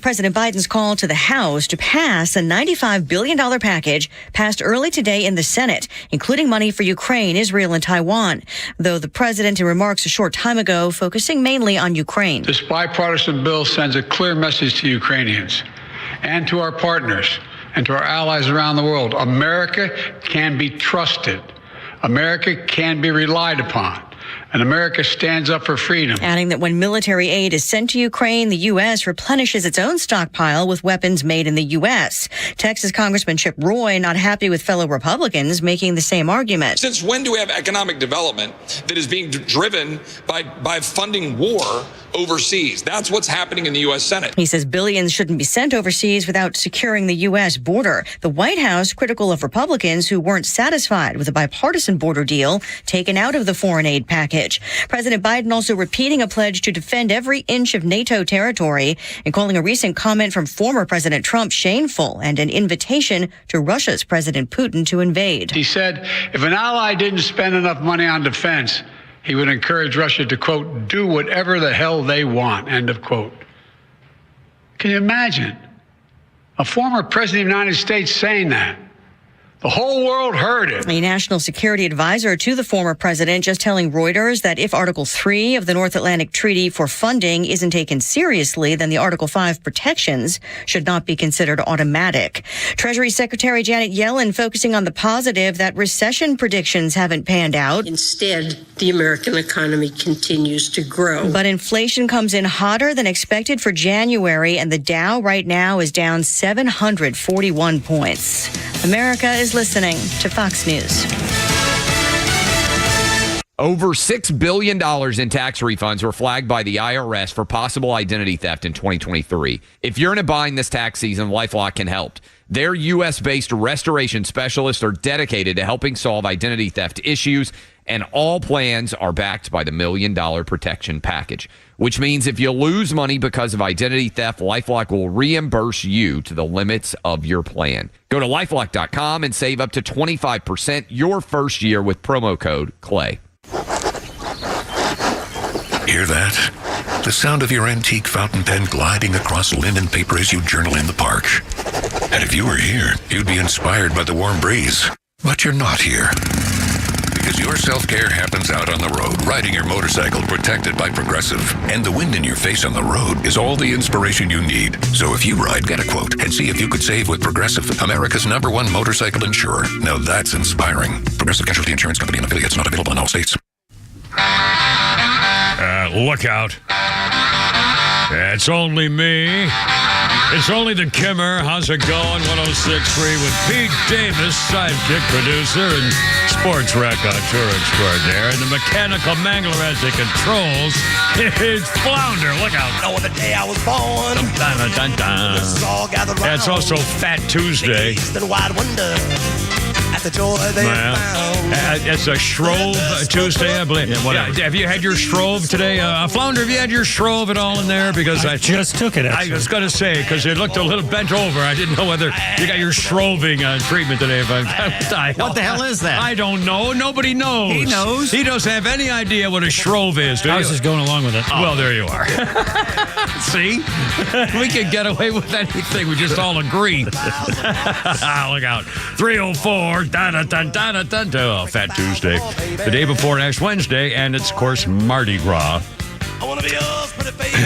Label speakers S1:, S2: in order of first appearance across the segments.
S1: President Biden's call to the House to pass a $95 billion package passed early today in the Senate, including money for Ukraine, Israel, and Taiwan, though the president in remarks a short time ago focusing mainly on Ukraine.
S2: This bipartisan bill sends a clear message to Ukrainians and to our partners and to our allies around the world. America can be trusted. America can be relied upon. And America stands up for freedom.
S1: Adding that when military aid is sent to Ukraine, the U.S. replenishes its own stockpile with weapons made in the U.S. Texas Congressman Chip Roy not happy with fellow Republicans making the same argument.
S3: Since when do we have economic development that is being driven by funding war overseas? That's what's happening in the U.S. Senate.
S1: He says billions shouldn't be sent overseas without securing the U.S. border. The White House critical of Republicans who weren't satisfied with a bipartisan border deal taken out of the foreign aid package. President Biden also repeating a pledge to defend every inch of NATO territory and calling a recent comment from former President Trump shameful and an invitation to Russia's President Putin to invade.
S2: He said if an ally didn't spend enough money on defense, he would encourage Russia to, quote, do whatever the hell they want, end of quote. Can you imagine a former president of the United States saying that? The whole world heard it.
S1: A national security advisor to the former president just telling Reuters that if Article 3 of the North Atlantic Treaty for funding isn't taken seriously, then the Article 5 protections should not be considered automatic. Treasury Secretary Janet Yellen focusing on the positive that recession predictions haven't panned out.
S4: Instead, the American economy continues to grow.
S1: But inflation comes in hotter than expected for January, and the Dow right now is down 741 points. America is listening to Fox News.
S5: Over $6 billion in tax refunds were flagged by the IRS for possible identity theft in 2023. If you're in a bind this tax season, LifeLock can help. Their U.S.-based restoration specialists are dedicated to helping solve identity theft issues, and all plans are backed by the $1 Million Protection Package, which means if you lose money because of identity theft, LifeLock will reimburse you to the limits of your plan. Go to LifeLock.com and save up to 25% your first year with promo code CLAY.
S6: Hear that? The sound of your antique fountain pen gliding across linen paper as you journal in the park. And if you were here, you'd be inspired by the warm breeze. But you're not here. Because your self-care happens out on the road, riding your motorcycle protected by Progressive. And the wind in your face on the road is all the inspiration you need. So if you ride, get a quote and see if you could save with Progressive, America's #1 motorcycle insurer. Now that's inspiring. Progressive Casualty Insurance Company and affiliates, not available in all states.
S7: Look out. It's only me. It's only the Kimmer. How's it going? 106.3 with Pete Davis, sidekick producer and sports raconteur extraordinaire. And the mechanical mangler as he controls is Flounder. Look out.
S8: Know the day I was born.
S7: Dun, dun, dun, dun.
S8: This is all gathered round.
S7: It's also Fat Tuesday.
S8: In wide wonder at the joy they found.
S7: It's a Shrove Tuesday, I believe. Yeah, have you had your Shrove today? Flounder, have you had your Shrove at all in there? Because I
S9: just took it, actually.
S7: I was going to say, because it looked a little bent over. I didn't know whether you got your Shroving treatment today.
S9: What the hell is that?
S7: I don't know. Nobody knows.
S9: He knows.
S7: He doesn't have any idea what a Shrove is.
S9: I was just going along with it.
S7: Oh. Well, there you are. See? We can get away with anything. We just all agree. Look out. 304. Oh, Fat Tuesday. The day before Ash Wednesday, and it's, of course, Mardi Gras.
S8: I want to be yours, pretty baby.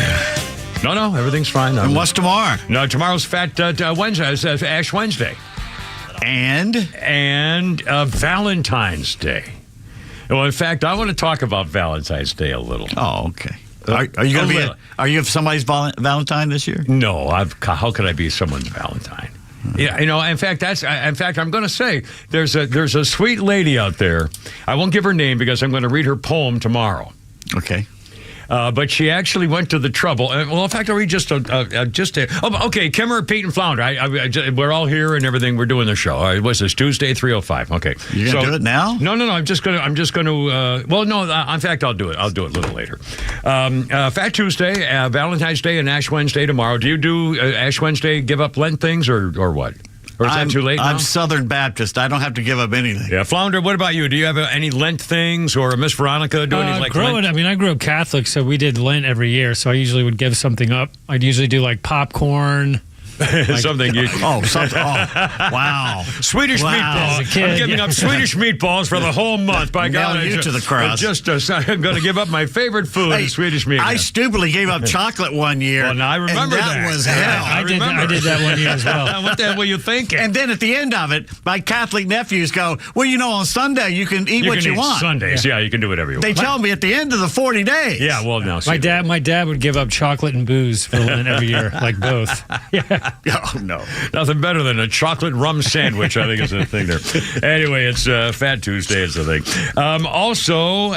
S7: No, everything's fine.
S9: And what's tomorrow?
S7: No, tomorrow's Fat Wednesday. It's Ash Wednesday.
S9: And
S7: Valentine's Day. Well, in fact, I want to talk about Valentine's Day a little.
S9: Oh, okay. Are you going to be? Are you somebody's Valentine this year?
S7: No, how could I be someone's Valentine? Yeah, in fact, I'm going to say there's a sweet lady out there. I won't give her name because I'm going to read her poem tomorrow.
S9: Okay.
S7: But she actually went to the trouble. Well, in fact, I'll read okay, Kimmer, Pete, and Flounder. We're all here and everything. We're doing the show. All right, what's this, Tuesday, 3:05? Okay.
S9: You're going to do it now?
S7: No. I'm just going to, well, no, in fact, I'll do it. I'll do it a little later. Fat Tuesday, Valentine's Day, and Ash Wednesday tomorrow. Do you do Ash Wednesday, give up Lent things or what? Or is that too late now?
S9: I'm Southern Baptist. I don't have to give up anything.
S7: Yeah, Flounder, what about you? Do you have any Lent things, or Miss Veronica do any like Lent?
S10: I grew up Catholic, so we did Lent every year, so I usually would give something up. I'd usually do like popcorn.
S7: Something you...
S9: wow.
S7: Swedish meatballs.
S10: As a kid,
S7: I'm giving up Swedish meatballs for the whole month. By God,
S9: you to the cross.
S7: I'm going to give up my favorite food, Swedish meatballs.
S9: I stupidly gave up chocolate one year.
S7: Well, now I remember
S9: and that was hell.
S10: I did that one year as well.
S7: What the hell were you thinking?
S9: And then at the end of it, my Catholic nephews go, well, on Sunday you can eat what you want.
S7: Sundays, yeah, you can do whatever you want.
S9: They tell me at the end of the 40 days.
S7: Yeah, well, now.
S10: My dad would give up chocolate and booze for Lent every year, like both. Yeah.
S9: Oh, no.
S7: Nothing better than a chocolate rum sandwich, I think is the thing there. Anyway, it's Fat Tuesday is the thing. Also,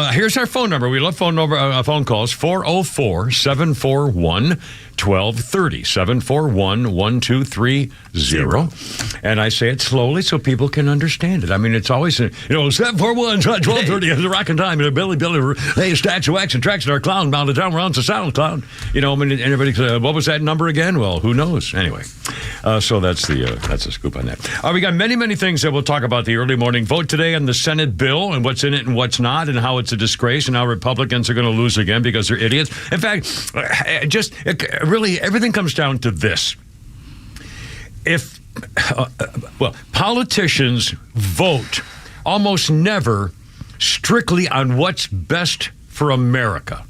S7: here's our phone number. We love phone calls, 404-741-1230, 741-1230. And I say it slowly so people can understand it. I mean, it's always, 741-1230 is the rockin' time. Billy, hey, Statue X and Tracks our clown bound down around the saddle clown. And everybody says, what was that number again? Well, who knows? Anyway, so that's the scoop on that. We got many things that we'll talk about the early morning vote today on the Senate bill and what's in it and what's not and how it's a disgrace and how Republicans are going to lose again because they're idiots. In fact, really everything comes down to this. If politicians vote almost never strictly on what's best for America.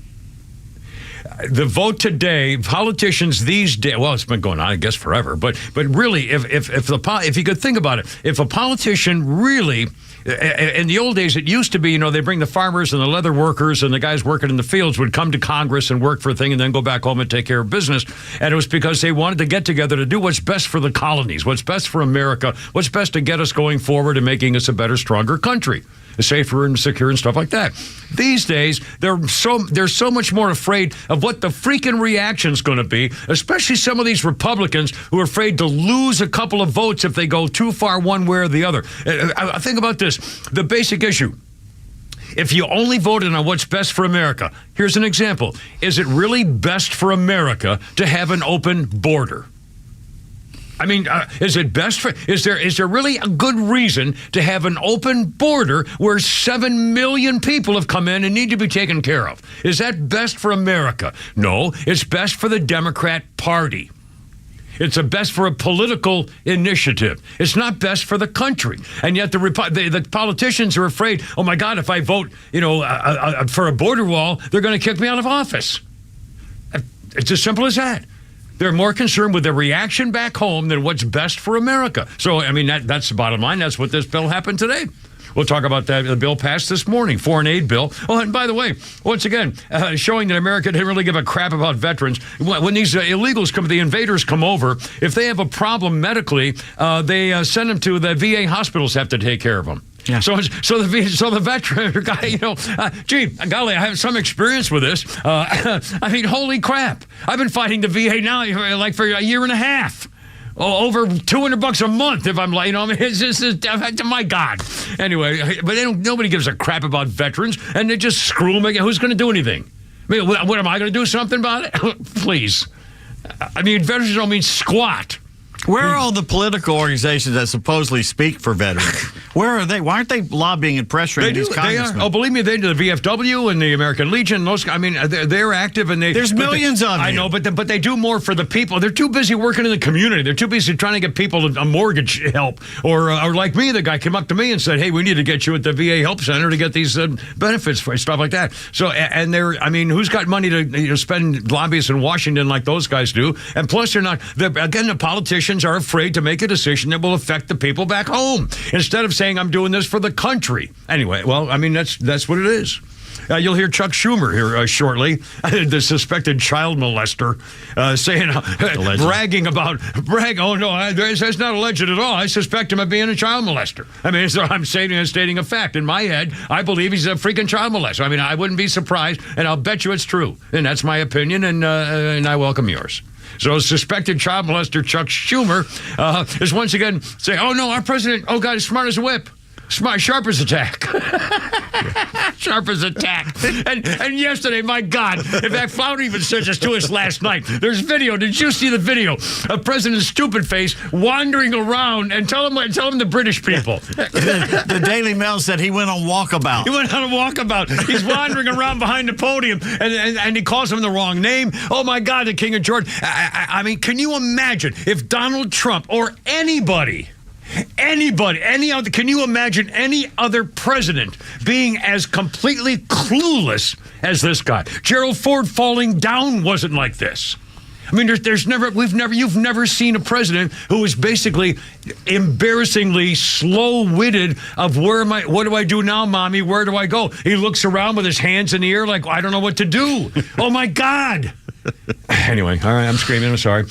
S7: The vote today, politicians these days, well, it's been going on, I guess, forever. But really, if you could think about it, if a politician really, in the old days, it used to be, they bring the farmers and the leather workers and the guys working in the fields would come to Congress and work for a thing and then go back home and take care of business. And it was because they wanted to get together to do what's best for the colonies, what's best for America, what's best to get us going forward and making us a better, stronger country. Safer and secure and stuff like that. These days, they're so much more afraid of what the freaking reaction's going to be, especially some of these Republicans who are afraid to lose a couple of votes if they go too far one way or the other. I think about this, the basic issue. If you only voted on what's best for America, here's an example. Is it really best for America to have an open border? I mean, is it best for? Is there really a good reason to have an open border where 7 million people have come in and need to be taken care of? Is that best for America? No, it's best for the Democrat Party. It's the best for a political initiative. It's not best for the country. And yet the politicians are afraid, oh my God, if I vote, for a border wall, they're going to kick me out of office. It's as simple as that. They're more concerned with the reaction back home than what's best for America. So, I mean, that's the bottom line. That's what this bill happened today. We'll talk about that. The bill passed this morning, foreign aid bill. Oh, and by the way, once again, showing that America didn't really give a crap about veterans. When these illegals come, the invaders come over, if they have a problem medically, they send them to the VA hospitals have to take care of them. Yeah. So the veteran guy, gee, golly, I have some experience with this. I mean, holy crap! I've been fighting the VA now like for a year and a half. Over $200 a month. If I'm like, it's just my God. Anyway, but nobody gives a crap about veterans, and they just screw them again. Who's going to do anything? I mean, what am I going to do something about it? Please. I mean, veterans don't mean squat.
S9: Where are all the political organizations that supposedly speak for veterans? Where are they? Why aren't they lobbying and pressuring these congressmen?
S7: They are. Oh, believe me, they do. The VFW and the American Legion. Those, I mean, they're active and
S9: there's millions of them.
S7: I know, but they do more for the people. They're too busy working in the community. They're too busy trying to get people a mortgage help. Or like me, the guy came up to me and said, "Hey, we need to get you at the VA Help Center to get these benefits for stuff like that." So, and who's got money to spend lobbyists in Washington like those guys do? And plus, the politicians are afraid to make a decision that will affect the people back home instead of saying I'm doing this for the country. Anyway, well, I mean, that's what it is. You'll hear Chuck Schumer here shortly, the suspected child molester, bragging. Oh no, that's not alleged at all. I suspect him of being a child molester. I mean, so I'm stating a fact. In my head, I believe he's a freaking child molester. I mean, I wouldn't be surprised, and I'll bet you it's true. And that's my opinion, and I welcome yours. So suspected child molester Chuck Schumer is once again saying, oh, no, our president, oh, God, is smart as a whip. Smart, sharp as a tack. Sharp as a tack. And yesterday, my God, in fact, Flounder even said this to us last night. There's video. Did you see the video of President Stupid Face wandering around and tell him the British people?
S9: The Daily Mail said he went on walkabout.
S7: He went on a walkabout. He's wandering around behind the podium, and he calls him the wrong name. Oh, my God, the King of Jordan. I mean, can you imagine if Donald Trump or anybody, can you imagine any other president being as completely clueless as this guy? Gerald Ford falling down wasn't like this. I mean, you've never seen a president who is basically embarrassingly slow-witted of what do I do now, Mommy? Where do I go? He looks around with his hands in the air like, I don't know what to do. Oh, my God. Anyway, all right, I'm screaming. I'm sorry.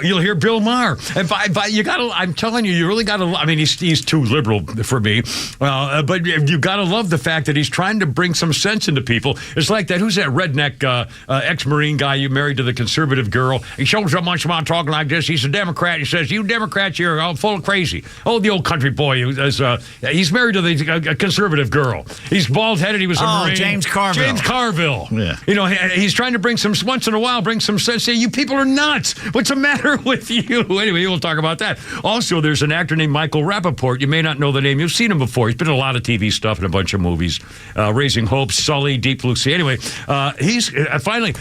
S7: You'll hear Bill Maher. I'm telling you, you really got to. I mean, he's too liberal for me. But you got to love the fact that he's trying to bring some sense into people. It's like that. Who's that redneck ex-Marine guy you married to the conservative girl? He shows up much about talking like this. He's a Democrat. He says, "You Democrats, you're all full of crazy." Oh, the old country boy. He's married to the conservative girl. He's bald-headed. He was a Marine.
S9: James Carville.
S7: James Carville.
S9: Yeah.
S7: You know, he's trying to bring some once in a while. Bring some sense. Say, you people are nuts. What's the matter with you? Anyway, we'll talk about that. Also, there's an actor named Michael Rappaport. You may not know the name. You've seen him before. He's been in a lot of TV stuff and a bunch of movies. Raising Hope, Sully, Deep Blue Sea. Anyway, he's finally...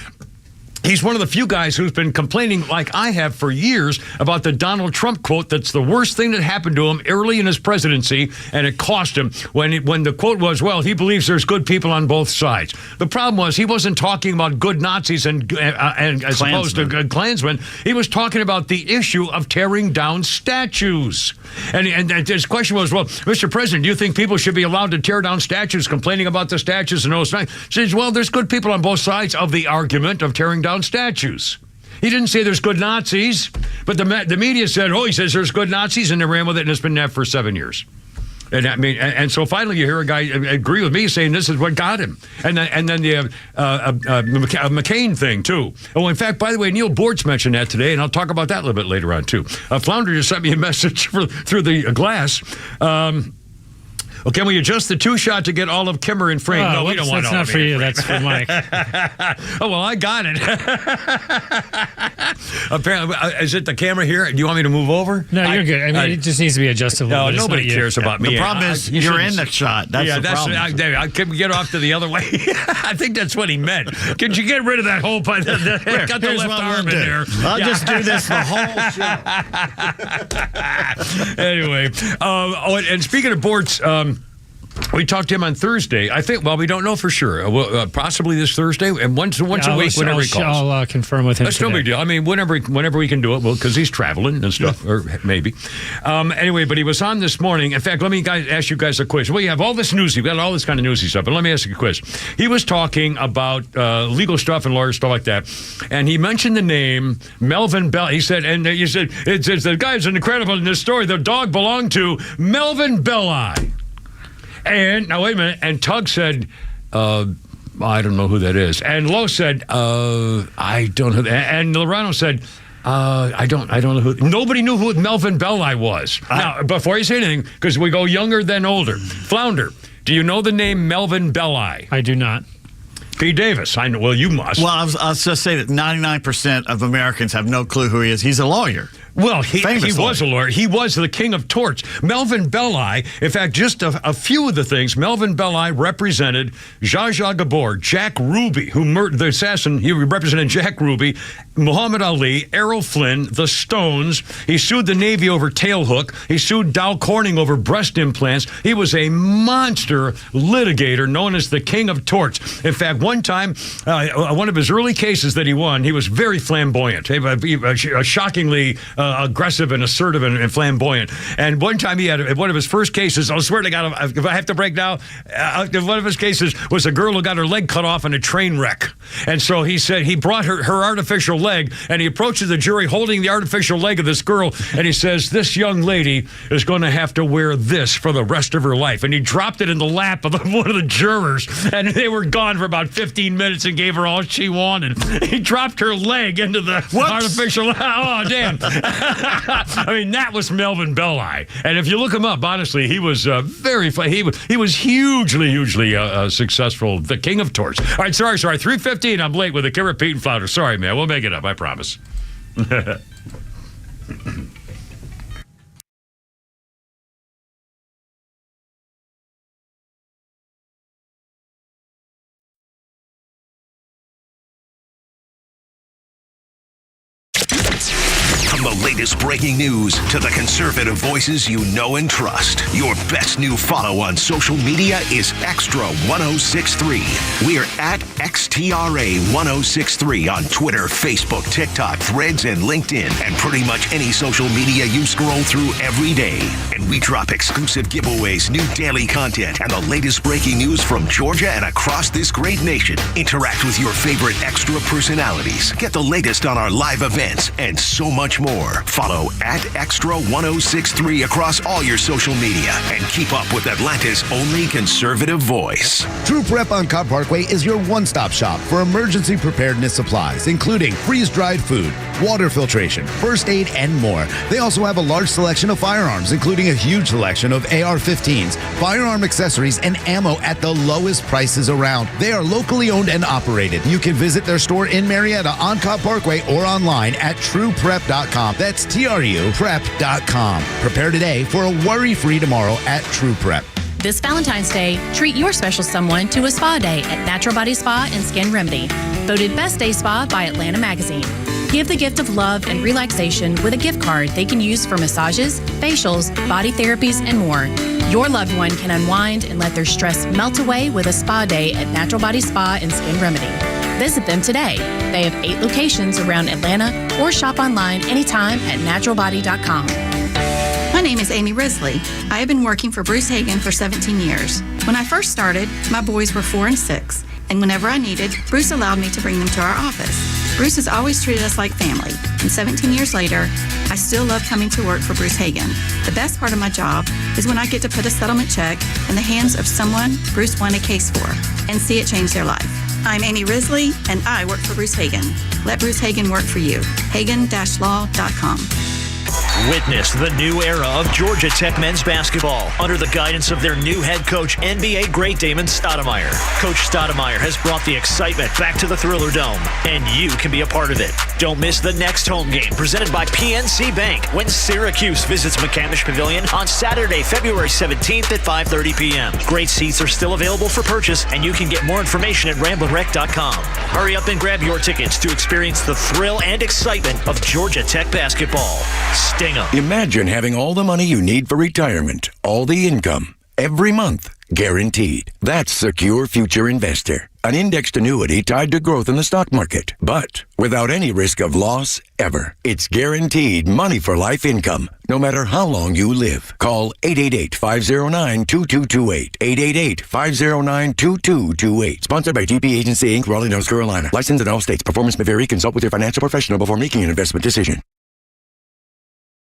S7: He's one of the few guys who's been complaining, like I have for years, about the Donald Trump quote that's the worst thing that happened to him early in his presidency, and it cost him when the quote was, well, he believes there's good people on both sides. The problem was he wasn't talking about good Nazis and as opposed to good Klansmen. He was talking about the issue of tearing down statues. And his question was, well, Mr. President, do you think people should be allowed to tear down statues, complaining about the statues and those things? He says, well, there's good people on both sides of the argument of tearing down statues. He didn't say there's good Nazis, but the media said, he says there's good Nazis, and they ran with it, and it's been that for 7 years. And I mean, and so finally you hear a guy agree with me saying this is what got him. And then the McCain thing, too. Oh, in fact, by the way, Neil Boortz mentioned that today, and I'll talk about that a little bit later on, too. Flounder just sent me a message through the glass. Can we adjust the two-shot to get all of Kimmer in frame? No, we don't want all of it. That's not for you. That's for Mike. Oh, well, I got it. Apparently, is it the camera here? Do you want me to move over?
S10: No, you're good. I mean, it just needs to be adjusted.
S7: No, nobody cares about me.
S9: The problem is you're in the shot. That's the problem.
S7: Can we get off to the other way? I think that's what he meant. Can you get rid of that whole... got the left arm in there.
S9: I'll just do this the whole show.
S7: Anyway, and speaking of Boortz... we talked to him on Thursday. I think, well, we don't know for sure. Possibly this Thursday, and once a week, whenever he calls.
S10: I'll confirm with him.
S7: That's no big deal. I mean, whenever we can do it, because he's traveling and stuff, or maybe. Anyway, but he was on this morning. In fact, let me ask you guys a quiz. Well, you have all this news. You've got all this kind of newsy stuff, but let me ask you a quiz. He was talking about legal stuff and lawyer stuff like that, and he mentioned the name Melvin Bell. He said, it's the guy's incredible in this story. The dog belonged to Melvin Belli. And now wait a minute. And Tug said, I don't know who that is. And Lowe said, I don't know. And Lorano said, I don't know who. Nobody knew who Melvin Belli was. Now, before you say anything, because we go younger than older. Flounder, do you know the name Melvin Belli?
S10: I do not.
S7: P. Davis, I know. Well, you must.
S9: Well, I'll just say that 99% of Americans have no clue who he is. He's a lawyer.
S7: Well, he was a lawyer. He was the king of torts. Melvin Belli, in fact, just a few of the things, Melvin Belli represented Zsa Zsa Gabor, Jack Ruby, who murdered the assassin. He represented Jack Ruby, Muhammad Ali, Errol Flynn, the Stones. He sued the Navy over tailhook. He sued Dow Corning over breast implants. He was a monster litigator known as the king of torts. In fact, one time, one of his early cases that he won, he was very flamboyant, shockingly aggressive and assertive and flamboyant. And one time he had one of his first cases, I swear to God, if I have to break now, one of his cases was a girl who got her leg cut off in a train wreck. And so he said he brought her artificial leg, and he approaches the jury holding the artificial leg of this girl, and he says, this young lady is going to have to wear this for the rest of her life. And he dropped it in the lap of one of the jurors, and they were gone for about 15 minutes and gave her all she wanted. He dropped her leg into the artificial... Oh, damn. I mean, that was Melvin Belli. And if you look him up, honestly, he was very fun. He was hugely successful, the king of torts. All right, sorry. 3:15, I'm late with a Kimmer, Pete, and Flounder. Sorry, man. We'll make it up, I promise.
S11: From the latest breaking news to the conservative voices you know and trust, your best new follow on social media is Extra 1063. We're at XTRA 1063 on Twitter, Facebook, TikTok, Threads, and LinkedIn, and pretty much any social media you scroll through every day. And we drop exclusive giveaways, new daily content, and the latest breaking news from Georgia and across this great nation. Interact with your favorite Extra personalities. Get the latest on our live events and so much more. Follow at Extra 1063 across all your social media and keep up with Atlanta's only conservative voice.
S12: True Prep on Cobb Parkway is your one-stop shop for emergency preparedness supplies, including freeze-dried food, water filtration, first aid, and more. They also have a large selection of firearms, including a huge selection of AR-15s, firearm accessories, and ammo at the lowest prices around. They are locally owned and operated. You can visit their store in Marietta on Cobb Parkway or online at trueprep.com. That's TRUprep.com. Prepare today for a worry-free tomorrow at True Prep.
S13: This Valentine's Day, treat your special someone to a spa day at Natural Body Spa and Skin Remedy. Voted Best Day Spa by Atlanta Magazine. Give the gift of love and relaxation with a gift card they can use for massages, facials, body therapies, and more. Your loved one can unwind and let their stress melt away with a spa day at Natural Body Spa and Skin Remedy. Visit them today. They have 8 locations around Atlanta or shop online anytime at naturalbody.com.
S14: My name is Amy Risley. I have been working for Bruce Hagen for 17 years. When I first started, my boys were 4 and 6, and whenever I needed, Bruce allowed me to bring them to our office. Bruce has always treated us like family, and 17 years later, I still love coming to work for Bruce Hagen. The best part of my job is when I get to put a settlement check in the hands of someone Bruce won a case for and see it change their life. I'm Amy Risley, and I work for Bruce Hagen. Let Bruce Hagen work for you. Hagen-law.com.
S15: Witness the new era of Georgia Tech men's basketball under the guidance of their new head coach, NBA great Damon Stoudemire. Coach Stoudemire has brought the excitement back to the Thriller Dome, and you can be a part of it. Don't miss the next home game presented by PNC Bank when Syracuse visits McCamish Pavilion on Saturday, February 17th at 5:30 p.m. Great seats are still available for purchase, and you can get more information at RamblinWreck.com. Hurry up and grab your tickets to experience the thrill and excitement of Georgia Tech basketball. Sting 'em.
S6: Imagine having all the money you need for retirement, all the income, every month, guaranteed. That's Secure Future Investor, an indexed annuity tied to growth in the stock market, but without any risk of loss ever. It's guaranteed money for life income, no matter how long you live. Call 888-509-2228, 888-509-2228. Sponsored by GP Agency, Inc., Raleigh, North Carolina. Licensed in all states. Performance may vary. Consult with your financial professional before making an investment decision.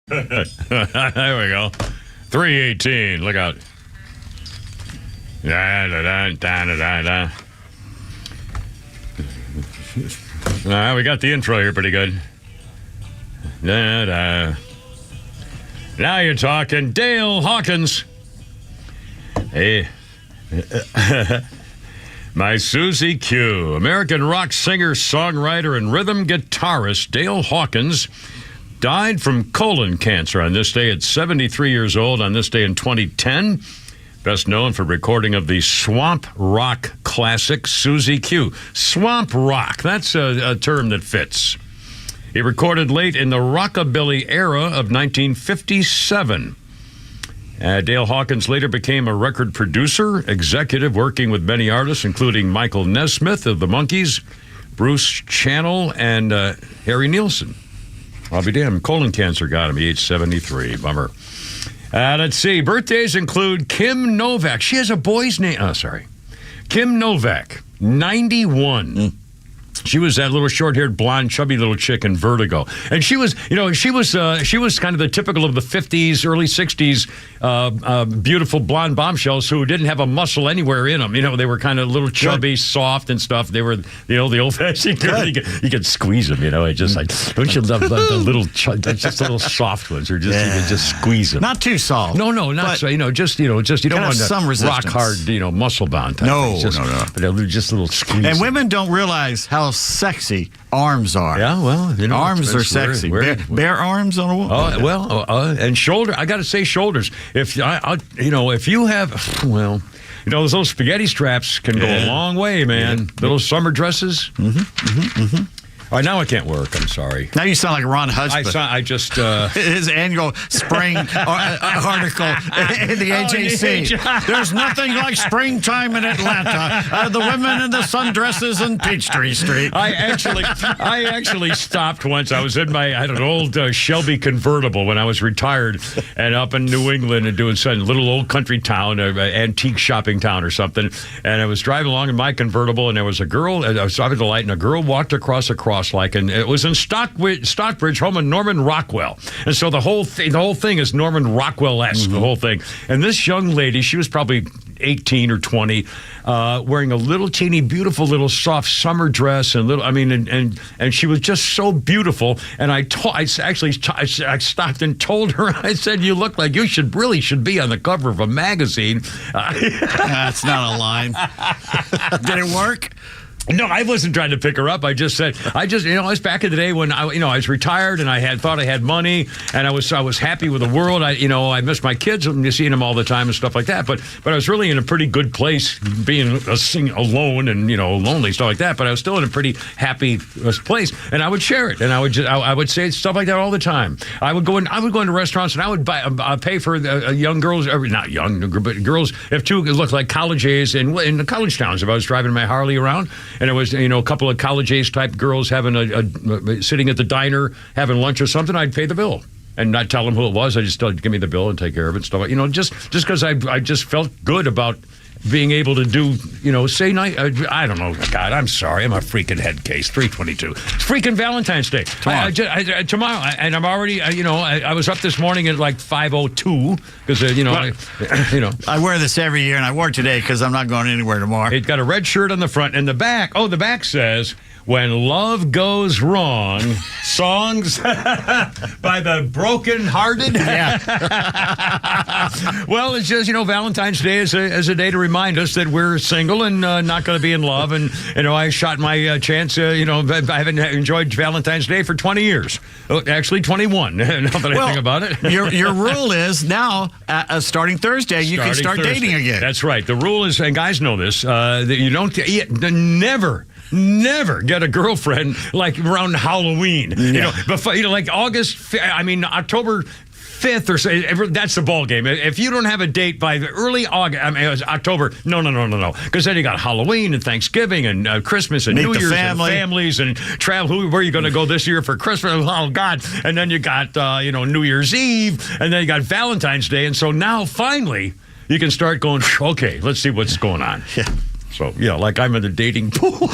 S7: There we go. 3:18. Look out. Da, da, da, da, da, da. We got the intro here pretty good. Da, da. Now you're talking. Dale Hawkins. Hey. My Susie Q. American rock singer, songwriter, and rhythm guitarist Dale Hawkins died from colon cancer on this day at 73 years old on this day in 2010. Best known for recording of the swamp rock classic Susie Q. Swamp rock, that's a term that fits. He recorded late in the rockabilly era of 1957. Dale Hawkins later became a record producer, executive, working with many artists, including Michael Nesmith of the Monkees, Bruce Channel, and Harry Nilsson. I'll be damned. Colon cancer got him, age 73. Bummer. Let's see. Birthdays include Kim Novak. She has a boy's name. Oh, sorry. Kim Novak, 91. She was that little short-haired, blonde, chubby little chick in Vertigo, and she was kind of the typical of the 50s, early 60s, beautiful blonde bombshells who didn't have a muscle anywhere in them. They were kind of a little chubby, soft, and stuff. They were, the old-fashioned girl. You could squeeze them. It's just like, don't you love the little, just the little soft ones, or just you can just squeeze them.
S9: Not too soft.
S7: No, not so. Just you don't want
S9: some
S7: rock hard, muscle bound type.
S9: No,
S7: things.
S9: no.
S7: But they're just little squeeze.
S9: And women don't realize how sexy arms are.
S7: Yeah, well,
S9: arms are sexy. Bare arms on a woman.
S7: Oh, well, and shoulder. I got to say shoulders. If you have, well, those little spaghetti straps can go a long way, man. Yeah. Little summer dresses. All right, now I can't work. I'm sorry.
S9: Now you sound like Ron Husband.
S7: I just...
S9: His annual spring article in the AJC. There's nothing like springtime in Atlanta. The women in the sundresses in Peachtree Street.
S7: I actually stopped once. I was in I had an old Shelby convertible when I was retired, and up in New England and doing some little old country town, antique shopping town or something. And I was driving along in my convertible, and there was a girl. I was driving the light, and a girl walked across a cross. And it was in Stockbridge, home of Norman Rockwell. And so the whole thing is Norman Rockwell-esque, the whole thing. And this young lady, she was probably 18 or 20, wearing a little teeny, beautiful little soft summer dress, and she was just so beautiful. And I stopped and told her, I said, "You look like you should be on the cover of a magazine."
S9: That's not a line. Did it work?
S7: No, I wasn't trying to pick her up. I just said, it was back in the day when I was retired and I thought I had money and I was happy with the world. I missed my kids and seeing them all the time and stuff like that. But I was really in a pretty good place, being alone and lonely, stuff like that. But I was still in a pretty happy place, and I would share it, and I would say stuff like that all the time. I would go into restaurants and I would pay for young girls, not young, but girls, if two looked like college age in the college towns. If I was driving my Harley around. And it was, a couple of college-age type girls having sitting at the diner having lunch or something. I'd pay the bill and not tell them who it was. I just tell them, give me the bill and take care of it and stuff. Just because I just felt good about being able to do, say night. I don't know. God, I'm sorry. I'm a freaking head case. 3:22. It's freaking Valentine's Day. Tomorrow. And I'm already, I was up this morning at like 5:02 because,
S9: I wear this every year, and I wore it today because I'm not going anywhere tomorrow.
S7: It got a red shirt on the front and the back. Oh, the back says, "When Love Goes Wrong," songs by the Broken Hearted.
S9: Yeah.
S7: Well, it's just, Valentine's Day is a day to remind us that we're single and not going to be in love. And, I shot my chance. I haven't enjoyed Valentine's Day for 20 years. Actually, 21, now that I think about it.
S9: Your rule is now, starting Thursday, you can start dating again.
S7: That's right. The rule is, and guys know this, that you don't never get a girlfriend like around Halloween. Before like October 5th or so. That's the ball game. If you don't have a date by the early August, it was October. No. Because then you got Halloween and Thanksgiving and Christmas and New Year's and families and travel. Where are you going to go this year for Christmas? Oh God! And then you got New Year's Eve, and then you got Valentine's Day, and so now finally you can start going. Okay, let's see what's going on.
S9: Yeah.
S7: So, like I'm in the dating pool.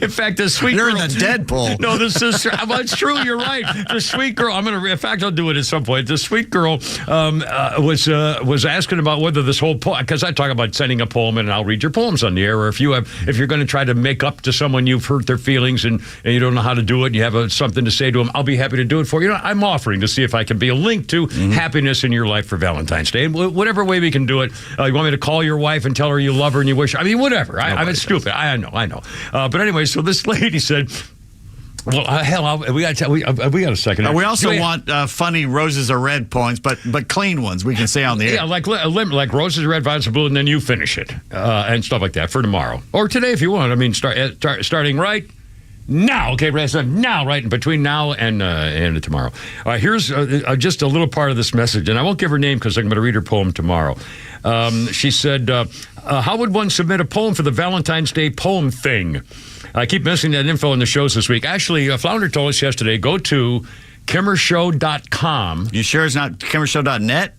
S7: In fact, the sweet
S9: You're
S7: girl.
S9: in the dead pool.
S7: No, this is, well, it's true. You're right. The sweet girl, in fact, I'll do it at some point. The sweet girl was asking about whether this whole poem, because I talk about sending a poem and I'll read your poems on the air, or if you're going to try to make up to someone you've hurt their feelings and you don't know how to do it and you have something to say to them, I'll be happy to do it for you. I'm offering to see if I can be a link to happiness in your life for Valentine's Day. Whatever way we can do it. You want me to call your wife and tell her you love her and you wish, whatever. I'm stupid. I know. But anyway, so this lady said, well, hell, we got a second.
S9: We also want funny roses are red poems, but clean ones we can say on the air.
S7: Yeah, like roses are red, violets are blue, and then you finish it and stuff like that for tomorrow or today if you want. Starting right now. Okay, now, right in between now and tomorrow. Here's just a little part of this message, and I won't give her name because I'm going to read her poem tomorrow. She said, how would one submit a poem for the Valentine's Day poem thing? I keep missing that info in the shows this week. Actually, Flounder told us yesterday, go to kimmershow.com.
S9: You sure it's not kimmershow.net?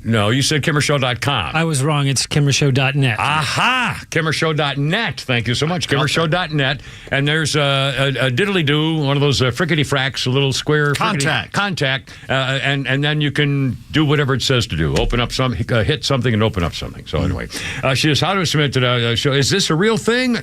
S7: No, you said kimmershow.com.
S10: I was wrong. It's kimmershow.net.
S7: Aha! Kimmershow.net. Thank you so much. Kimmershow.net. And there's a diddly-do, one of those frickety-fracks, a little square
S9: contact.
S7: And then you can do whatever it says to do. Open up some, hit something and open up something. So anyway, she says, how to submit to the show. Is this a real thing?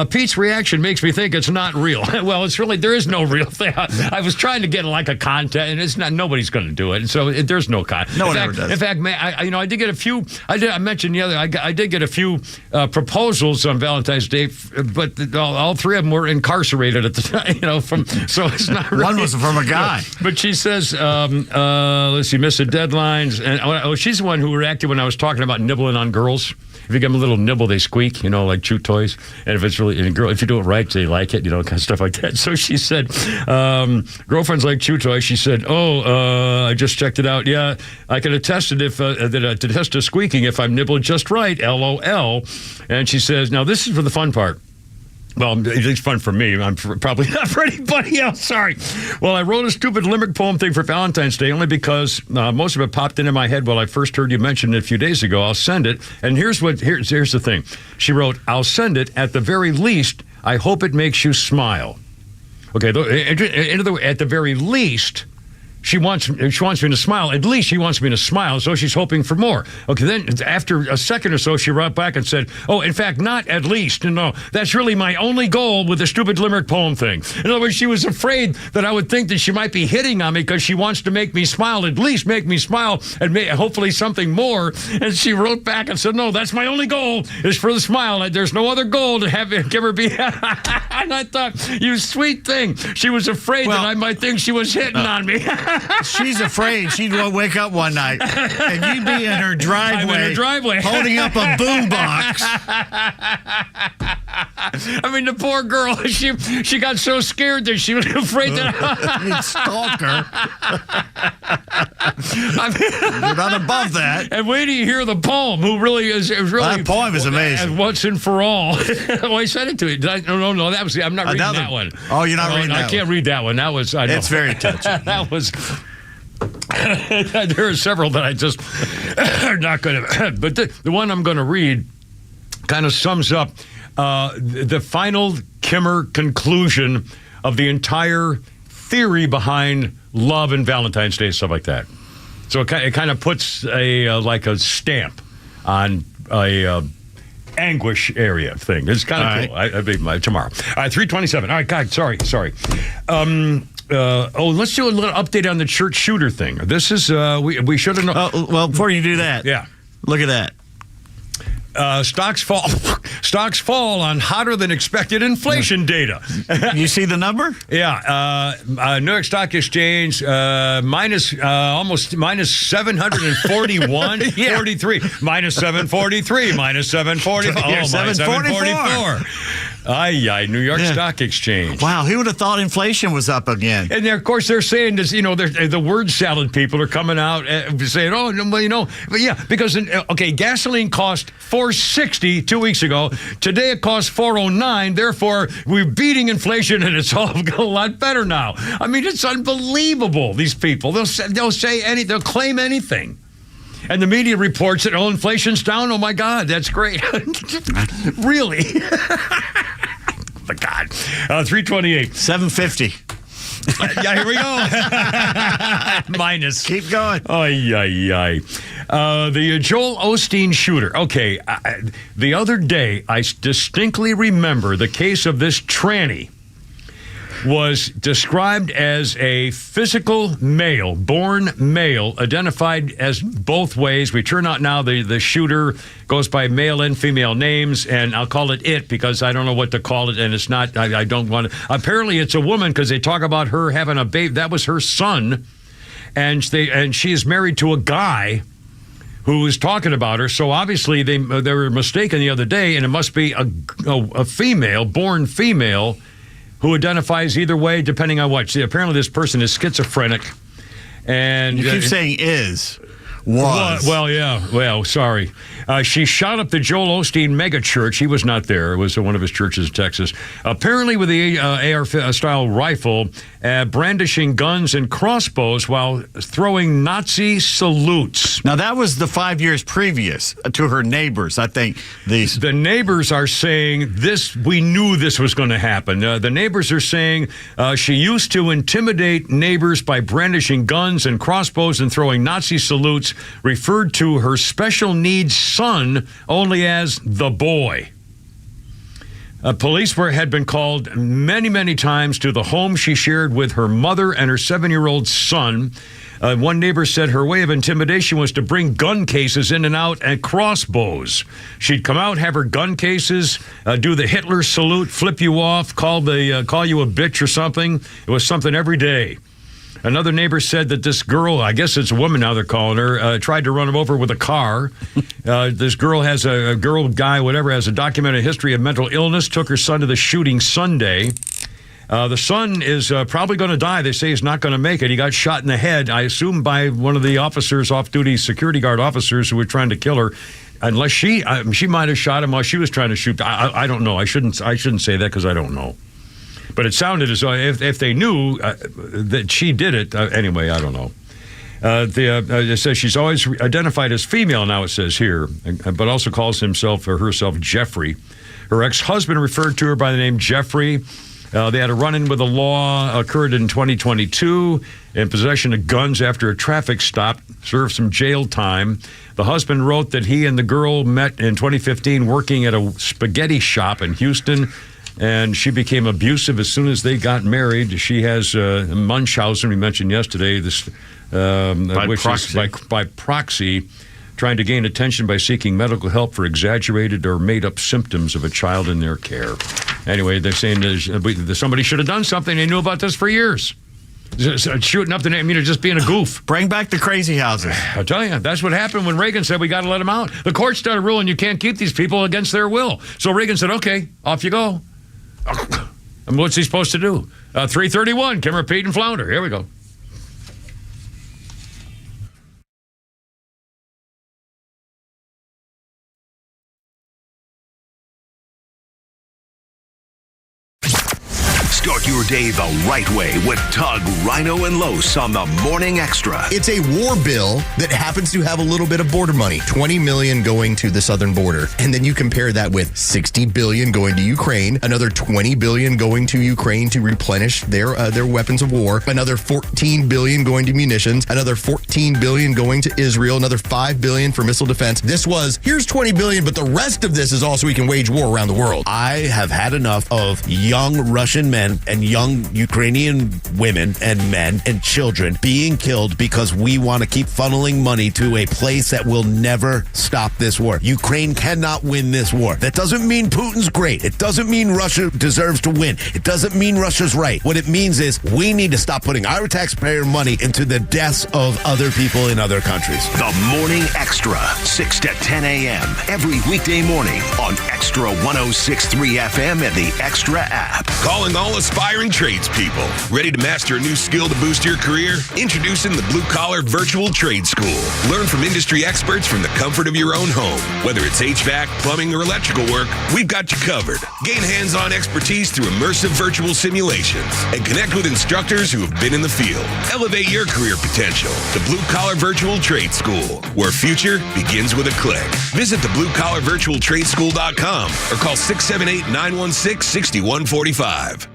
S7: Pete's reaction makes me think it's not real. Well, it's really, there is no real thing. I was trying to get like a content, and it's not, nobody's going to do it. So there's no content.
S9: No one ever does.
S7: In fact, I did get a few. I mentioned the other. I did get a few proposals on Valentine's Day, but all three of them were incarcerated at the time. So it's not. Really,
S9: one was from a guy.
S7: But she says, let's see, miss the deadlines, and she's the one who reacted when I was talking about nibbling on girls. If you give them a little nibble, they squeak, like chew toys. And if it's really, if you do it right, they like it, kind of stuff like that. So she said, girlfriends like chew toys. She said, I just checked it out. Yeah, I can attest to squeaking if I'm nibbled just right, LOL. And she says, now this is for the fun part. Well, it's fun for me. I'm probably not for anybody else. Sorry. Well, I wrote a stupid limerick poem thing for Valentine's Day only because most of it popped into my head while I first heard you mention it a few days ago. I'll send it. And here's the thing. She wrote, I'll send it. At the very least, I hope it makes you smile. Okay. At the very least, she wants me to smile. At least she wants me to smile, so she's hoping for more. Okay, then after a second or so, she wrote back and said, in fact, not at least. No, that's really my only goal with the stupid limerick poem thing. In other words, she was afraid that I would think that she might be hitting on me because she wants to make me smile, at least make me smile, and hopefully something more. And she wrote back and said, no, that's my only goal is for the smile. There's no other goal to give her be. And I thought, you sweet thing. She was afraid that I might think she was hitting on me.
S9: She's afraid she'd wake up one night and you'd be in her driveway, holding up a boombox.
S7: I mean, the poor girl, she got so scared that she was afraid that
S9: you'd stalk her. You're not above that.
S7: And wait till you hear the poem. Who really is really?
S9: That poem is amazing.
S7: And once and for all. Well, I said it to you. No. That was. I'm not reading that one.
S9: Oh, you're not reading that one.
S7: I can't read that one. That was.
S9: It's very touching.
S7: That was. There are several that I just are not going to. But the one I'm going to read kind of sums up the final Kimmer conclusion of the entire theory behind love and Valentine's Day, stuff like that. So it kind of puts a stamp on a anguish area thing. It's kind of cool. I'll be tomorrow. All right, 3:27. All right, God, sorry. Let's do a little update on the church shooter thing. This is we should have known.
S9: Well, before you do that, look at that.
S7: Stocks fall on hotter than expected inflation data.
S9: You see the number?
S7: Yeah. New York Stock Exchange minus 741, 43, minus 743, minus 740. Minus 744. New York Stock Exchange.
S9: Wow, who would have thought inflation was up again?
S7: And of course they're saying this. The word salad people are coming out saying, because gasoline cost $4.60 2 weeks ago. Today it costs $4.09. Therefore, we're beating inflation, and it's all a lot better now. I mean, it's unbelievable. These people, they'll say anything, they'll claim anything. And the media reports that, inflation's down. Oh, my God, that's great. Really? My God. 328.
S9: 750.
S7: Here we go. Minus.
S9: Keep going.
S7: The Joel Osteen shooter. Okay, the other day, I distinctly remember the case of this tranny was described as a physical male, born male, identified as both ways. We turn out now the shooter goes by male and female names, and I'll call it because I don't know what to call it, and it's not, I don't want to. Apparently it's a woman because they talk about her having a baby. That was her son, and she is married to a guy who was talking about her. So obviously they were mistaken the other day, and it must be a female, born female, who identifies either way, depending on what. See, apparently this person is schizophrenic. And
S9: you keep saying is. was.
S7: Well, yeah. Well, sorry. She shot up the Joel Osteen mega church. He was not there. It was one of his churches in Texas. Apparently with the AR-style rifle, brandishing guns and crossbows while throwing Nazi salutes.
S9: Now, that was the 5 years previous to her neighbors. I think the
S7: neighbors are saying this. We knew this was going to happen. The neighbors are saying she used to intimidate neighbors by brandishing guns and crossbows and throwing Nazi salutes, referred to her special needs son only as the boy. Police had been called many, many times to the home she shared with her mother and her 7-year-old son. One neighbor said her way of intimidation was to bring gun cases in and out and crossbows. She'd come out, have her gun cases, do the Hitler salute, flip you off, call you a bitch or something. It was something every day. Another neighbor said that this girl, I guess it's a woman now they're calling her, tried to run him over with a car. This girl has a documented history of mental illness, took her son to the shooting Sunday. The son is probably going to die. They say he's not going to make it. He got shot in the head, I assume, by one of the officers, off-duty security guard officers who were trying to kill her. Unless she might have shot him while she was trying to shoot. I don't know. I shouldn't say that because I don't know. But it sounded as though if they knew that she did it, anyway, I don't know. It says she's always identified as female now, it says here, but also calls himself or herself Jeffrey. Her ex-husband referred to her by the name Jeffrey. They had a run-in with the law, occurred in 2022, in possession of guns after a traffic stop, served some jail time. The husband wrote that he and the girl met in 2015 working at a spaghetti shop in Houston, and she became abusive as soon as they got married. She has Munchausen, we mentioned yesterday, this by proxy, trying to gain attention by seeking medical help for exaggerated or made-up symptoms of a child in their care. Anyway, they're saying somebody should have done something. They knew about this for years. Shooting up the name, just being a goof.
S9: Bring back the crazy houses.
S7: I tell you, that's what happened when Reagan said we got to let them out. The court started ruling you can't keep these people against their will. So Reagan said, okay, off you go. And what's he supposed to do? 331, Kimmer, Pete, and Flounder. Here we go.
S11: Start your day the right way with Tug, Rhino, and Los on the Morning Extra.
S16: It's a war bill that happens to have a little bit of border money. $20 million going to the southern border. And then you compare that with $60 billion going to Ukraine, another $20 billion going to Ukraine to replenish their weapons of war, another $14 billion going to munitions, another $14 billion going to Israel, another $5 billion for missile defense. Here's $20 billion, but the rest of this is all so we can wage war around the world.
S12: I have had enough of young Russian men and young Ukrainian women and men and children being killed because we want to keep funneling money to a place that will never stop this war. Ukraine cannot win this war. That doesn't mean Putin's great. It doesn't mean Russia deserves to win. It doesn't mean Russia's right. What it means is we need to stop putting our taxpayer money into the deaths of other people in other countries.
S11: The Morning Extra, 6 to 10 a.m. every weekday morning on Extra 106.3 FM and the Extra app.
S17: Calling all aspiring tradespeople. Ready to master a new skill to boost your career? Introducing the Blue Collar Virtual Trade School. Learn from industry experts from the comfort of your own home. Whether it's HVAC, plumbing, or electrical work, we've got you covered. Gain hands-on expertise through immersive virtual simulations and connect with instructors who have been in the field. Elevate your career potential. The Blue Collar Virtual Trade School, where future begins with a click. Visit thebluecollarvirtualtradeschool.com or call 678-916-6145.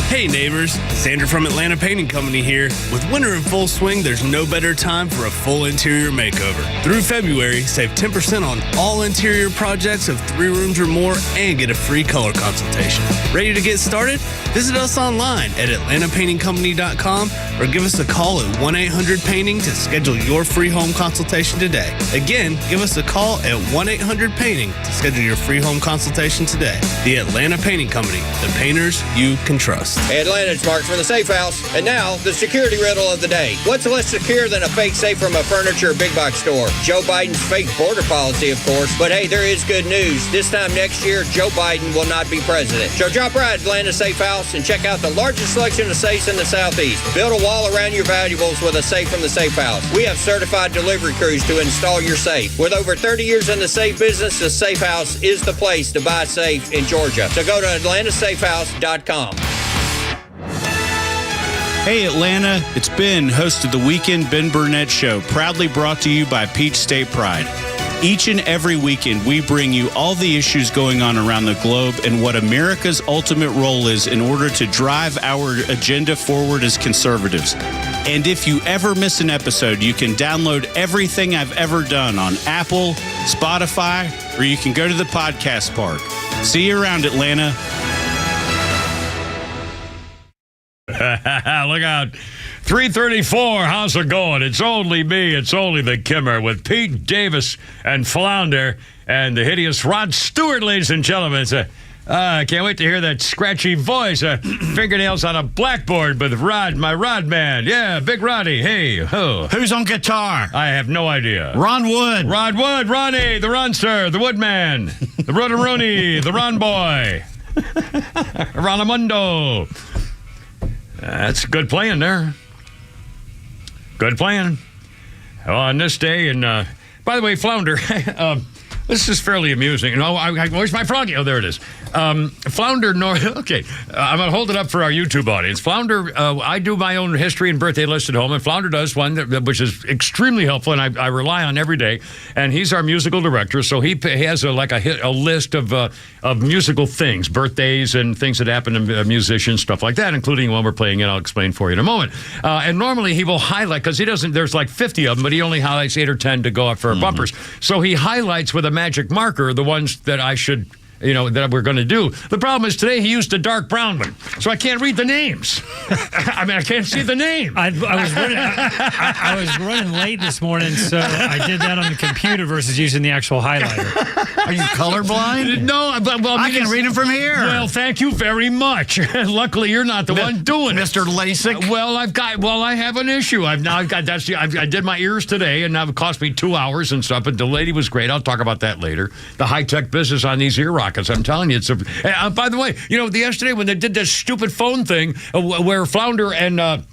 S18: Hey neighbors, Sandra from Atlanta Painting Company here. With winter in full swing, there's no better time for a full interior makeover. Through February, save 10% on all interior projects of 3 rooms or more and get a free color consultation. Ready to get started? Visit us online at atlantapaintingcompany.com or give us a call at 1-800-PAINTING to schedule your free home consultation today. Again, give us a call at 1-800-PAINTING to schedule your free home consultation today. The Atlanta Painting Company, the painters you can trust.
S19: Hey Atlanta, it's Mark from the Safe House. And now, the security riddle of the day. What's less secure than a fake safe from a furniture or big box store? Joe Biden's fake border policy, of course. But hey, there is good news. This time next year, Joe Biden will not be president. So drop by Atlanta Safe House and check out the largest selection of safes in the Southeast. Build a wall around your valuables with a safe from the Safe House. We have certified delivery crews to install your safe. With over 30 years in the safe business, the Safe House is the place to buy safe in Georgia. So go to atlantasafehouse.com.
S20: Hey Atlanta, it's Ben, host of the Weekend Ben Burnett Show, proudly brought to you by Peach State Pride. Each and every weekend, we bring you all the issues going on around the globe and what America's ultimate role is in order to drive our agenda forward as conservatives. And if you ever miss an episode, you can download everything I've ever done on Apple, Spotify, or you can go to the podcast park. See you around, Atlanta.
S7: Look out. 334, how's it going? It's only me, it's only the Kimmer with Pete Davis and Flounder and the hideous Rod Stewart, ladies and gentlemen. I can't wait to hear that scratchy voice. Fingernails on a blackboard with Rod, my Rod man. Yeah, Big Roddy. Hey, ho.
S9: Who's on guitar?
S7: I have no idea.
S9: Ron Wood.
S7: Rod Wood, Ronnie, the Ronster, the Woodman, the Rotaroni, the Ron Boy, Ronamundo. That's good playing there. Good playing. Well, on this day, and by the way, Flounder, this is fairly amusing. Where's my froggy? Oh, there it is. Flounder, okay. I'm going to hold it up for our YouTube audience. Flounder, I do my own history and birthday list at home, and Flounder does one which is extremely helpful, and I rely on every day. And he's our musical director, so he has a list of musical things, birthdays and things that happen to musicians, stuff like that, including when we're playing it. I'll explain for you in a moment. And normally he will highlight, because there's like 50 of them, but he only highlights 8 or 10 to go up for bumpers. So he highlights with a magic marker the ones that I should, that we're going to do. The problem is today he used a dark brown one, so I can't read the names. I can't see the name.
S10: I was running late this morning, so I did that on the computer versus using the actual highlighter.
S9: Are you colorblind?
S7: No,
S9: I can read them from here.
S7: Well, thank you very much. Luckily, you're not the one doing it,
S9: Mr. LASIK.
S7: Well, I have an issue. I did my ears today, and now it cost me 2 hours and stuff. But the lady was great. I'll talk about that later. The high-tech business on these ear rockets. I'm telling you, by the way, yesterday when they did this stupid phone thing where Flounder and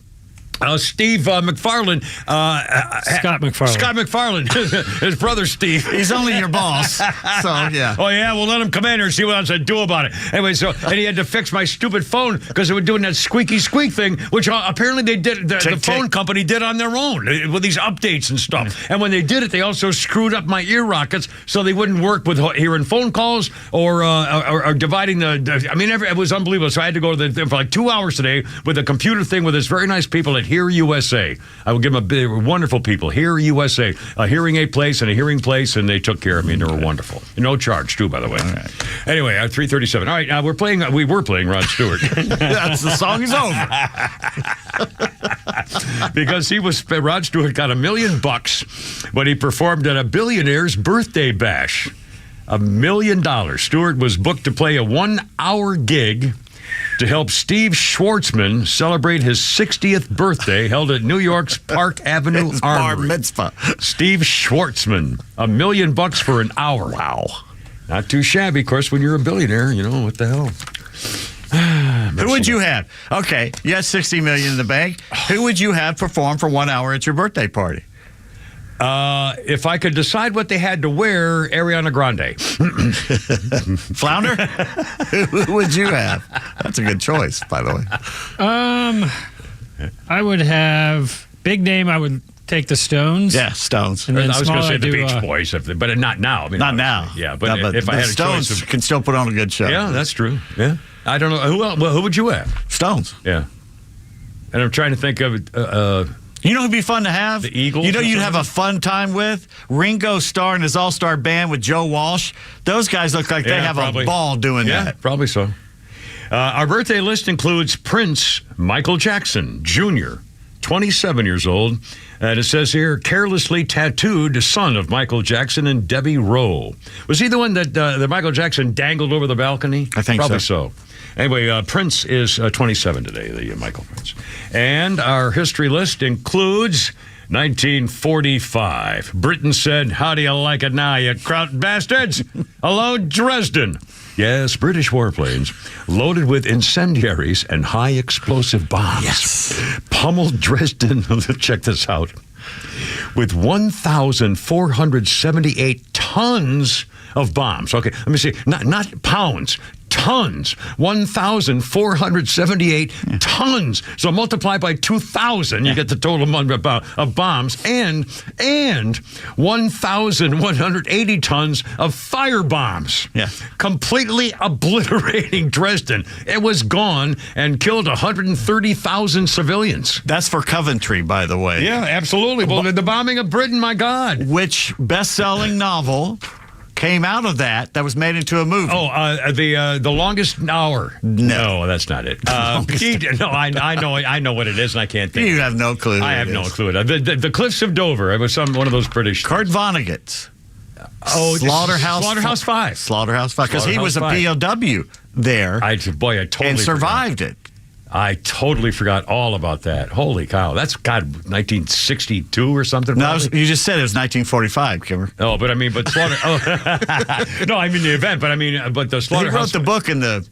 S7: Steve McFarland.
S10: Scott
S7: McFarland. His brother Steve.
S9: He's only your boss. So, yeah.
S7: Oh, yeah, we'll let him come in here and see what else I do about it. Anyway, and he had to fix my stupid phone because they were doing that squeaky squeak thing, which apparently they did, the phone company did on their own with these updates and stuff. And when they did it, they also screwed up my ear rockets so they wouldn't work with hearing phone calls or dividing it was unbelievable. So I had to go to for like 2 hours today with a computer thing with this very nice people at Hear USA. I will give them wonderful people. Hear USA, a hearing aid place and a hearing place, and they took care of me, and they were wonderful. No charge, too, by the way. All right. Anyway, 3:37. All right, now we were playing Rod Stewart.
S9: The song is over.
S7: Because Rod Stewart got $1 million when he performed at a billionaire's birthday bash. $1 million. Stewart was booked to play a 1-hour gig to help Steve Schwartzman celebrate his 60th birthday, held at New York's Park Avenue Armory.
S9: Bar mitzvah.
S7: Steve Schwartzman, $1 million for an hour.
S9: Wow.
S7: Not too shabby, of course, when you're a billionaire, what the hell.
S9: Who would you have? Okay, you had $60 million in the bank. Who would you have perform for 1 hour at your birthday party?
S7: If I could decide what they had to wear, Ariana Grande.
S9: Flounder? Who would you have? That's a good choice, by the way.
S10: I would have big name. I would take the Stones.
S9: Yeah, Stones.
S7: And then I was going to say the Beach Boys, but not now.
S9: Not now.
S7: Yeah, but if I had a
S9: Stones
S7: choice
S9: can still put on a good show.
S7: Yeah, that's true. Yeah, I don't know who would you have?
S9: Stones.
S7: Yeah, and I'm trying to think of.
S9: You know who'd be fun to have?
S7: The Eagles.
S9: You'd have a fun time with? Ringo Starr and his all-star band with Joe Walsh. Those guys look like they have a ball doing that.
S7: Yeah, probably so. Our birthday list includes Prince, Michael Jackson Jr., 27 years old. And it says here, carelessly tattooed son of Michael Jackson and Debbie Rowe. Was he the one that Michael Jackson dangled over the balcony?
S9: I think
S7: Probably so. Anyway, Prince is 27 today, the Michael Prince. And our history list includes 1945. Britain said, how do you like it now, you kraut bastards? Hello, Dresden. Yes, British warplanes loaded with incendiaries and high explosive bombs.
S9: Yes.
S7: Pummeled Dresden, check this out, with 1,478 tons of bombs. Okay, let me see. Not pounds. Tons, 1,478 tons. So multiply by 2,000, you get the total number of bombs, and 1,180 tons of fire bombs.
S9: Yeah,
S7: completely obliterating Dresden. It was gone and killed 130,000 civilians.
S9: That's for Coventry, by the way.
S7: Yeah, absolutely. Well, the bombing of Britain, my God.
S9: Which best-selling novel came out of that was made into a movie?
S7: The Longest Hour. No, that's not it. I know what it is, and I can't think.
S9: You have no clue.
S7: I have no clue. The Cliffs of Dover. It was one of those British.
S9: Kurt Vonnegut's.
S7: Slaughterhouse 5.
S9: Slaughterhouse 5, because he was a POW there.
S7: I totally
S9: and survived it.
S7: I totally forgot all about that. Holy cow. That's, 1962 or something?
S9: No, you just said it was 1945, Kimmer.
S7: Oh, but Slaughter... No, I mean the event, but the Slaughterhouse...
S9: He wrote the book in the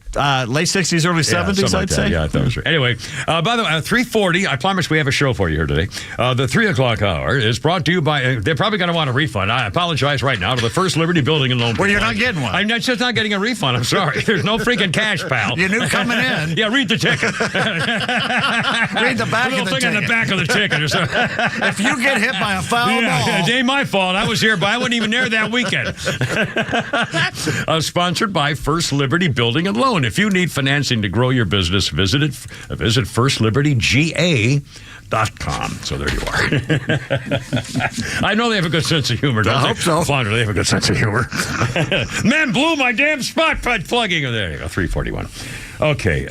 S9: late 60s, early 70s, I'd say.
S7: Yeah, I thought it was right. Anyway, by the way, 3:40, I promise we have a show for you here today. The 3 o'clock hour is brought to you by... they're probably going to want a refund. I apologize right now to the First Liberty Building in Lone
S9: Well, you're not getting one.
S7: I'm just not getting a refund. I'm sorry. There's no freaking cash, pal.
S9: You knew coming in.
S7: Yeah, read the ticket.
S9: Read the back of the ticket.
S7: On the back of the ticket.
S9: If you get hit by a foul ball.
S7: It ain't my fault. I was here, but I wasn't even there that weekend. Sponsored by First Liberty Building and Loan. If you need financing to grow your business, visit FirstLibertyGA.com. So there you are. I know they have a good sense of humor, don't they?
S9: I hope so.
S7: Flounder, they have a good sense of humor. Man blew my damn spot plugging. There you go, 341. Okay.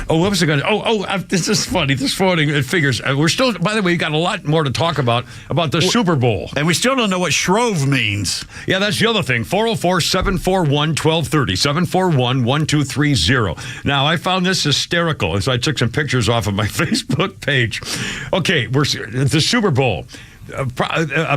S7: What was I going to... this is funny. This floating, it figures. We're still... By the way, you got a lot more to talk about the Super Bowl.
S9: And we still don't know what Shrove means.
S7: Yeah, that's the other thing. 404-741-1230. 741-1230. Now, I found this hysterical, so I took some pictures off of my Facebook page. Okay, the Super Bowl.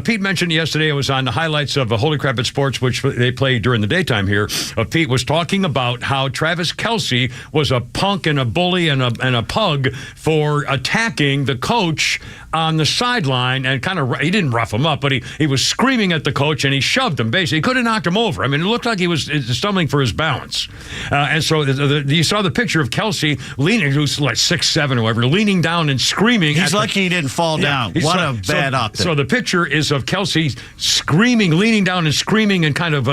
S7: Pete mentioned yesterday, it was on the highlights of Holy Crap at Sports, which they play during the daytime here. Pete was talking about how Travis Kelce was a punk and a bully and a pug for attacking the coach on the sideline, and he didn't rough him up, but he was screaming at the coach and he shoved him, basically. He could have knocked him over. I mean, it looked like he was stumbling for his balance. And so you saw the picture of Kelce leaning, who's like 6'7" or whatever, leaning down and screaming.
S9: He's lucky he didn't fall down. What a bad optic.
S7: So the picture is of Kelce screaming, leaning down and screaming and kind of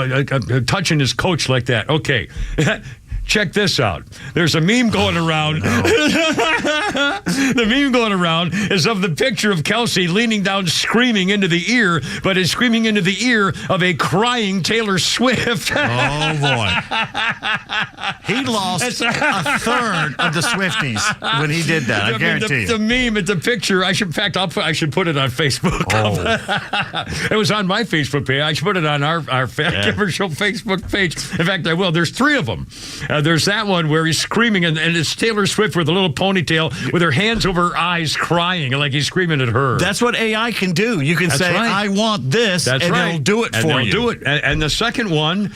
S7: touching his coach like that. Okay. Check this out. There's a meme going around. The meme going around is of the picture of Kelce leaning down, screaming into the ear, but is screaming into the ear of a crying Taylor Swift.
S9: Oh, boy. He lost a third of the Swifties when he did that, I guarantee you.
S7: The meme, it's a picture. I should put it on Facebook. Oh. It was on my Facebook page. I should put it on our Giver Show Facebook page. In fact, I will. There's 3 of them. There's that one where he's screaming, and it's Taylor Swift with a little ponytail with her hands over her eyes crying, like he's screaming at her.
S9: That's what AI can do. You can say, I want this, and it'll do it for you.
S7: Do it. And the second one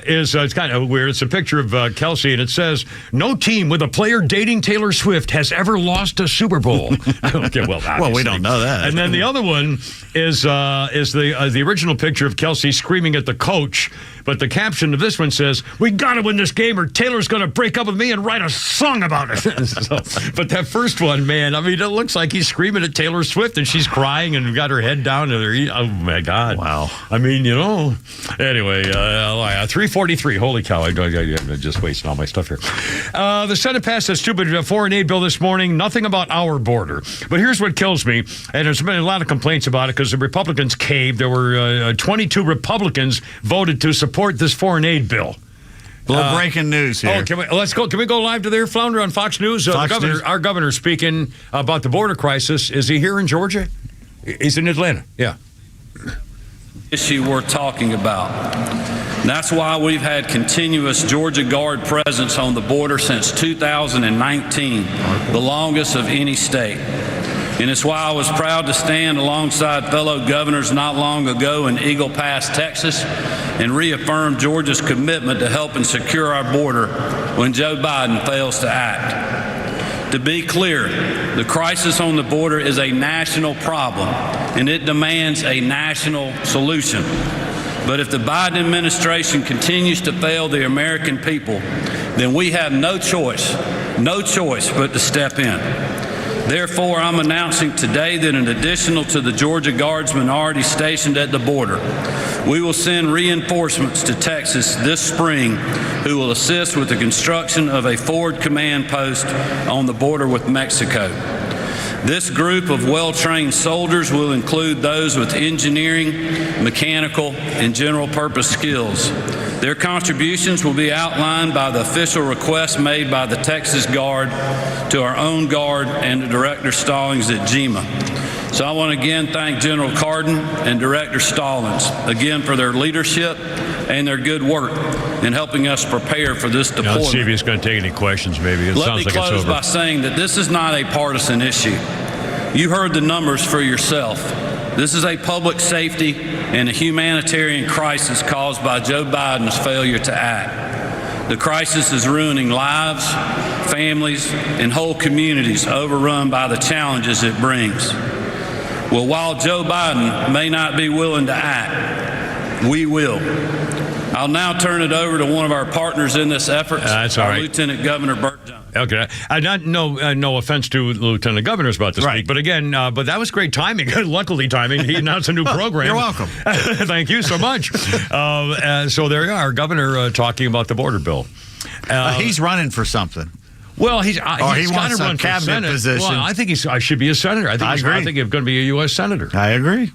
S7: is it's kind of weird. It's a picture of Kelce, and it says, "No team with a player dating Taylor Swift has ever lost a Super Bowl." Okay, well,
S9: we don't know that.
S7: And then the other one is the original picture of Kelce screaming at the coach, but the caption of this one says, "We got to win this game, or Taylor's going to break up with me and write a song about it." But that first one, man, I mean, it looks like he's screaming at Taylor Swift, and she's crying and got her head down, and oh my God,
S9: wow.
S7: I mean, anyway. 343. Holy cow! I'm just wasting all my stuff here. The Senate passed a stupid foreign aid bill this morning. Nothing about our border. But here's what kills me, and there's been a lot of complaints about it because the Republicans caved. There were 22 Republicans voted to support this foreign aid bill.
S9: Breaking news here.
S7: Let's go. Can we go live to there, Flounder, on Fox News? Our governor speaking about the border crisis. Is he here in Georgia? He's in Atlanta. Yeah.
S21: Issue we're talking about. That's why we've had continuous Georgia Guard presence on the border since 2019, the longest of any state. And it's why I was proud to stand alongside fellow governors not long ago in Eagle Pass, Texas, and reaffirm Georgia's commitment to helping secure our border when Joe Biden fails to act. To be clear, the crisis on the border is a national problem, and it demands a national solution. But if the Biden administration continues to fail the American people, then we have no choice but to step in. Therefore, I'm announcing today that in addition to the Georgia Guards minority stationed at the border, we will send reinforcements to Texas this spring who will assist with the construction of a forward command post on the border with Mexico. This group of well-trained soldiers will include those with engineering, mechanical, and general purpose skills. Their contributions will be outlined by the official request made by the Texas Guard to our own Guard and to Director Stallings at GEMA. So I want to again thank General Cardin and Director Stallings again for their leadership and their good work in helping us prepare for this deployment.
S7: Let's see if he's going to take any questions, maybe.
S21: Let me close by saying that this is not a partisan issue. You heard the numbers for yourself. This is a public safety and a humanitarian crisis caused by Joe Biden's failure to act. The crisis is ruining lives, families, and whole communities overrun by the challenges it brings. Well, while Joe Biden may not be willing to act, we will. I'll now turn it over to one of our partners in this effort,
S7: that's all right.
S21: Lieutenant Governor Burt Jones.
S7: Okay. No offense to Lieutenant Governor's about to speak, but again, but that was great timing. Luckily timing. He announced a new program.
S9: You're welcome.
S7: Thank you so much. So there you are, Governor talking about the border bill.
S9: He's running for something.
S7: Well, he's got to run for
S9: cabinet
S7: Senate.
S9: position.
S7: Well, I think I should be a senator. I agree. I think he's going to be a U.S. senator.
S9: I agree.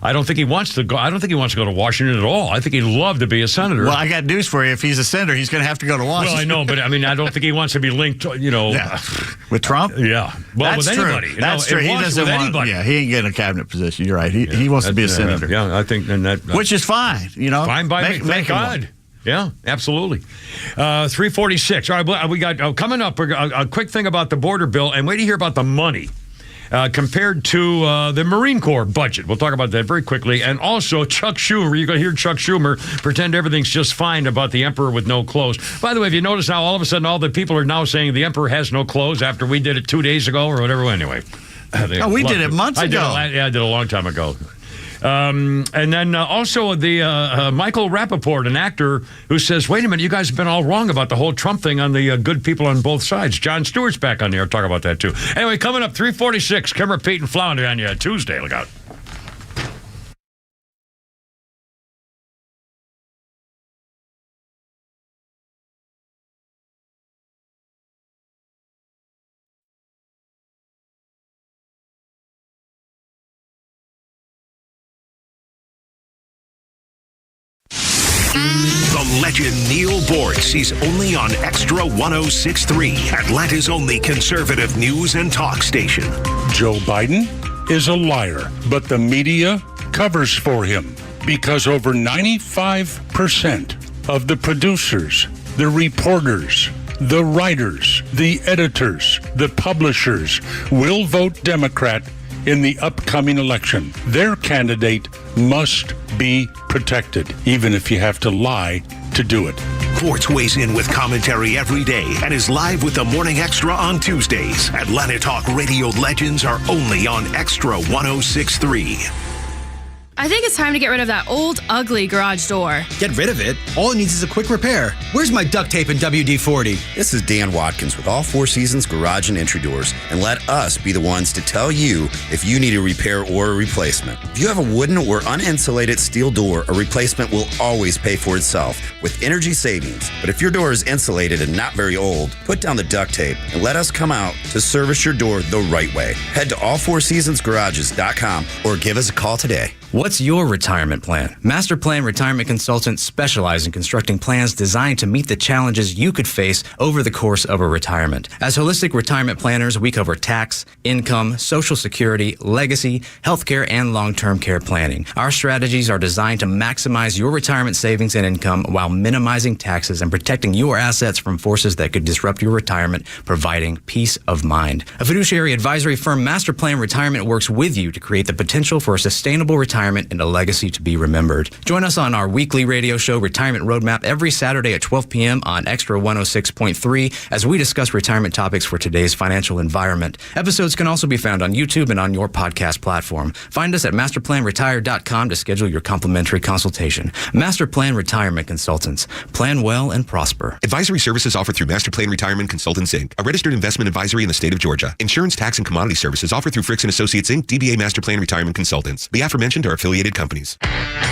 S7: I don't think he wants to go. I don't think he wants to go to Washington at all. I think he'd love to be a senator.
S9: Well, I got news for you. If he's a senator, he's going to have to go to Washington.
S7: Well, I know, but I mean, I don't think he wants to be linked.
S9: With Trump.
S7: Yeah, well,
S9: that's
S7: with anybody.
S9: True. That's true. He doesn't want anybody. Yeah, he ain't getting a cabinet position. You're right. He wants to be a senator.
S7: Yeah, I think, and that
S9: which is fine.
S7: Fine by me. Thank God. Yeah, absolutely. 346. All right, we got coming up a quick thing about the border bill, and wait to hear about the money. Compared to the Marine Corps budget. We'll talk about that very quickly. And also, Chuck Schumer. You're going to hear Chuck Schumer pretend everything's just fine about the emperor with no clothes. By the way, if you notice how all of a sudden all the people are now saying the emperor has no clothes after we did it 2 days ago or whatever. Anyway.
S9: We did it months ago.
S7: I did a long time ago. And then also the Michael Rappaport, an actor who says, wait a minute, you guys have been all wrong about the whole Trump thing on the good people on both sides. Jon Stewart's back on there. I'll talk about that, too. Anyway, coming up, 346, Kimmer, Pete, and Flounder on you Tuesday. Look out.
S11: The legend Neil Bortz is only on Extra 106.3, Atlanta's only conservative news and talk station.
S22: Joe Biden is a liar, but the media covers for him because over 95% of the producers, the reporters, the writers, the editors, the publishers will vote Democrat in the upcoming election. Their candidate must be protected, even if you have to lie to do it.
S11: Bortz weighs in with commentary every day and is live with the Morning Extra on Tuesdays. Atlanta Talk Radio legends are only on Extra 106.3.
S23: I think it's time to get rid of that old, ugly garage door.
S8: Get rid of it? All it needs is a quick repair. Where's my duct tape and WD-40?
S24: This is Dan Watkins with All Four Seasons Garage and Entry Doors, and let us be the ones to tell you if you need a repair or a replacement. If you have a wooden or uninsulated steel door, a replacement will always pay for itself with energy savings. But if your door is insulated and not very old, put down the duct tape and let us come out to service your door the right way. Head to allfourseasonsgarages.com or give us a call today.
S8: What's
S1: What's your retirement plan? Master Plan Retirement Consultants specialize in constructing plans designed to meet the challenges you could face over the course of a retirement. As holistic retirement planners, we cover tax, income, Social Security, legacy, healthcare, and long-term care planning. Our strategies are designed to maximize your retirement savings and income while minimizing taxes and protecting your assets from forces that could disrupt your retirement, providing peace of mind. A fiduciary advisory firm, Master Plan Retirement, works with you to create the potential for a sustainable retirement and a legacy to be remembered. Join us on our weekly radio show, Retirement Roadmap, every Saturday at 12 p.m. on Extra 106.3 as we discuss retirement topics for today's financial environment. Episodes can also be found on YouTube and on your podcast platform. Find us at masterplanretire.com to schedule your complimentary consultation. Master Plan Retirement Consultants. Plan well and prosper.
S2: Advisory services offered through Master Plan Retirement Consultants, Inc., a registered investment advisory in the state of Georgia. Insurance, tax, and commodity services offered through Fricks & Associates, Inc., DBA Master Plan Retirement Consultants. The aforementioned are affiliated companies.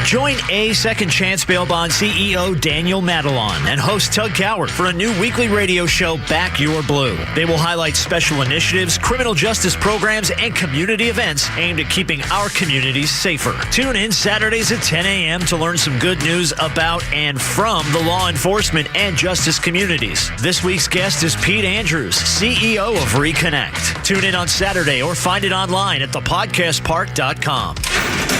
S15: Join A Second Chance Bail Bond CEO Daniel Madelon and host Tug Coward for a new weekly radio show, Back Your Blue. They will highlight special initiatives, criminal justice programs, and community events aimed at keeping our communities safer. Tune in Saturdays at 10 a.m. to learn some good news about and from the law enforcement and justice communities. This week's guest is Pete Andrews, CEO of Reconnect. Tune in on Saturday or find it online at thepodcastpark.com.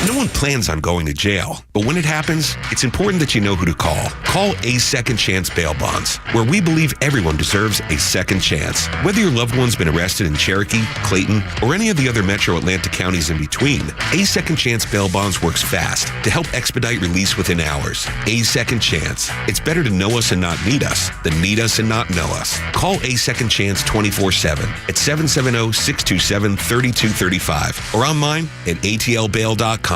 S17: No one plans on going to jail, but when it happens, it's important that you know who to call. Call A Second Chance Bail Bonds, where we believe everyone deserves a second chance. Whether your loved one's been arrested in Cherokee, Clayton, or any of the other metro Atlanta counties in between, A Second Chance Bail Bonds works fast to help expedite release within hours. A Second Chance. It's better to know us and not need us than need us and not know us. Call A Second Chance 24/7 at 770-627-3235 or online at atlbail.com.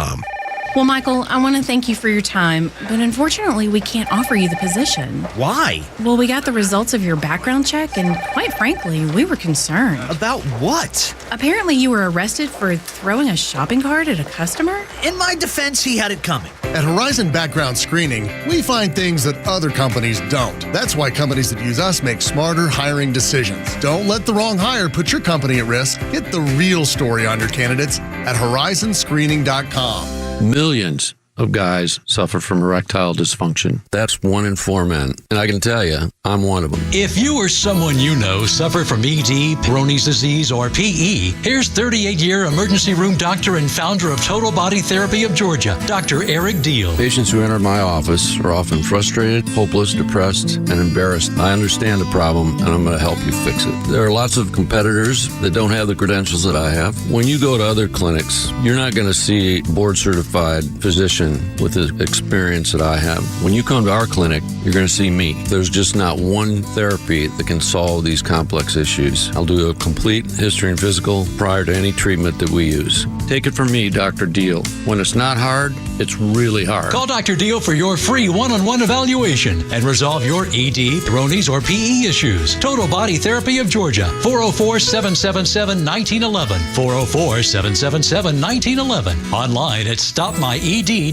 S13: Well, Michael, I want to thank you for your time, but unfortunately, we can't offer you the position.
S15: Why?
S13: Well, we got the results of your background check, and quite frankly, we were concerned.
S15: About what?
S13: Apparently, you were arrested for throwing a shopping cart at a customer?
S15: In my defense, he had it coming.
S3: At Horizon Background Screening, we find things that other companies don't. That's why companies that use us make smarter hiring decisions. Don't let the wrong hire put your company at risk. Get the real story on your candidates at horizonscreening.com.
S4: Millions of guys suffer from erectile dysfunction. That's 1 in 4 men. And I can tell you, I'm one of them.
S25: If you or someone you know suffer from ED, Peyronie's disease, or PE, here's 38-year emergency room doctor and founder of Total Body Therapy of Georgia, Dr. Eric Deal.
S4: Patients who enter my office are often frustrated, hopeless, depressed, and embarrassed. I understand the problem, and I'm going to help you fix it. There are lots of competitors that don't have the credentials that I have. When you go to other clinics, you're not going to see a board-certified physician with the experience that I have. When you come to our clinic, you're going to see me. There's just not one therapy that can solve these complex issues. I'll do a complete history and physical prior to any treatment that we use. Take it from me, Dr. Deal. When it's not hard, it's really hard.
S25: Call Dr. Deal for your free one-on-one evaluation and resolve your ED, Peyronie's, or PE issues. Total Body Therapy of Georgia, 404-777-1911, 404-777-1911, online at stopmyed.com.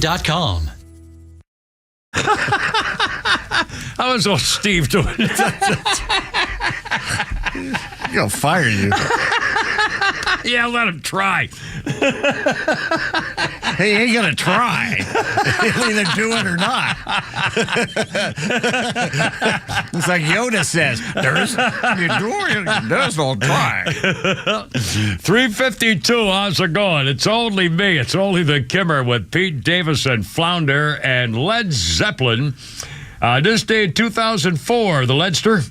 S7: How is old Steve doing?
S9: He'll fire you.
S7: Yeah, let him try.
S9: He ain't going to try. He'll either do it or not. It's like Yoda says, there's no try.
S7: 352, how's it going? It's only me. It's only the Kimmer with Pete Davison, flounder, and Led Zeppelin. This day in 2004, the Ledster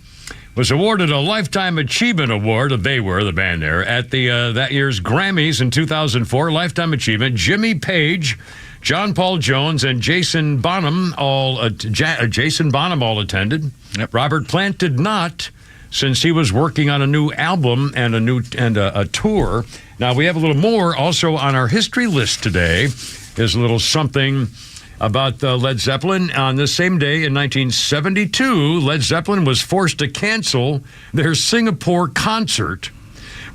S7: was awarded a Lifetime Achievement Award. They were, the band there, at the that year's Grammys in 2004. Lifetime Achievement. Jimmy Page, John Paul Jones, and Jason Bonham all attended. Yep. Robert Plant did not, since he was working on a new album and a tour. Now, we have a little more also on our history list today. There's a little something about Led Zeppelin. On this same day in 1972, Led Zeppelin was forced to cancel their Singapore concert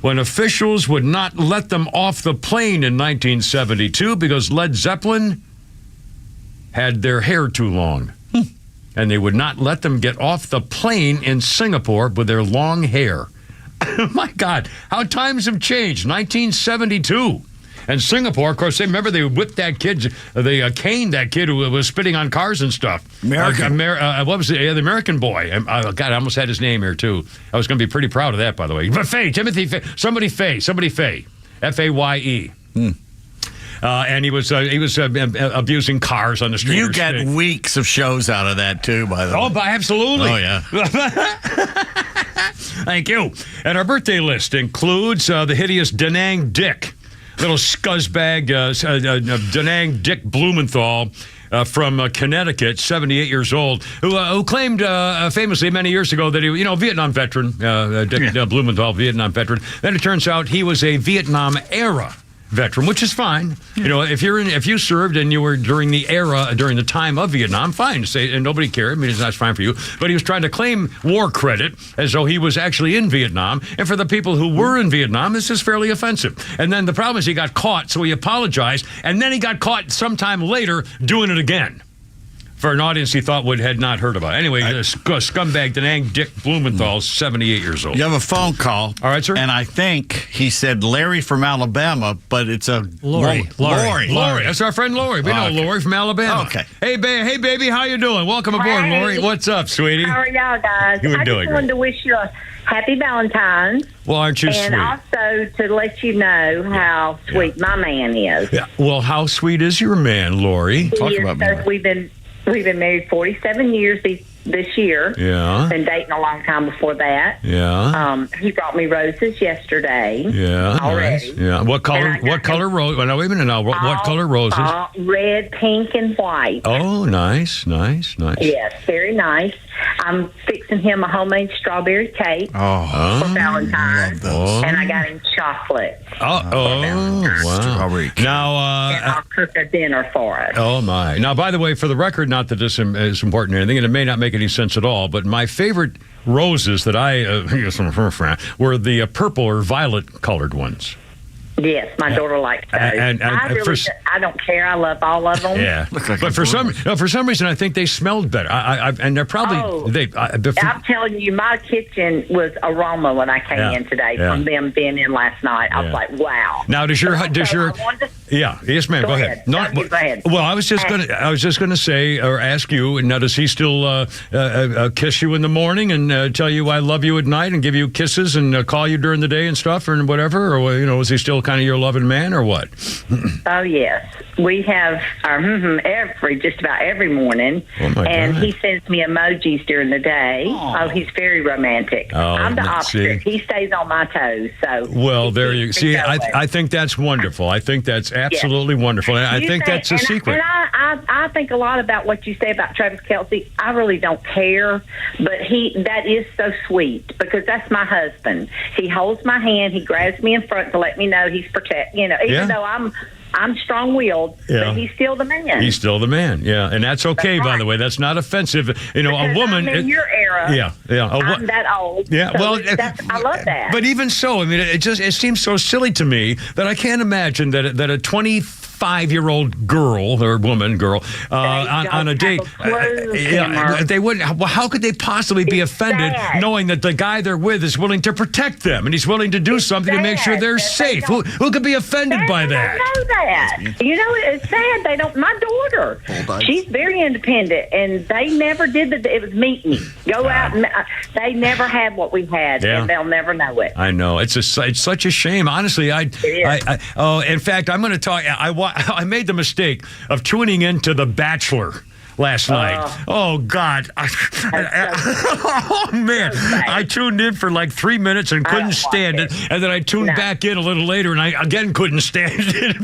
S7: when officials would not let them off the plane in 1972 because Led Zeppelin had their hair too long. And they would not let them get off the plane in Singapore with their long hair. My God, how times have changed. 1972. And Singapore, of course, they whipped that kid, they caned that kid who was spitting on cars and stuff. What was it? The American boy. God, I almost had his name here, too. I was going to be pretty proud of that, by the way. But Timothy Faye. Somebody Faye. F-A-Y-E. And he was abusing cars on the street.
S9: You get weeks of shows out of that, too, by the way.
S7: Oh, absolutely.
S9: Oh, yeah.
S7: Thank you. And our birthday list includes the hideous Danang Dick, little scuzzbag Danang Dick Blumenthal from Connecticut, 78 years old, who claimed famously many years ago that he, Vietnam veteran, Dick Blumenthal, Vietnam veteran. Then it turns out he was a Vietnam era veteran, which is fine. If you served and you were during the time of Vietnam, fine. And nobody cared. I mean, that's fine for you. But he was trying to claim war credit as though he was actually in Vietnam. And for the people who were in Vietnam, this is fairly offensive. And then the problem is he got caught, so he apologized. And then he got caught sometime later doing it again for an audience he thought had not heard about. Anyway, scumbag Danang Dick Blumenthal, 78 years old.
S9: You have a phone call.
S7: All right, sir.
S9: And I think he said Larry from Alabama, but it's a
S7: Lori. That's our friend Lori. We know Lori from Alabama.
S9: Okay.
S7: Hey, baby, how you doing? Welcome aboard, Lori. What's up, sweetie?
S5: How are y'all, guys?
S7: You
S5: I
S7: doing
S5: just wanted to wish you a happy Valentine's.
S7: Well, aren't you
S5: and
S7: sweet?
S5: Also to let you know how sweet my man is.
S7: Yeah. Well, how sweet is your man, Lori?
S5: Talk about me. We've been married 47 years this year.
S7: Yeah.
S5: Been dating a long time before that.
S7: Yeah.
S5: He brought me roses yesterday.
S7: Yeah.
S5: Already.
S7: Nice. Yeah. What color rose? Well, now, wait a minute now. What color roses?
S5: Red, pink, and white.
S7: Oh, nice.
S5: Yes, very nice. I'm fixing him a homemade strawberry cake for Valentine's. And I got him chocolate.
S7: Wow.
S9: Strawberry cake.
S5: And I'll cook a dinner for us.
S7: Oh, my. Now, by the way, for the record, not that this is important or anything, and it may not make any sense at all, but my favorite roses that I were the purple or violet colored ones.
S5: Yes, my daughter likes those. I don't care. I love all of them.
S7: Yeah, but for some reason, I think they smelled better. And they're probably
S5: I'm telling you, my kitchen was aroma when I came in today from them being in last night. I was like, wow.
S7: Now, yes, ma'am. Go ahead.
S5: Go ahead.
S7: Well, I was just gonna say or ask you. Now, does he still kiss you in the morning and tell you I love you at night and give you kisses and call you during the day and stuff or whatever? Or is he still kind of your loving man or what?
S5: Oh, yes. We have our just about every morning.
S7: Oh, my
S5: and
S7: God.
S5: he sends me emojis during the day. Oh, he's very romantic. I'm the opposite. He stays on my toes. So
S7: well, there you see. I think that's wonderful. I think that's absolutely wonderful. And I think that's a secret.
S5: I think a lot about what you say about Travis Kelce. I really don't care, but that is so sweet because that's my husband. He holds my hand. He grabs me in front to let me know he's even though I'm strong-willed, but he's still the man.
S7: He's still the man, yeah. And that's okay, by the way. That's not offensive. A woman...
S5: I'm in your era.
S7: Yeah.
S5: I'm that old.
S7: Yeah,
S5: so I love that.
S7: But even so, I mean, it seems so silly to me that I can't imagine that a 25-year-old girl or girl on a date, they wouldn't. Well, how could they possibly be offended knowing that the guy they're with is willing to protect them and he's willing to do something to make sure they're safe? Who could be offended by that?
S5: I know that. It's sad. They don't. My daughter, she's very independent, and they never did it was meet me, go out, and they never had what we had, and they'll never know it.
S7: I know it's such a shame. Honestly, in fact, I'm going to talk. I made the mistake of tuning into The Bachelor last night. Oh, God. Oh, man. I tuned in for like 3 minutes and couldn't stand it. And then I tuned back in a little later and I again couldn't stand it.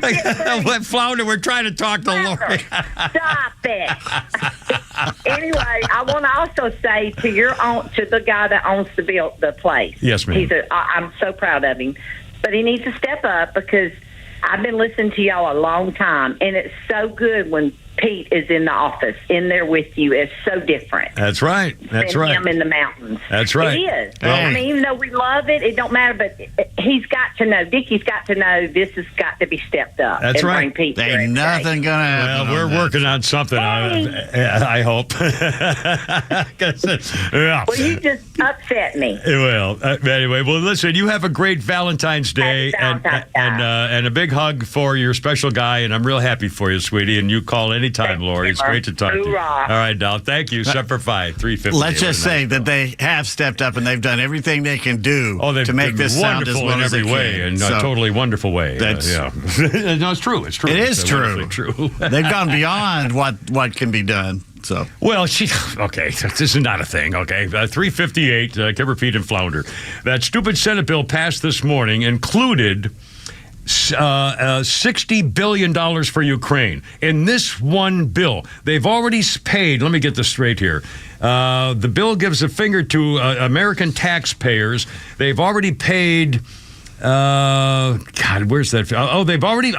S5: Hey,
S7: Flounder, we're trying to talk to Lori.
S5: Stop it. Anyway, I want to also say to the guy that owns the place.
S7: Yes, ma'am.
S5: I'm so proud of him. But he needs to step up because I've been listening to y'all a long time, and it's so good when Pete is in the office, in there with you. It's so different.
S7: That's right. That's right.
S5: Him in the mountains.
S7: That's right.
S5: It is. I mean, even though we love it, it don't matter. But he's got to know. Dickie's got to know this has got to be stepped up.
S9: That's
S5: and
S9: right.
S5: Bring Pete
S9: Ain't nothing gonna happen.
S7: Well, we're working on something. I hope. Yeah.
S5: Well, you just upset me.
S7: Well, anyway, well, listen. You have a great Valentine's Day, and a big hug for your special guy. And I'm real happy for you, sweetie. And you call anytime, Lori. It's great to talk to you. All right, now, thank you. Semper Fi, 350.
S9: Let's just say that they have stepped up and they've done everything they can do to make this sound as well
S7: in
S9: as
S7: every
S9: they
S7: way,
S9: can.
S7: in
S9: So
S7: a totally wonderful way.
S9: that's
S7: No, it's true. It's true.
S9: It is
S7: It's
S9: true.
S7: wonderfully true.
S9: They've gone beyond what can be done. So
S7: well, okay. This is not a thing. Okay, 358. Kimber, Pete, and Flounder. That stupid Senate bill passed this morning included $60 billion for Ukraine. In this one bill, they've already paid, let me get this straight here. The bill gives a finger to American taxpayers. They've already paid, God, where's that?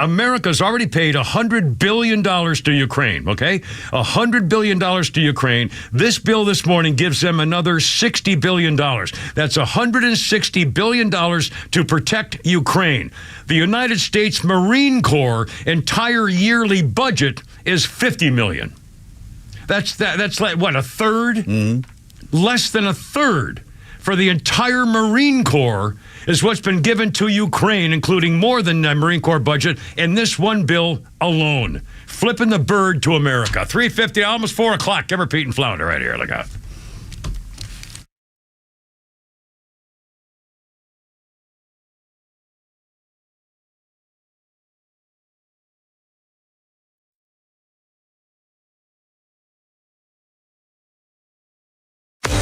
S7: America's already paid $100 billion to Ukraine, okay? $100 billion to Ukraine. This bill this morning gives them another $60 billion. That's $160 billion to protect Ukraine. The United States Marine Corps entire yearly budget is $50 million. That's like, what, a third? Mm-hmm. Less than a third for the entire Marine Corps is what's been given to Ukraine, including more than the Marine Corps budget in this one bill alone. Flipping the bird to America. 350, almost 4 o'clock. Kimber, Pete, and Flounder right here. Look out.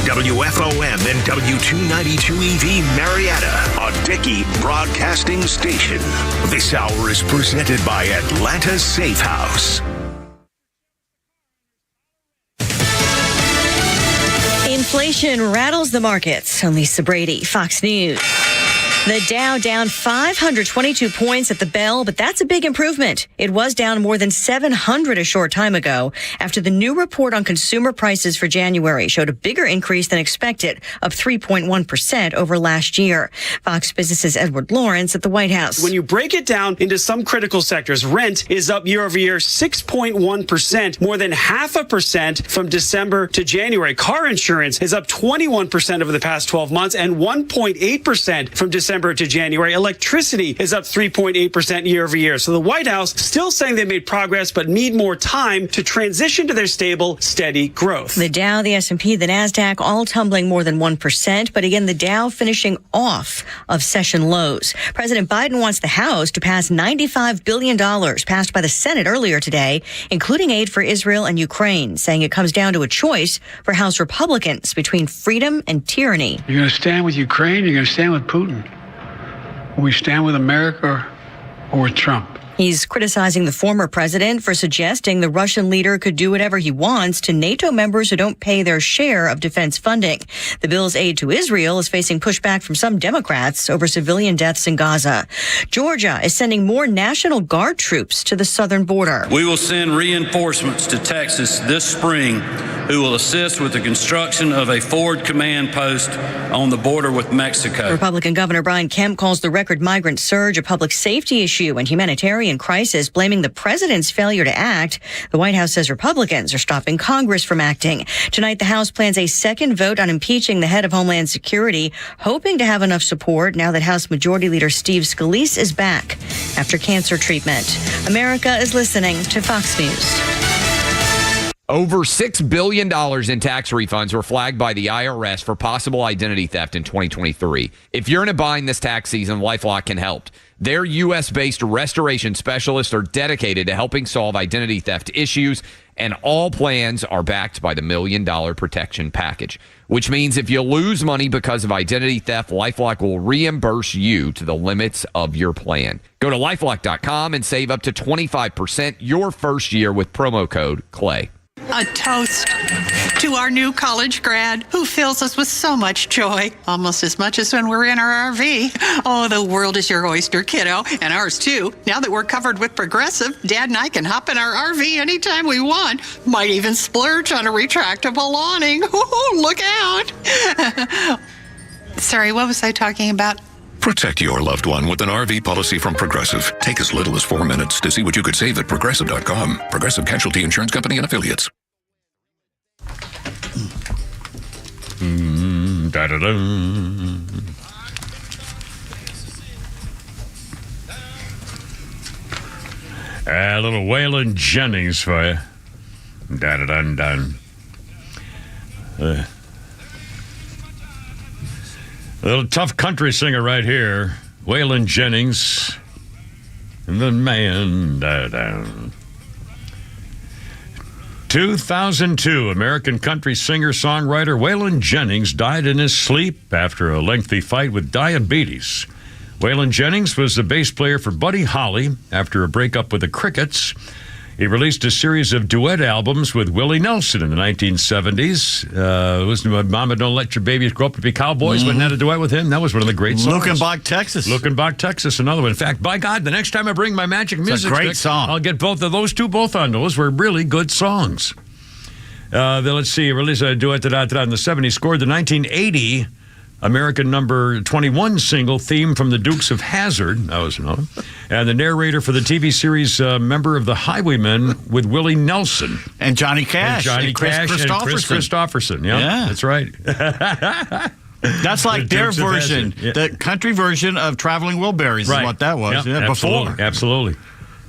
S11: WFOM and W292EV Marietta, a Dickey Broadcasting Station. This hour is presented by Atlanta Safe House.
S6: Inflation rattles the markets. I'm Lisa Brady, Fox News. The Dow down 522 points at the bell, but that's a big improvement. It was down more than 700 a short time ago after the new report on consumer prices for January showed a bigger increase than expected, up 3.1% over last year. Fox Business's Edward Lawrence at the White House.
S12: When you break it down into some critical sectors, rent is up year over year 6.1%, more than 0.5% from December to January. Car insurance is up 21% over the past 12 months and 1.8% from December to January. Electricity is up 3.8% year over year. So the White House still saying they made progress, but need more time to transition to their stable, steady growth.
S6: The Dow, the S&P, the NASDAQ all tumbling more than 1%, but again, the Dow finishing off of session lows. President Biden wants the House to pass $95 billion passed by the Senate earlier today, including aid for Israel and Ukraine, saying it comes down to a choice for House Republicans between freedom and tyranny.
S14: You're going to stand with Ukraine, you're going to stand with Putin. We stand with America or with Trump.
S6: He's criticizing the former president for suggesting the Russian leader could do whatever he wants to NATO members who don't pay their share of defense funding. The bill's aid to Israel is facing pushback from some Democrats over civilian deaths in Gaza. Georgia is sending more National Guard troops to the southern border.
S21: We will send reinforcements to Texas this spring who will assist with the construction of a forward command post on the border with Mexico.
S6: Republican Governor Brian Kemp calls the record migrant surge a public safety issue and humanitarian crisis, blaming the president's failure to act. The White House says Republicans are stopping Congress from acting. Tonight, the House plans a second vote on impeaching the head of Homeland Security, hoping to have enough support now that House Majority Leader Steve Scalise is back after cancer treatment. America is listening to Fox News.
S16: Over $6 billion in tax refunds were flagged by the IRS for possible identity theft in 2023. If you're in a bind this tax season, LifeLock can help. Their U.S.-based restoration specialists are dedicated to helping solve identity theft issues, and all plans are backed by the $1 Million Protection Package, which means if you lose money because of identity theft, LifeLock will reimburse you to the limits of your plan. Go to LifeLock.com and save up to 25% your first year with promo code CLAY.
S18: A toast to our new college grad who fills us with so much joy, almost as much as when we're in our RV. Oh, the world is your oyster, kiddo, and ours too. Now that we're covered with Progressive, Dad and I can hop in our RV anytime we want. Might even splurge on a retractable awning. Ooh, look out. Sorry, what was I talking about?
S10: Protect your loved one with an RV policy from Progressive. Take as little as 4 minutes to see what you could save at Progressive.com. Progressive Casualty Insurance Company and Affiliates.
S7: A little Waylon Jennings for you. Da-da-dun-dun. A little tough country singer right here. Waylon Jennings. And the man. Da-da. 2002, American country singer-songwriter Waylon Jennings died in his sleep after a lengthy fight with diabetes. Waylon Jennings was the bass player for Buddy Holly after a breakup with the Crickets. He released a series of duet albums with Willie Nelson in the 1970s. It was Mama Don't Let Your Babies Grow Up to Be Cowboys. Went and had a duet with him. That was one of the great songs.
S9: Luckenbach, Texas.
S7: Luckenbach, Texas, another one. In fact, by God, the next time I bring my magic music
S9: a great
S7: stick,
S9: song.
S7: I'll get both of those both on. Those were really good songs. Then let's see. He released a duet in the 70s. Scored the 1980 American number 21 single, Theme from the Dukes of Hazzard. That was another. And the narrator for the TV series Member of the Highwaymen with Willie Nelson.
S9: And Johnny Cash.
S7: And Chris Christopherson. Yeah, that's right.
S9: That's like their version.
S7: Yeah.
S9: The country version of Traveling Wilburys is what that was.
S7: Yep,
S9: before.
S7: Absolutely.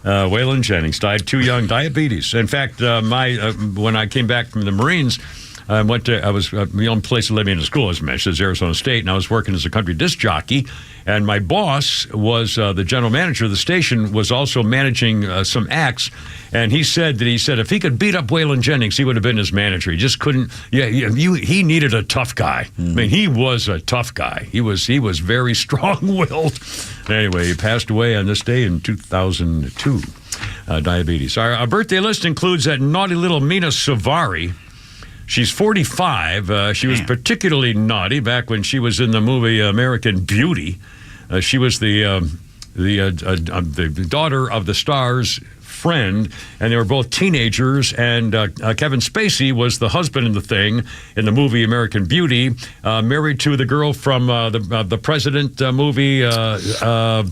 S7: Waylon Jennings died too young, diabetes. In fact, when I came back from the Marines, the only place that let me into school, as mentioned, is Arizona State, and I was working as a country disc jockey, and my boss was the general manager of the station, was also managing some acts, and he said if he could beat up Waylon Jennings, he would have been his manager. He just couldn't. He needed a tough guy. I mean, he was a tough guy. He was very strong-willed. Anyway, he passed away on this day in 2002. Diabetes. Our birthday list includes that naughty little Mina Savari. She's 45. She was particularly naughty back when she was in the movie American Beauty. She was the daughter of the star's friend, and they were both teenagers. And Kevin Spacey was the husband in the thing in the movie American Beauty, married to the girl from the President movie.
S9: Warren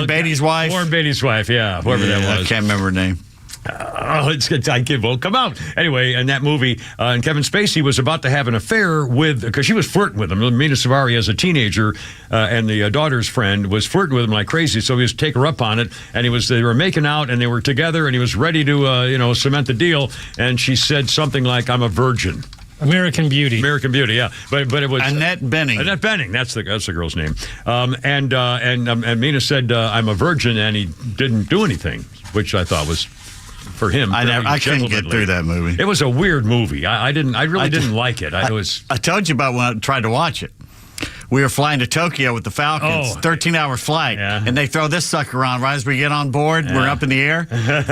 S9: Beatty's wife.
S7: Warren Beatty's wife, whoever that was.
S9: I can't remember her name.
S7: It won't come out. Anyway, in that movie, and Kevin Spacey was about to have an affair because she was flirting with him. Mina Savari, as a teenager, and the daughter's friend, was flirting with him like crazy, so he was to take her up on it, and they were making out, and they were together, and he was ready to, cement the deal, and she said something like, "I'm a virgin."
S19: American Beauty,
S7: yeah, but it was
S9: Annette Bening.
S7: Annette Bening, that's the girl's name. And Mina said, "I'm a virgin," and he didn't do anything, which I thought was, for him,
S9: I couldn't get through that movie.
S7: It was a weird movie. I really didn't like it. I
S9: told you about when I tried to watch it. We were flying to Tokyo with the Falcons, 13-hour flight, and they throw this sucker on right as we get on board. We're up in the air.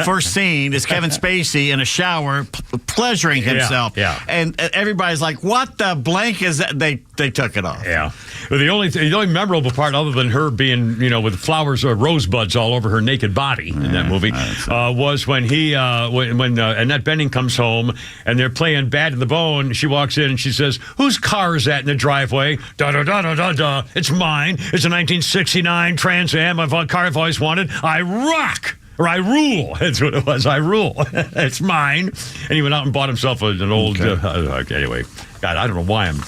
S9: First scene is Kevin Spacey in a shower, pleasuring himself. And everybody's like, "What the blank is that?" They took it off.
S7: Yeah. The only memorable part, other than her being, with flowers or rosebuds all over her naked body in that movie, was when when Annette Bening comes home and they're playing Bad to the Bone. She walks in and she says, "Whose car is that in the driveway?" Da da da da da da. "It's mine. It's a 1969 Trans Am. A car I've always wanted. I rock." Or "I rule." That's what it was. "I rule." It's mine. And he went out and bought himself an old... anyway, God, I don't know why I'm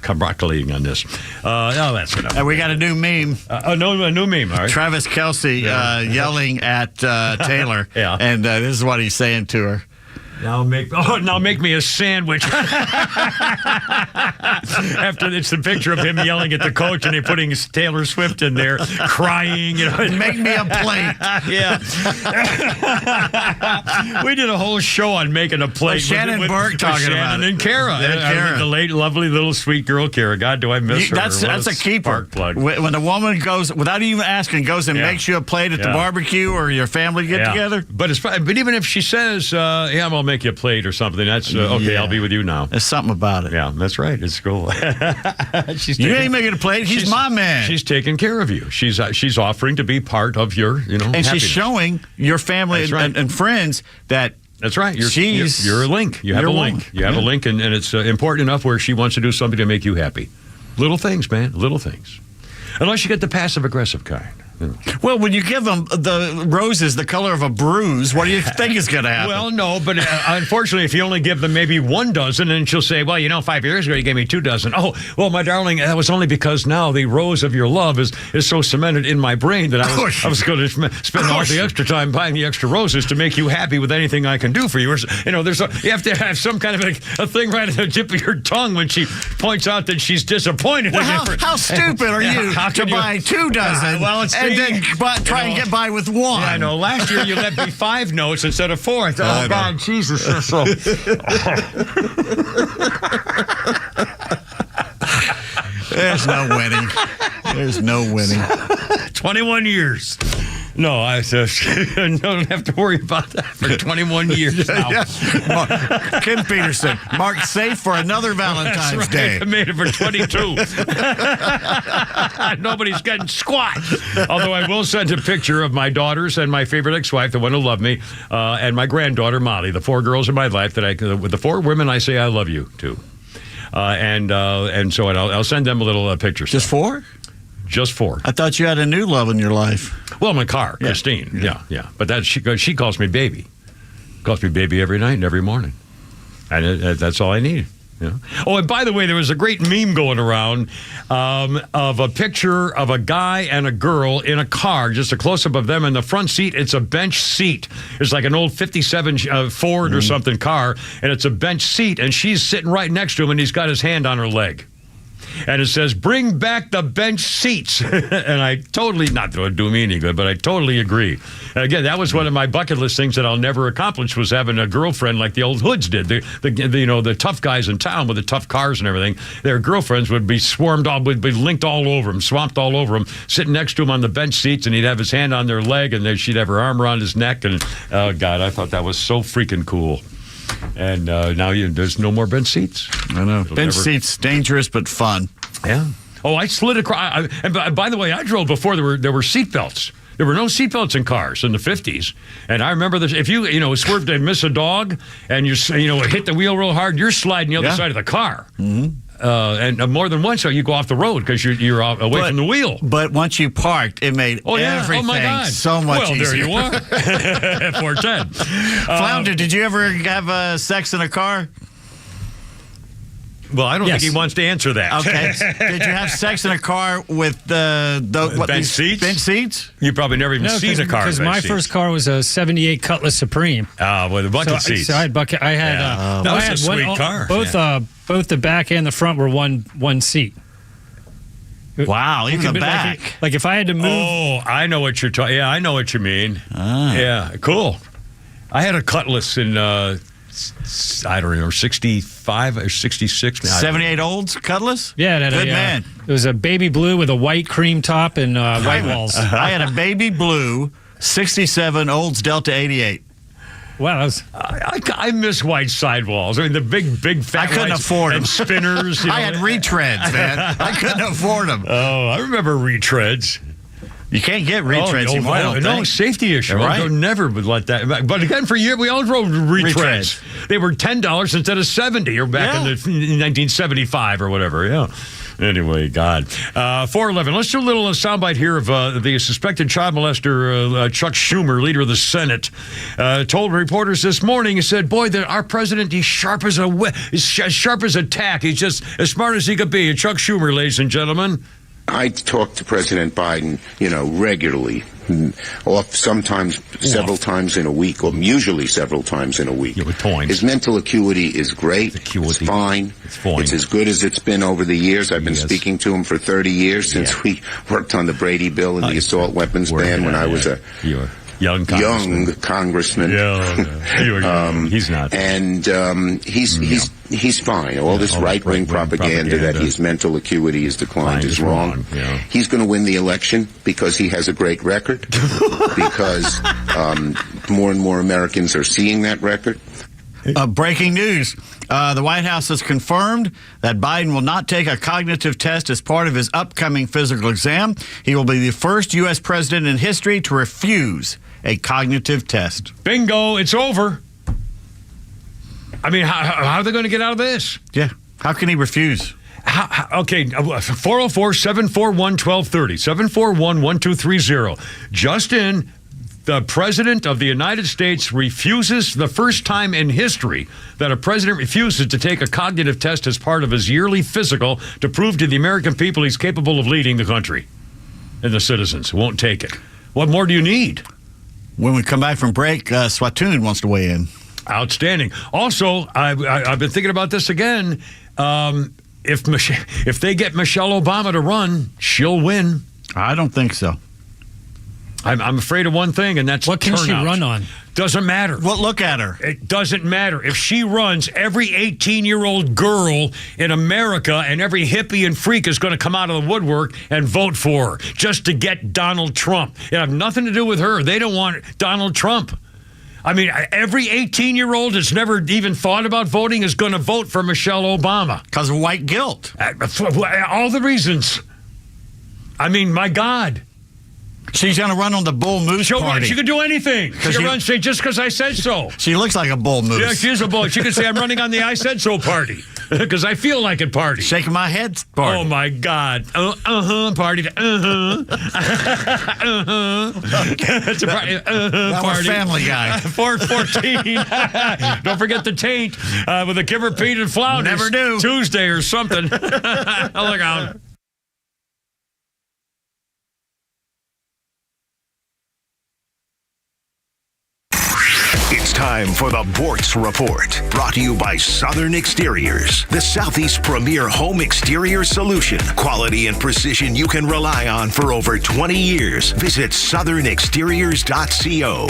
S7: congratulating on this. That's enough.
S9: And we got a new meme.
S7: A new meme, all right.
S9: Travis Kelce yelling at Taylor. And this is what he's saying to her.
S7: Now make me a sandwich. After it's the picture of him yelling at the coach, and they're putting Taylor Swift in there, crying.
S9: Make me a plate.
S7: Yeah. We did a whole show on making a plate.
S9: With Shannon Burke talking
S7: Shannon
S9: about it.
S7: And Kara. The late, lovely little sweet girl Kara. God, do I miss her.
S9: That's a keeper.
S7: Plug.
S9: When a woman goes, without even asking, goes and makes you a plate at the barbecue or your family get together.
S7: But even if she says, I'll make you a plate or something, that's okay. I'll be with you now.
S9: There's something about it.
S7: Yeah, that's right. It's cool.
S9: You ain't making a plate. He's my man.
S7: She's taking care of you. She's offering to be part of your,
S9: and
S7: happiness.
S9: She's showing your family and friends that.
S7: That's right. You're a link. You have a link. You have a link, and it's important enough where she wants to do something to make you happy. Little things, man. Little things. Unless you get the passive-aggressive kind.
S9: Well, when you give them the roses the color of a bruise, what do you think is going to happen?
S7: Well, no, but unfortunately, if you only give them maybe 1 dozen, and she'll say, well, 5 years ago you gave me 2 dozen. Oh, well, my darling, that was only because now the rose of your love is so cemented in my brain that I was going to spend all the extra time buying the extra roses to make you happy with anything I can do for you. You have to have some kind of a thing right at the tip of your tongue when she points out that she's disappointed.
S9: Well, how stupid are you to buy 2 dozen?
S7: Well, it's
S9: and then try and get by with 1.
S7: Yeah, I know. Last year you let me 5 notes instead of 4. Oh, God, Jesus. So.
S9: There's no winning. There's no winning.
S7: 21 years. No, I don't have to worry about that for 21 years now.
S9: Kim Peterson, marked safe for another Valentine's Day.
S7: I made it for 22. Nobody's getting squat. Although I will send a picture of my daughters and my favorite ex-wife, the one who loved me, and my granddaughter, Molly, the 4 girls in my life with the 4 women I say I love you to. And so I'll send them a little picture.
S9: Just 4?
S7: Just 4.
S9: I thought you had a new love in your life.
S7: Well, my car, Christine. Yeah. But she calls me baby. Calls me baby every night and every morning. And that's all I need. Yeah. Oh, and by the way, there was a great meme going around of a picture of a guy and a girl in a car, just a close-up of them in the front seat. It's a bench seat. It's like an old 57 Ford or something car, and it's a bench seat, and she's sitting right next to him, and he's got his hand on her leg. And it says, bring back the bench seats. And I totally, not that it would do me any good, but I totally agree. And again, that was one of my bucket list things that I'll never accomplish, was having a girlfriend like the old hoods did. The tough guys in town with the tough cars and everything, their girlfriends would be would be linked all over him, swamped all over him, sitting next to him on the bench seats, and he'd have his hand on their leg, and then she'd have her arm around his neck. And, oh, God, I thought that was so freaking cool. And now there's no more bench seats.
S9: I know. Bench seats, dangerous but fun.
S7: Yeah. Oh, I slid across. And by the way, I drove before there were seat belts. There were no seat belts in cars in the 50s. And I remember this. If you swerved and miss a dog and you hit the wheel real hard, you're sliding the other side of the car. Mm-hmm. And more than once, so you go off the road because you're away from the wheel.
S9: But once you parked, it made everything so much easier.
S7: Well, there you are. 410.
S9: Flounder, did you ever have sex in a car?
S7: Well, I don't think he wants to answer that.
S9: Okay. Did you have sex in a car with bench
S7: seats?
S9: Bench seats?
S7: You probably never even seen a car.
S19: Because my first car was a '78 Cutlass Supreme.
S7: With the bucket seats.
S19: So I had bucket. I had.
S7: That was a sweet car.
S19: Both the back and the front were one seat.
S9: Wow, even the back.
S19: Like if I had to move.
S7: Oh, I know what you're talking. Yeah, I know what you mean. Yeah, cool. I had a Cutlass in. I don't remember, 65 or 66.
S9: 78 Olds Cutlass?
S19: Yeah.
S9: Good man.
S19: It was a baby blue with a white cream top and white walls.
S9: I had a baby blue 67 Olds Delta 88.
S19: Wow,
S7: I miss white sidewalls. I mean, the big fat.
S9: I couldn't afford them.
S7: Spinners.
S9: I had retreads, man. I couldn't afford them.
S7: Oh, I remember retreads.
S9: You can't get retreads anymore.
S7: No, safety issue.
S9: Right.
S7: I never would let that. But again, for years, we all drove retreads. They were $10 instead of $70. Or back in 1975 or whatever. Yeah. Anyway, God. 411. Let's do a little soundbite here of the suspected child molester, Chuck Schumer, leader of the Senate, told reporters this morning, he said, boy, our president, he's sharp as a tack. He's just as smart as he could be. Chuck Schumer, ladies and gentlemen.
S20: I talk to President Biden, regularly, sometimes several times in a week, or usually several times in a week.
S7: With points.
S20: His mental acuity is great. It's fine. It's as good as it's been over the years. I've been speaking to him for 30 years since we worked on the Brady bill and the assault weapons ban when I was a
S7: young
S20: congressman.
S7: He's not.
S20: And he's fine. All this right-wing propaganda that his mental acuity is declined is wrong. He's going to win the election because he has a great record, because more and more Americans are seeing that record.
S9: Breaking news. The White House has confirmed that Biden will not take a cognitive test as part of his upcoming physical exam. He will be the first U.S. president in history to refuse a cognitive test.
S7: Bingo, it's over. I mean, how are they going to get out of this?
S9: Yeah. How can he refuse?
S7: Okay, 404-741-1230, 741-1230. Justin, the President of the United States refuses, the first time in history that a president refuses to take a cognitive test as part of his yearly physical to prove to the American people he's capable of leading the country. And the citizens won't take it. What more do you need?
S9: When we come back from break, Swatoon wants to weigh in.
S7: Outstanding. Also, I've been thinking about this again. If they get Michelle Obama to run, she'll win.
S9: I don't think so.
S7: I'm afraid of one thing, and that's
S19: what can
S7: turnout.
S19: she run on?
S7: Doesn't matter.
S9: Well, look at her.
S7: It doesn't matter. If she runs, every 18-year-old girl in America and every hippie and freak is going to come out of the woodwork and vote for her just to get Donald Trump. It has nothing to do with her. They don't want Donald Trump. I mean, every 18-year-old that's never even thought about voting is going to vote for Michelle Obama.
S9: Because of white guilt.
S7: All the reasons. I mean, my God.
S9: She's going to run on the Bull Moose Party.
S7: She could do anything. She could run, say, just because I said so.
S9: She looks like a bull moose.
S7: Yeah, she is a bull. She could say, I'm running on the I said so party because I feel like it party.
S9: Shaking my head party.
S7: Oh, my God. Party. It's a party.
S9: Party. Family Guy.
S7: 414. Don't forget the taint with a Kimmer Pete and Flounders.
S9: Never do.
S7: Tuesday or something. Look out.
S11: It's time for the Bortz Report, brought to you by Southern Exteriors, the Southeast's premier home exterior solution. Quality and precision you can rely on for over 20 years. Visit southernexteriors.co.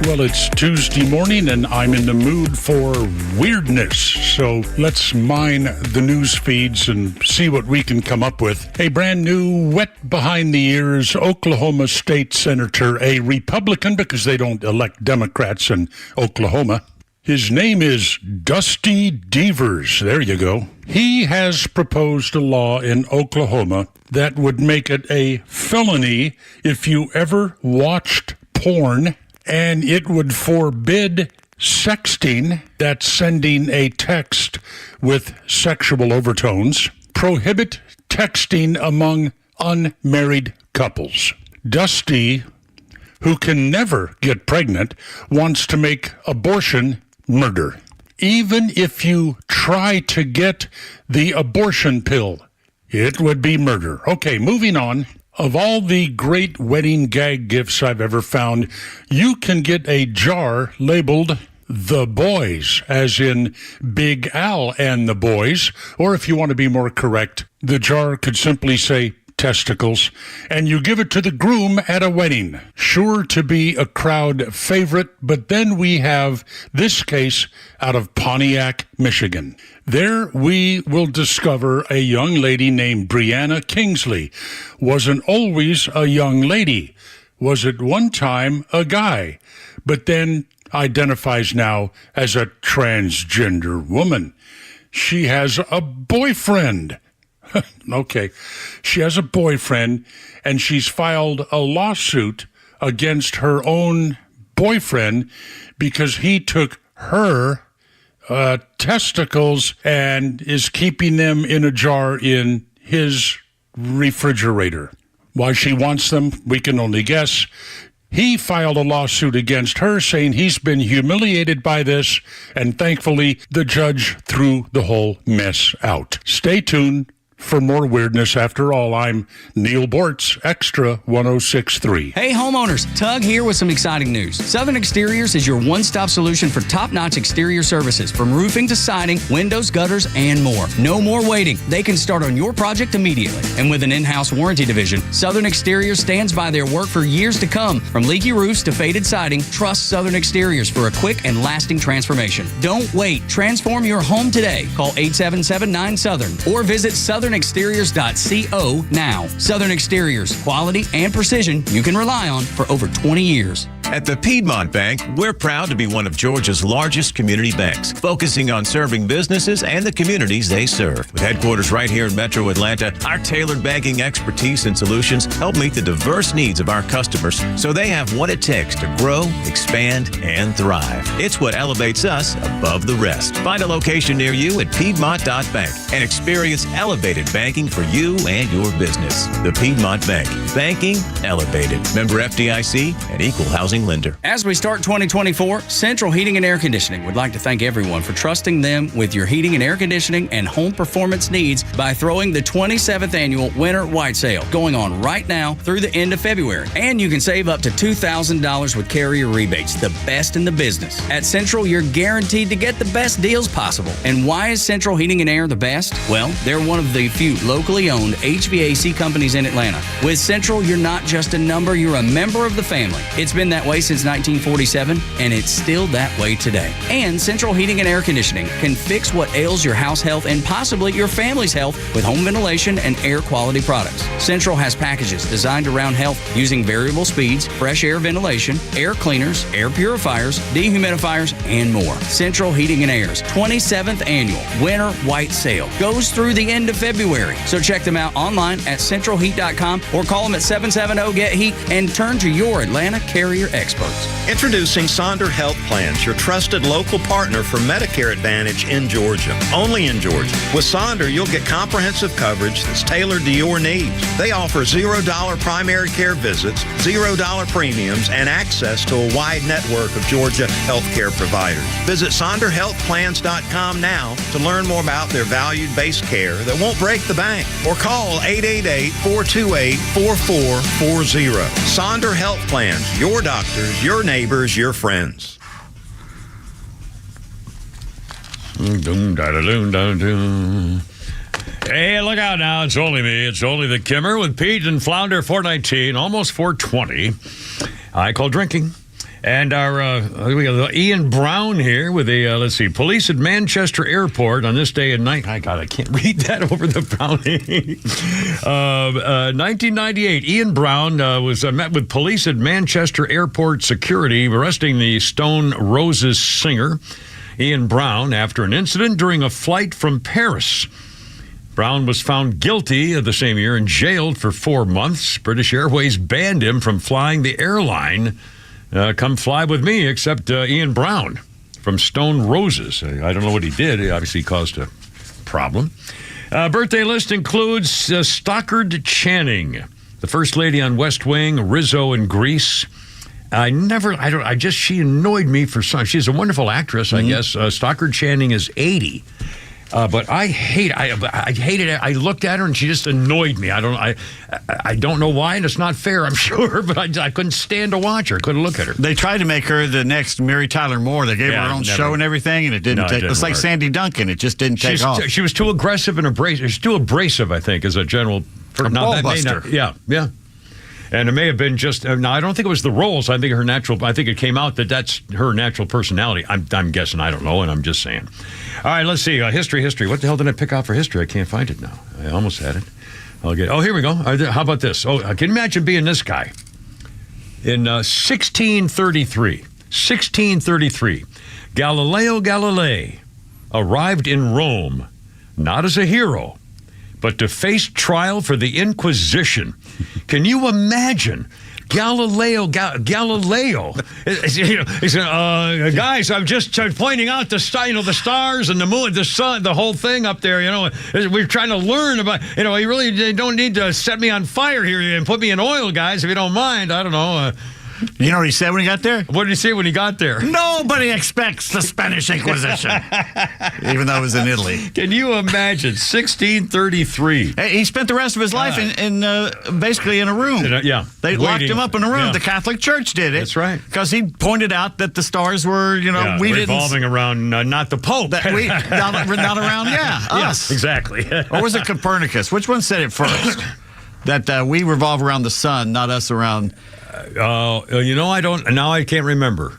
S1: Well, it's Tuesday morning, and I'm in the mood for weirdness. So let's mine the news feeds and see what we can come up with. A brand new, wet behind the ears Oklahoma State Senator, a Republican because they don't elect Democrats in Oklahoma. His name is Dusty Devers. There you go. He has proposed a law in Oklahoma that would make it a felony if you ever watched porn, and it would forbid sexting, that's sending a text with sexual overtones, prohibit texting among unmarried couples. Dusty, who can never get pregnant, wants to make abortion murder. Even if you try to get the abortion pill, it would be murder. Okay, moving on. Of all the great wedding gag gifts I've ever found, you can get a jar labeled The Boys, as in Big Al and the Boys, or if you want to be more correct, the jar could simply say testicles, and you give it to the groom at a wedding. Sure to be a crowd favorite, but then we have this case out of Pontiac, Michigan. There we will discover a young lady named Brianna Kingsley wasn't always a young lady, was at one time a guy, but then identifies now as a transgender woman. She has a boyfriend. Okay, she has a boyfriend, and she's filed a lawsuit against her own boyfriend because he took her testicles and is keeping them in a jar in his refrigerator. Why she wants them, we can only guess. He filed a lawsuit against her saying he's been humiliated by this, and thankfully the judge threw the whole mess out. Stay tuned for more weirdness. After all, I'm Neil Bortz, Extra 106.3.
S8: Hey homeowners, Tug here with some exciting news. Southern Exteriors is your one-stop solution for top-notch exterior services, from roofing to siding, windows, gutters, and more. No more waiting. They can start on your project immediately. And with an in-house warranty division, Southern Exteriors stands by their work for years to come. From leaky roofs to faded siding, trust Southern Exteriors for a quick and lasting transformation. Don't wait. Transform your home today. Call 877-9-SOUTHERN or visit southernexteriors.co now. Southern Exteriors, quality and precision you can rely on for over 20 years.
S2: At the Piedmont Bank, we're proud to be one of Georgia's largest community banks, focusing on serving businesses and the communities they serve. With headquarters right here in Metro Atlanta, our tailored banking expertise and solutions help meet the diverse needs of our customers so they have what it takes to grow, expand, and thrive. It's what elevates us above the rest. Find a location near you at Piedmont.bank and experience elevated banking for you and your business. The Piedmont Bank. Banking elevated. Member FDIC and equal housing lender.
S8: As we start 2024, Central Heating and Air Conditioning would like to thank everyone for trusting them with your heating and air conditioning and home performance needs by throwing the 27th annual Winter White Sale going on right now through the end of February. And you can save up to $2,000 with carrier rebates, the best in the business. At Central, you're guaranteed to get the best deals possible. And why is Central Heating and Air the best? Well, they're one of the few locally owned HVAC companies in Atlanta. With Central, you're not just a number, you're a member of the family. It's been that way since 1947, and it's still that way today. And Central Heating and Air Conditioning can fix what ails your house health and possibly your family's health with home ventilation and air quality products. Central has packages designed around health using variable speeds, fresh air ventilation, air cleaners, air purifiers, dehumidifiers, and more. Central Heating and Air's 27th annual Winter White Sale goes through the end of February. So check them out online at centralheat.com or call them at 770-GET-HEAT and turn to your Atlanta carrier experts.
S17: Introducing Sonder Health Plans, your trusted local partner for Medicare Advantage in Georgia. Only in Georgia. With Sonder, you'll get comprehensive coverage that's tailored to your needs. They offer $0 primary care visits, $0 premiums, and access to a wide network of Georgia healthcare providers. Visit SonderHealthPlans.com now to learn more about their value-based care that won't break the bank. Or call 888-428-4440. Sonder Health Plans, your doctors, your neighbors, your friends.
S7: Hey, look out now. It's only me. It's only the Kimmer with Pete and Flounder 419, almost 420. I call drinking. And we got Ian Brown here with a, police at Manchester Airport on this day in I can't read that over the brownie. 1998, Ian Brown was met with police at Manchester Airport security arresting the Stone Roses singer, Ian Brown, after an incident during a flight from Paris. Brown was found guilty of the same year and jailed for 4 months. British Airways banned him from flying the airline. Come fly with me, except Ian Brown from Stone Roses. I don't know what he did. He obviously caused a problem. Birthday list includes Stockard Channing, the First Lady on West Wing, Rizzo in Grease. She annoyed me for some. She's a wonderful actress, I guess. Stockard Channing is 80. But I hated it. I looked at her and she just annoyed me. I don't know why, and it's not fair, I'm sure, but I couldn't stand to watch her. Couldn't look at her.
S9: They tried to make her the next Mary Tyler Moore. They gave her own show and everything, and it didn't take. It's like Sandy Duncan. It just didn't take off.
S7: She was too aggressive and abrasive. She's too abrasive, I think, as a general.
S9: A ball buster.
S7: Yeah. And it may have been just. Now, I don't think it was the roles. I think it came out that that's her natural personality. I'm guessing. I don't know, and I'm just saying. All right, let's see. History. What the hell did I pick out for history? I can't find it now. I almost had it. Here we go. How about this? I can imagine being this guy. In 1633, Galileo Galilei arrived in Rome, not as a hero, but to face trial for the Inquisition. Can you imagine? Galileo. He said, guys, I'm just pointing out the stars and the moon, the sun, the whole thing up there. We're trying to learn about. You really don't need to set me on fire here and put me in oil, guys, if you don't mind. I don't know.
S9: You know what he said when he got there?
S7: What did he say when he got there?
S9: Nobody expects the Spanish Inquisition. Even though it was in Italy.
S7: Can you imagine? 1633.
S9: He spent the rest of his life in basically in a room. They locked him up in a room. Yeah. The Catholic Church did it.
S7: That's right.
S9: Because he pointed out that the stars were,
S7: revolving around not the Pope.
S9: Not around, us.
S7: Exactly.
S9: Or was it Copernicus? Which one said it first? That we revolve around the sun, not us around...
S7: I can't remember.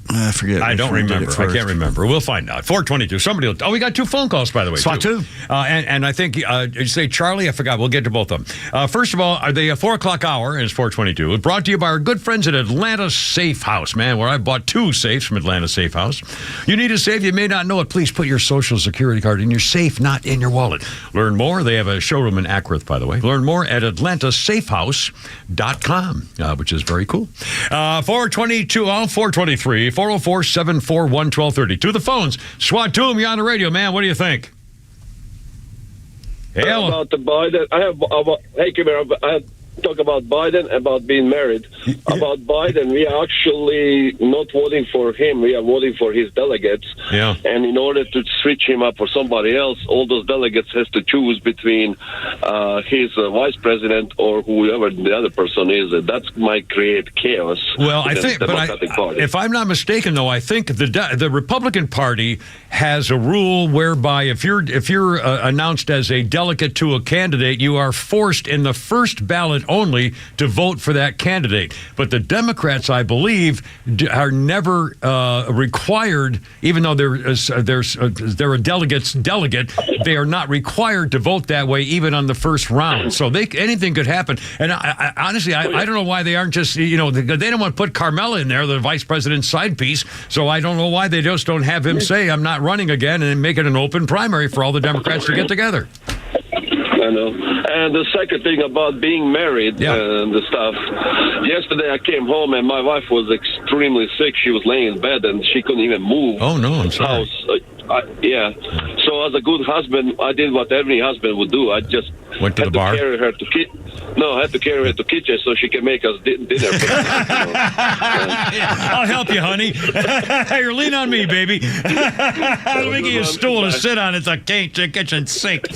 S9: I forget.
S7: I don't remember. I can't remember. We'll find out. 422. Somebody will. Oh, we got 2 phone calls, by the way.
S9: Swatu.
S7: And I think, you say Charlie? I forgot. We'll get to both of them. First of all, the 4 o'clock hour is 422. Brought to you by our good friends at Atlanta Safe House, man, where I bought 2 safes from Atlanta Safe House. You need a safe. You may not know it. Please put your Social Security card in your safe, not in your wallet. Learn more. They have a showroom in Ackworth, by the way. Learn more at atlantasafehouse.com, which is very cool. 422, 423, 404-741-1230. To the phones. Swatoom, you're on the radio, man. What do you think? Hello.
S13: About the Biden, hey, come here. I talk about Biden, about being married. About Biden, we are actually not voting for him. We are voting for his delegates.
S7: Yeah.
S13: And in order to switch him up for somebody else, all those delegates has to choose between his vice president or whoever the other person is. That might create chaos.
S7: Well, I think, if I'm not mistaken, though, I think the Republican Party has a rule whereby if you're announced as a delegate to a candidate, you are forced in the first ballot only to vote for that candidate. But the Democrats, I believe, are never required, even though they're a delegate, they are not required to vote that way even on the first round. So anything could happen. And I honestly, I don't know why they aren't just, they don't want to put Carmella in there, the vice president's side piece. So I don't know why they just don't have him say, I'm not running again, and make it an open primary for all the Democrats to get together.
S13: I know. And the second thing about being married and the stuff. Yesterday I came home and my wife was extremely sick. She was laying in bed and she couldn't even move.
S7: Oh, no, I'm sorry.
S13: Yeah. So as a good husband, I did what every husband would do. I just
S7: went to the bar.
S13: Carry her to I had to carry her to kitchen so she can make us dinner.
S7: I'll help you, honey. Here, lean on me, baby. Let me get you a stool to sit on. It's a kitchen sink.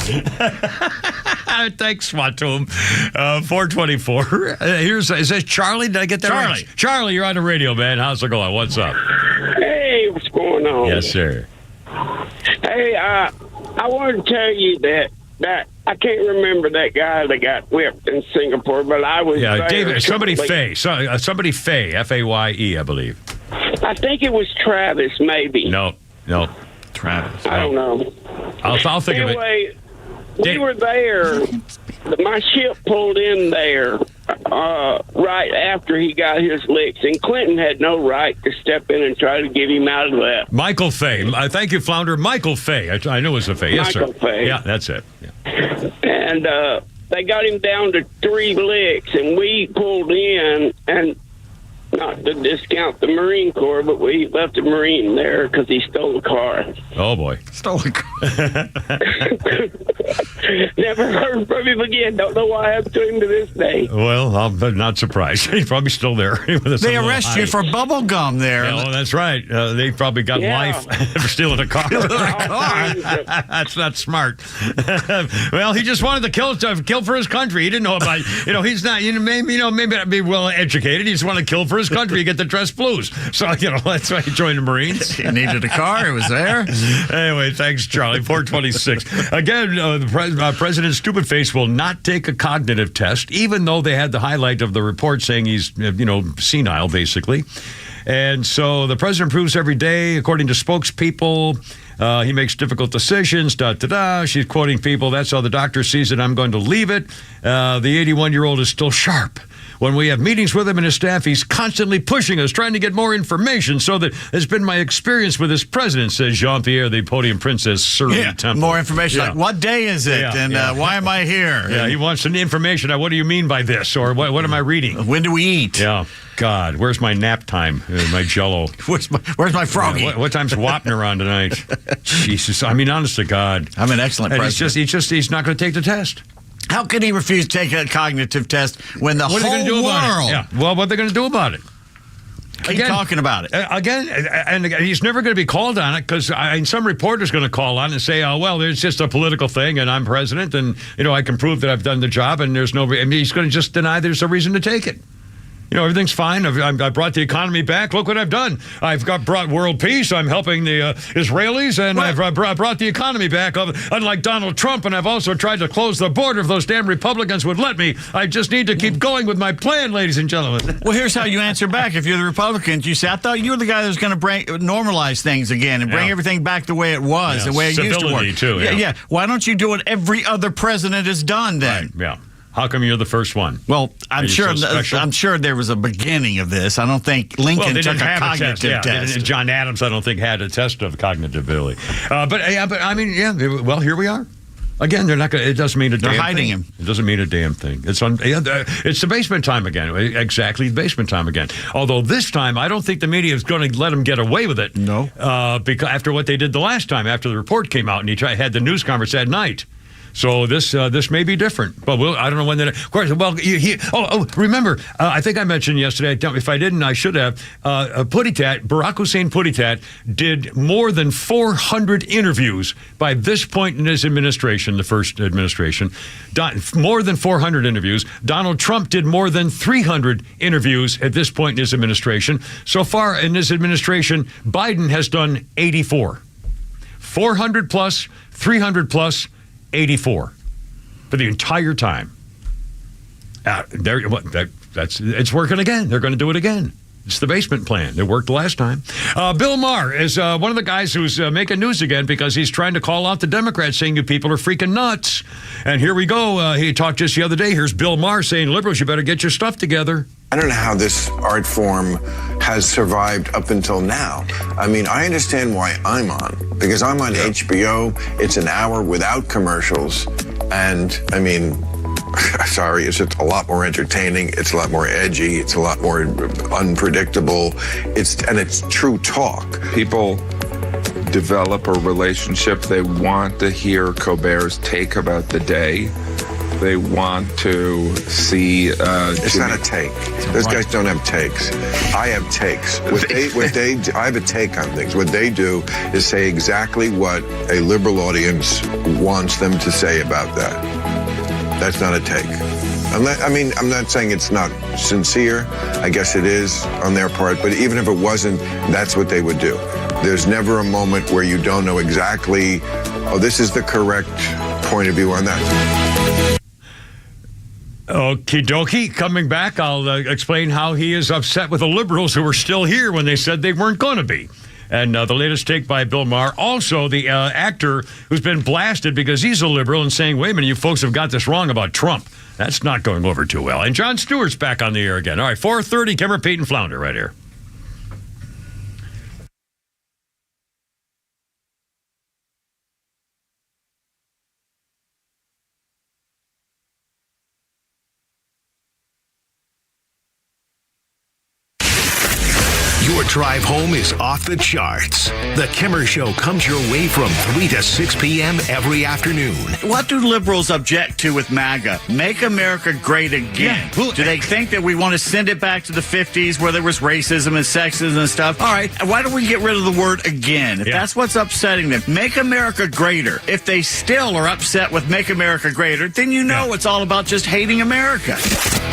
S7: Thanks, Swatoom. 424. Is that Charlie? Did I get that right? Charlie, you're on the radio, man. How's it going? What's up?
S15: Hey, what's going on?
S7: Yes, sir.
S15: Hey, I wanted to tell you that I can't remember that guy that got whipped in Singapore, but I was there.
S7: David, somebody Faye, F-A-Y-E, I believe.
S15: I think it was Travis, maybe.
S7: No, Travis.
S15: I don't know.
S7: I'll think of it.
S15: Anyway, we were there. My ship pulled in there right after he got his licks, and Clinton had no right to step in and try to get him out of that.
S7: Michael Fay. Thank you, Flounder. Michael Fay. I knew it was a Fay. Yes,
S15: Michael
S7: sir.
S15: Fay.
S7: Yeah, that's it. Yeah.
S15: And they got him down to 3 licks, and we pulled in, and not to discount the Marine Corps, but we left the Marine there because he stole a car.
S7: Oh, boy.
S9: Stole a car.
S15: Never heard from him again. Don't know what happened to him to this day.
S7: Well, I'm not surprised. He's probably still there.
S9: They arrest you for bubble gum there.
S7: Yeah, well, that's right. They probably got life for stealing a car. That's not smart. Well, he just wanted to kill for his country. He didn't know about, he's not, maybe not be well educated. He just wanted to kill for his country. You get the dress blues. So, that's why he joined the Marines.
S9: He needed a car. It was there.
S7: Anyway, thanks, Charlie. 426. Again, the President's stupid face will not take a cognitive test, even though they had the highlight of the report saying he's, senile, basically. And so the president improves every day, according to spokespeople. He makes difficult decisions, She's quoting people. That's how the doctor sees it. I'm going to leave it. The 81-year-old is still sharp. When we have meetings with him and his staff, he's constantly pushing us, trying to get more information. So that has been my experience with this president, says Jean-Pierre, the podium princess, Surly Temple.
S9: More information, like what day is it, why am I here?
S7: Yeah, he wants some information. What do you mean by this? Or what am I reading?
S9: When do we eat?
S7: Yeah. God, where's my nap time? My Jell-O.
S9: Where's my froggy?
S7: What time's Wapner on tonight? Jesus, I mean, honest to God.
S9: I'm an excellent president.
S7: He's not going to take the test.
S9: How can he refuse to take a cognitive test when the whole world?
S7: Yeah. Well, what are they going to do about it?
S9: Keep talking about it.
S7: And he's never going to be called on it because some reporter's going to call on it and say, oh, well, it's just a political thing and I'm president and, I can prove that I've done the job and there's no... he's going to just deny there's a reason to take it. Everything's fine. I brought the economy back. Look what I've done. I've brought world peace. I'm helping the Israelis, and I've brought the economy back. Unlike Donald Trump, and I've also tried to close the border if those damn Republicans would let me. I just need to keep going with my plan, ladies and gentlemen.
S9: Well, here's how you answer back. If you're the Republicans, you say, I thought you were the guy that was going to normalize things again and bring everything back the way it was, the way it used to work.
S7: Too,
S9: yeah. Why don't you do what every other president has done then?
S7: Right. Yeah. How come you're the first one?
S9: Well, I'm sure there was a beginning of this. I don't think Lincoln took a cognitive test.
S7: And John Adams, I don't think, had a test of cognitive ability. But I mean, well, here we are. Again, they're not going. It doesn't mean a damn thing.
S9: They're hiding him.
S7: It doesn't mean a damn thing. It's the basement time again. Exactly, the basement time again. Although this time, I don't think the media is going to let him get away with it.
S9: No.
S7: Because after what they did the last time, after the report came out, and he had the news conference that night. So this may be different, but I don't know when that. Of course, well, remember, I think I mentioned yesterday. If I didn't, I should have. Barack Hussein Putitat did more than 400 interviews by this point in his administration, the first administration. More than 400 interviews. Donald Trump did more than 300 interviews at this point in his administration. So far in his administration, Biden has done 84, 400 plus, 300 plus. 84 for the entire time. It's working again. They're going to do it again. It's the basement plan. It worked last time. Bill Maher is one of the guys who's making news again because he's trying to call out the Democrats, saying you people are freaking nuts. And here we go. He talked just the other day. Here's Bill Maher saying, liberals, you better get your stuff together.
S3: I don't know how this art form has survived up until now. I mean, I understand why I'm on, because I'm on HBO. It's an hour without commercials. And I mean, sorry, it's just a lot more entertaining. It's a lot more edgy. It's a lot more unpredictable. It's true talk.
S4: People develop a relationship. They want to hear Colbert's take about the day. They want to see.
S3: It's not a take. Those guys don't have takes. I have takes. I have a take on things. What they do is say exactly what a liberal audience wants them to say about that. That's not a take. I'm not saying it's not sincere. I guess it is on their part. But even if it wasn't, that's what they would do. There's never a moment where you don't know exactly, this is the correct point of view on that.
S7: Okie dokie. Coming back, I'll explain how he is upset with the liberals who were still here when they said they weren't going to be. And the latest take by Bill Maher. Also, the actor who's been blasted because he's a liberal and saying, wait a minute, you folks have got this wrong about Trump. That's not going over too well. And Jon Stewart's back on the air again. All right, 4:30, Kimmer, Pete, and Flounder right here.
S11: Your drive home is off the charts. The Kimmer Show comes your way from 3 to 6 p.m. every afternoon.
S9: What do liberals object to with MAGA? Make America great again. Yeah. Do they think that we want to send it back to the 50s where there was racism and sexism and stuff? All right, why don't we get rid of the word again? If that's what's upsetting them, make America greater. If they still are upset with make America greater, then you know it's all about just hating America.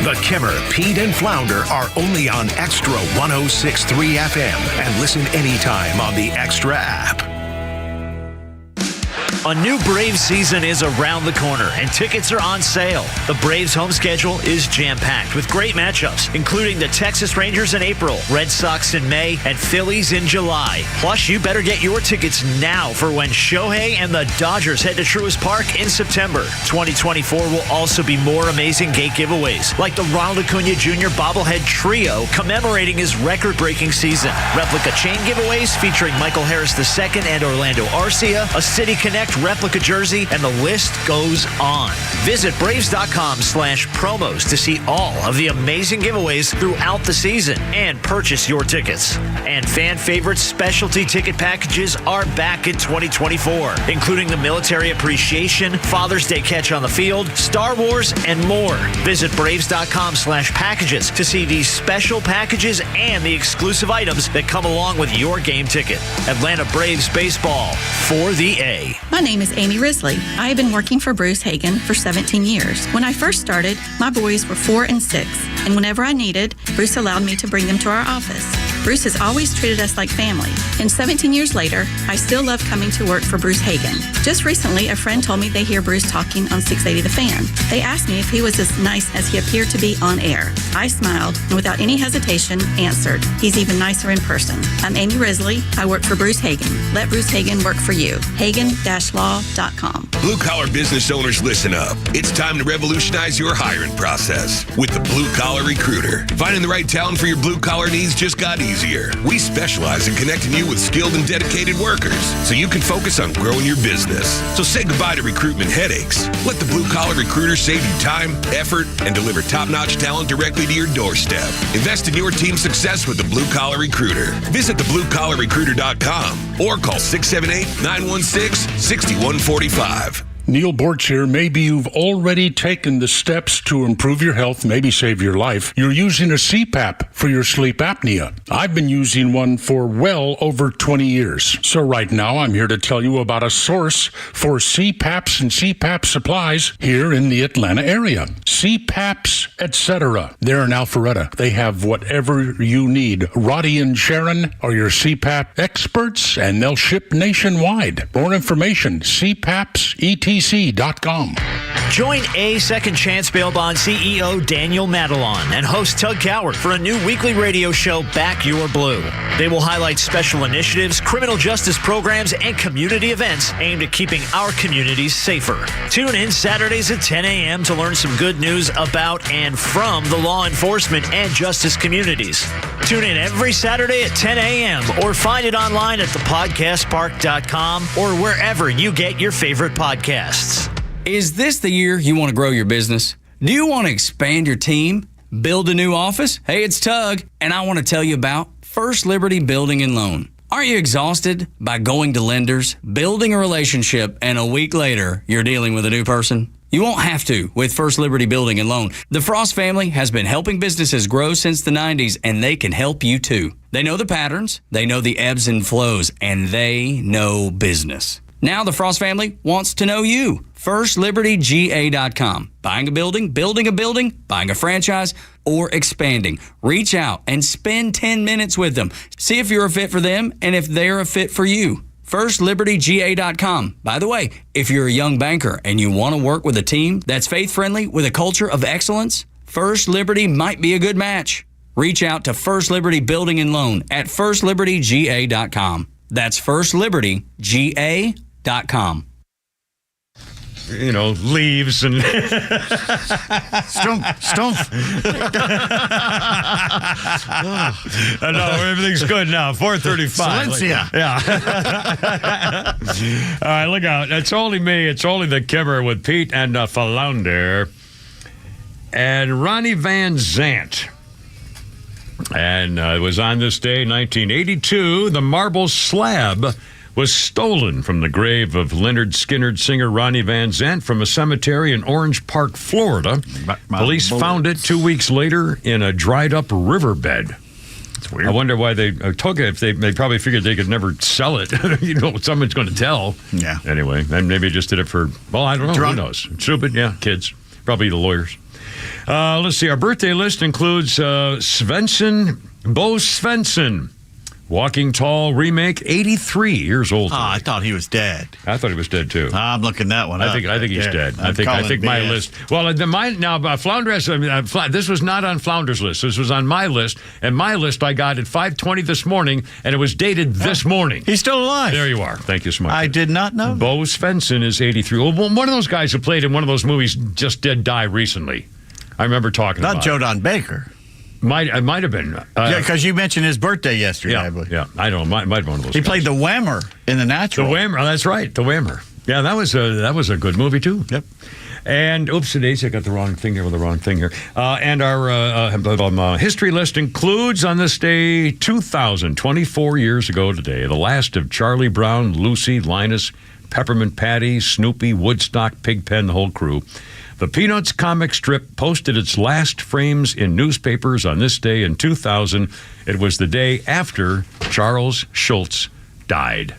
S11: The Kimmer, Pete, and Flounder are only on Extra 106.3 FM and listen anytime on the Extra app.
S22: A new Braves season is around the corner, and tickets are on sale. The Braves home schedule is jam-packed with great matchups, including the Texas Rangers in April, Red Sox in May, and Phillies in July. Plus, you better get your tickets now for when Shohei and the Dodgers head to Truist Park in September. 2024 will also be more amazing gate giveaways, like the Ronald Acuna Jr. bobblehead trio commemorating his record-breaking season. Replica chain giveaways featuring Michael Harris II and Orlando Arcia, a City Connect replica jersey, and the list goes on. Visit Braves.com/promos to see all of the amazing giveaways throughout the season and purchase your tickets. And fan favorite specialty ticket packages are back in 2024, including the Military Appreciation, Father's Day Catch on the Field, Star Wars, and more. Visit Braves.com/packages to see these special packages and the exclusive items that come along with your game ticket. Atlanta Braves baseball for the A.
S23: My name is Amy Risley. I have been working for Bruce Hagen for 17 years. When I first started, my boys were 4 and 6. and whenever I needed, Bruce allowed me to bring them to our office. Bruce has always treated us like family, and 17 years later, I still love coming to work for Bruce Hagen. Just recently, a friend told me they hear Bruce talking on 680 The Fan. They asked me if he was as nice as he appeared to be on air. I smiled, and without any hesitation, answered, he's even nicer in person. I'm Amy Risley. I work for Bruce Hagen. Let Bruce Hagen work for you. Hagen-law.com.
S5: Blue-collar business owners, listen up. It's time to revolutionize your hiring process with the Blue Collar Recruiter. Finding the right talent for your blue-collar needs just got easier. We specialize in connecting you with skilled and dedicated workers so you can focus on growing your business. So say goodbye to recruitment headaches. Let the Blue Collar Recruiter save you time, effort, and deliver top-notch talent directly to your doorstep. Invest in your team's success with the Blue Collar Recruiter. Visit thebluecollarrecruiter.com or call 678-916-6145.
S1: Neil Borch here. Maybe you've already taken the steps to improve your health, maybe save your life. You're using a CPAP for your sleep apnea. I've been using one for well over 20 years. So right now I'm here to tell you about a source for CPAPs and CPAP supplies here in the Atlanta area. CPAPs, etc. They're in Alpharetta. They have whatever you need. Roddy and Sharon are your CPAP experts, and they'll ship nationwide. More information, CPAPs.com.
S22: Join A Second Chance Bail Bond CEO Daniel Madelon and host Tug Coward for a new weekly radio show, Back Your Blue. They will highlight special initiatives, criminal justice programs, and community events aimed at keeping our communities safer. Tune in Saturdays at 10 a.m. to learn some good news about and from the law enforcement and justice communities. Tune in every Saturday at 10 a.m. or find it online at thepodcastpark.com or wherever you get your favorite podcasts.
S8: Is this the year you want to grow your business? Do you want to expand your team? Build a new office? Hey, it's Tug, and I want to tell you about First Liberty Building and Loan. Aren't you exhausted by going to lenders, building a relationship, and a week later, you're dealing with a new person? You won't have to with First Liberty Building and Loan. The Frost family has been helping businesses grow since the 90s, and they can help you too. They know the patterns, they know the ebbs and flows, and they know business. Now the Frost family wants to know you. FirstLibertyGA.com. Buying a building, building a building, buying a franchise, or expanding. Reach out and spend 10 minutes with them. See if you're a fit for them and if they're a fit for you. FirstLibertyGA.com. By the way, if you're a young banker and you want to work with a team that's faith-friendly with a culture of excellence, First Liberty might be a good match. Reach out to First Liberty Building and Loan at FirstLibertyGA.com. That's FirstLibertyGA.com.
S7: You know, leaves and
S9: stump.
S7: No, everything's good now. 4:35.
S9: Silencia.
S7: Yeah. All right, look out. It's only me. It's only the Kimmer with Pete and Flounder and Ronnie Van Zant. And it was on this day, 1982, the marble slab was stolen from the grave of Leonard Skinner singer Ronnie Van Zant from a cemetery in Orange Park, Florida. Police found it 2 weeks later in a dried-up riverbed. It's weird. I wonder why they took it. If they probably figured they could never sell it. You know, someone's going to tell.
S9: Yeah.
S7: Anyway, and maybe just did it for, well, I don't know.
S9: Drunk.
S7: Who knows? Stupid, yeah, kids. Probably the lawyers. Let's see. Our birthday list includes Bo Svensson. Walking Tall remake, 83 years old.
S9: Oh, I thought he was dead.
S7: I thought he was dead too.
S9: I'm looking that one up.
S7: I think he's dead. I think my list. Well, Flounder has. This was not on Flounder's list. This was on my list, and my list I got at 5:20 this morning, and it was dated this morning.
S9: He's still alive.
S7: There you are. Thank you so much.
S9: I did not know.
S7: Bo Svensson is 83. Well, one of those guys who played in one of those movies just did die recently. I remember talking about.
S9: Not Joe Don Baker.
S7: It might have been.
S9: Yeah, because you mentioned his birthday yesterday.
S7: Yeah, I don't know. Might have been one of those.
S9: He played the Whammer in The Natural.
S7: The Whammer. That's right. The Whammer. Yeah, that was a good movie too.
S9: Yep.
S7: And oops, I got the wrong thing here with the wrong thing here. And our history list includes on this day 2,024 years ago today, the last of Charlie Brown, Lucy, Linus, Peppermint Patty, Snoopy, Woodstock, Pigpen, the whole crew. The Peanuts comic strip posted its last frames in newspapers on this day in 2000. It was the day after Charles Schulz died.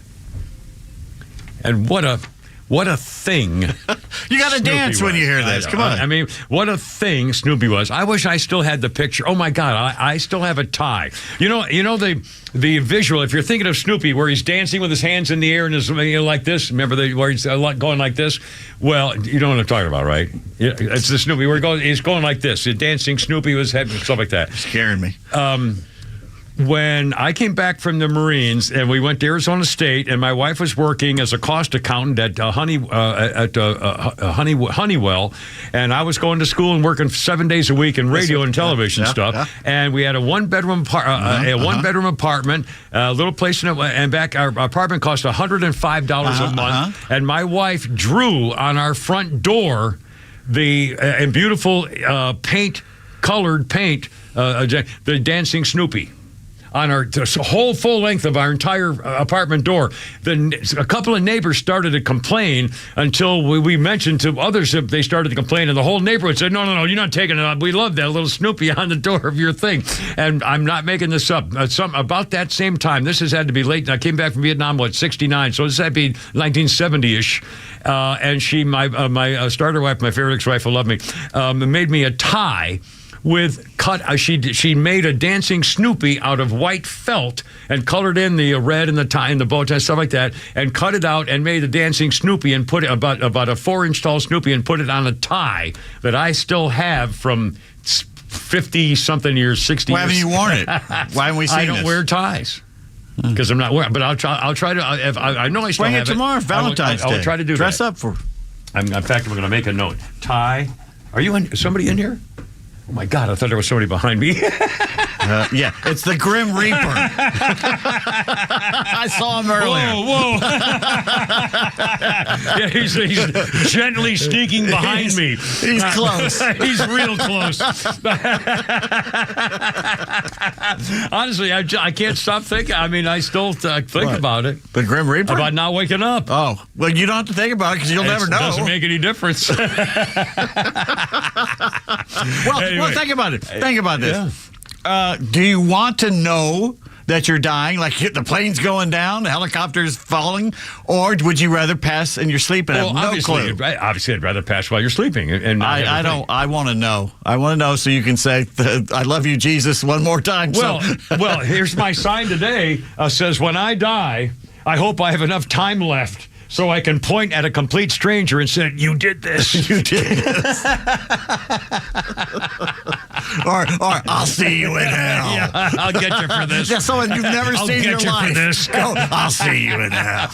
S7: And what a what a thing.
S9: You got to dance when you hear this. Come on.
S7: I mean, what a thing Snoopy was. I wish I still had the picture. Oh, my God. I still have a tie. You know the visual, if you're thinking of Snoopy, where he's dancing with his hands in the air and is like this. Remember where he's going like this? Well, you know what I'm talking about, right? It's the Snoopy where he's going like this. The dancing Snoopy with his head, stuff like that.
S9: Scaring me.
S7: When I came back from the Marines and we went to Arizona State, and my wife was working as a cost accountant at Honeywell, and I was going to school and working 7 days a week in radio and television stuff. And we had a one-bedroom apartment, a little place and back. Our apartment cost $105 a month, and my wife drew on our front door in beautiful colored paint, the dancing Snoopy on our whole full length of our entire apartment door. A couple of neighbors started to complain until we mentioned to others that they started to complain, and the whole neighborhood said, no, you're not taking it up. We love that little Snoopy on the door of your thing. And I'm not making this up. About that same time, this has had to be late. I came back from Vietnam, 69, so this had to be 1970-ish. And she, my starter wife, my favorite ex-wife who loved me, made me a tie with she made a dancing Snoopy out of white felt and colored in the red and the tie and the bow tie, stuff like that, and cut it out and made a dancing Snoopy and put it about a 4-inch tall Snoopy and put it on a tie that I still have from 50-something years, 60
S9: Why
S7: years.
S9: haven't you worn it? Why haven't we seen
S7: I don't
S9: this?
S7: wear ties. Because I'm not wearing, but I'll try to. I know I still
S9: Bring
S7: have
S9: it tomorrow, Valentine's Day.
S7: I will try to do
S9: Dress
S7: that.
S9: up for.
S7: In fact, I'm going to make a note. Tie. Are you somebody in here? Oh my God! I thought there was somebody behind me.
S9: Yeah, it's the Grim Reaper. I saw him earlier.
S7: Whoa! Yeah, he's gently sneaking behind me.
S9: He's close.
S7: He's real close. Honestly, I can't stop thinking. I mean, I still think about it.
S9: The Grim Reaper?
S7: About not waking up.
S9: Oh, well, you don't have to think about it because you'll never know.
S7: It doesn't make any difference.
S9: Well, think about it. Think about this. Yeah. Do you want to know that you're dying, like the plane's going down, the helicopter's falling, or would you rather pass in your sleep and have no clue?
S7: Obviously, I'd rather pass while you're sleeping. And
S9: I don't. I want to know. I want to know so you can say, "I love you, Jesus," one more time.
S7: Well, here's my sign today. Says, "When I die, I hope I have enough time left." So I can point at a complete stranger and say, "You did this.
S9: You did this." or I'll see you in hell.
S7: Yeah, I'll get you for this.
S9: Yeah, someone you've never seen in your life.
S7: I'll get you for this.
S9: Go, I'll see you in hell.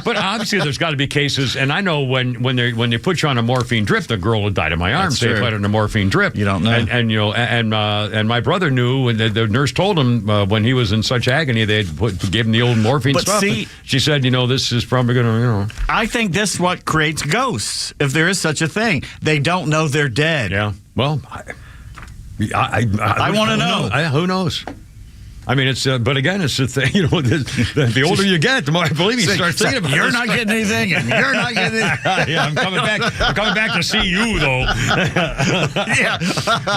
S7: But obviously, there's got to be cases, and I know when they put you on a morphine drip, the girl who died in my arms, they put her on a morphine drip.
S9: You don't know,
S7: and my brother knew when the nurse told him when he was in such agony, they gave him the old morphine stuff.
S9: See,
S7: she said, this is probably.
S9: I think this is what creates ghosts, if there is such a thing. They don't know they're dead.
S7: Yeah. Well, I
S9: want to know.
S7: Who knows? I mean, it's but again, it's the thing. The older you get, the more I believe you start thinking about it.
S9: You're not getting anything, and you're not getting anything.
S7: Yeah, I'm coming back to see you, though.
S9: Yeah.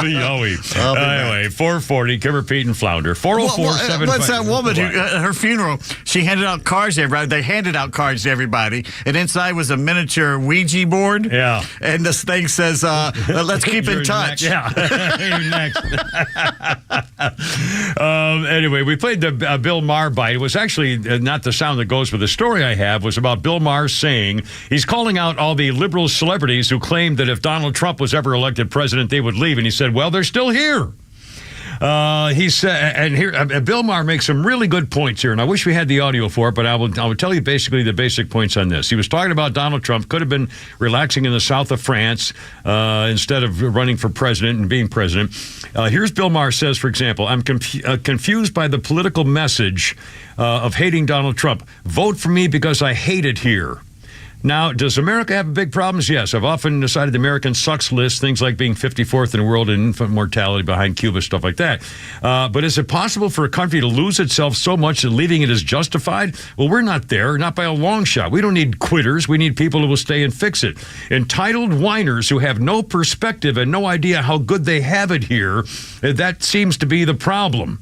S7: Anyway, 440, Kimmer, Pete, and Flounder. 404-755.
S9: What's that woman who, at her funeral, she handed out cards to everybody. They handed out cards to everybody, and inside was a miniature Ouija board.
S7: Yeah.
S9: And this thing says, let's keep in touch.
S7: Next. Yeah. You're next. Anyway, we played the Bill Maher bite. It was actually not the sound that goes with the story I have. It was about Bill Maher saying he's calling out all the liberal celebrities who claimed that if Donald Trump was ever elected president, they would leave. And he said, well, they're still here. He said, and here, Bill Maher makes some really good points here, and I wish we had the audio for it, but I will tell you basically the basic points on this. He was talking about Donald Trump could have been relaxing in the south of France instead of running for president and being president. Here's Bill Maher says, for example, I'm confused by the political message of hating Donald Trump. Vote for me because I hate it here. Now, does America have big problems? Yes. I've often decided the American sucks list, things like being 54th in the world in infant mortality behind Cuba, stuff like that. But is it possible for a country to lose itself so much that leaving it is justified? Well, we're not there, not by a long shot. We don't need quitters. We need people who will stay and fix it. Entitled whiners who have no perspective and no idea how good they have it here, that seems to be the problem.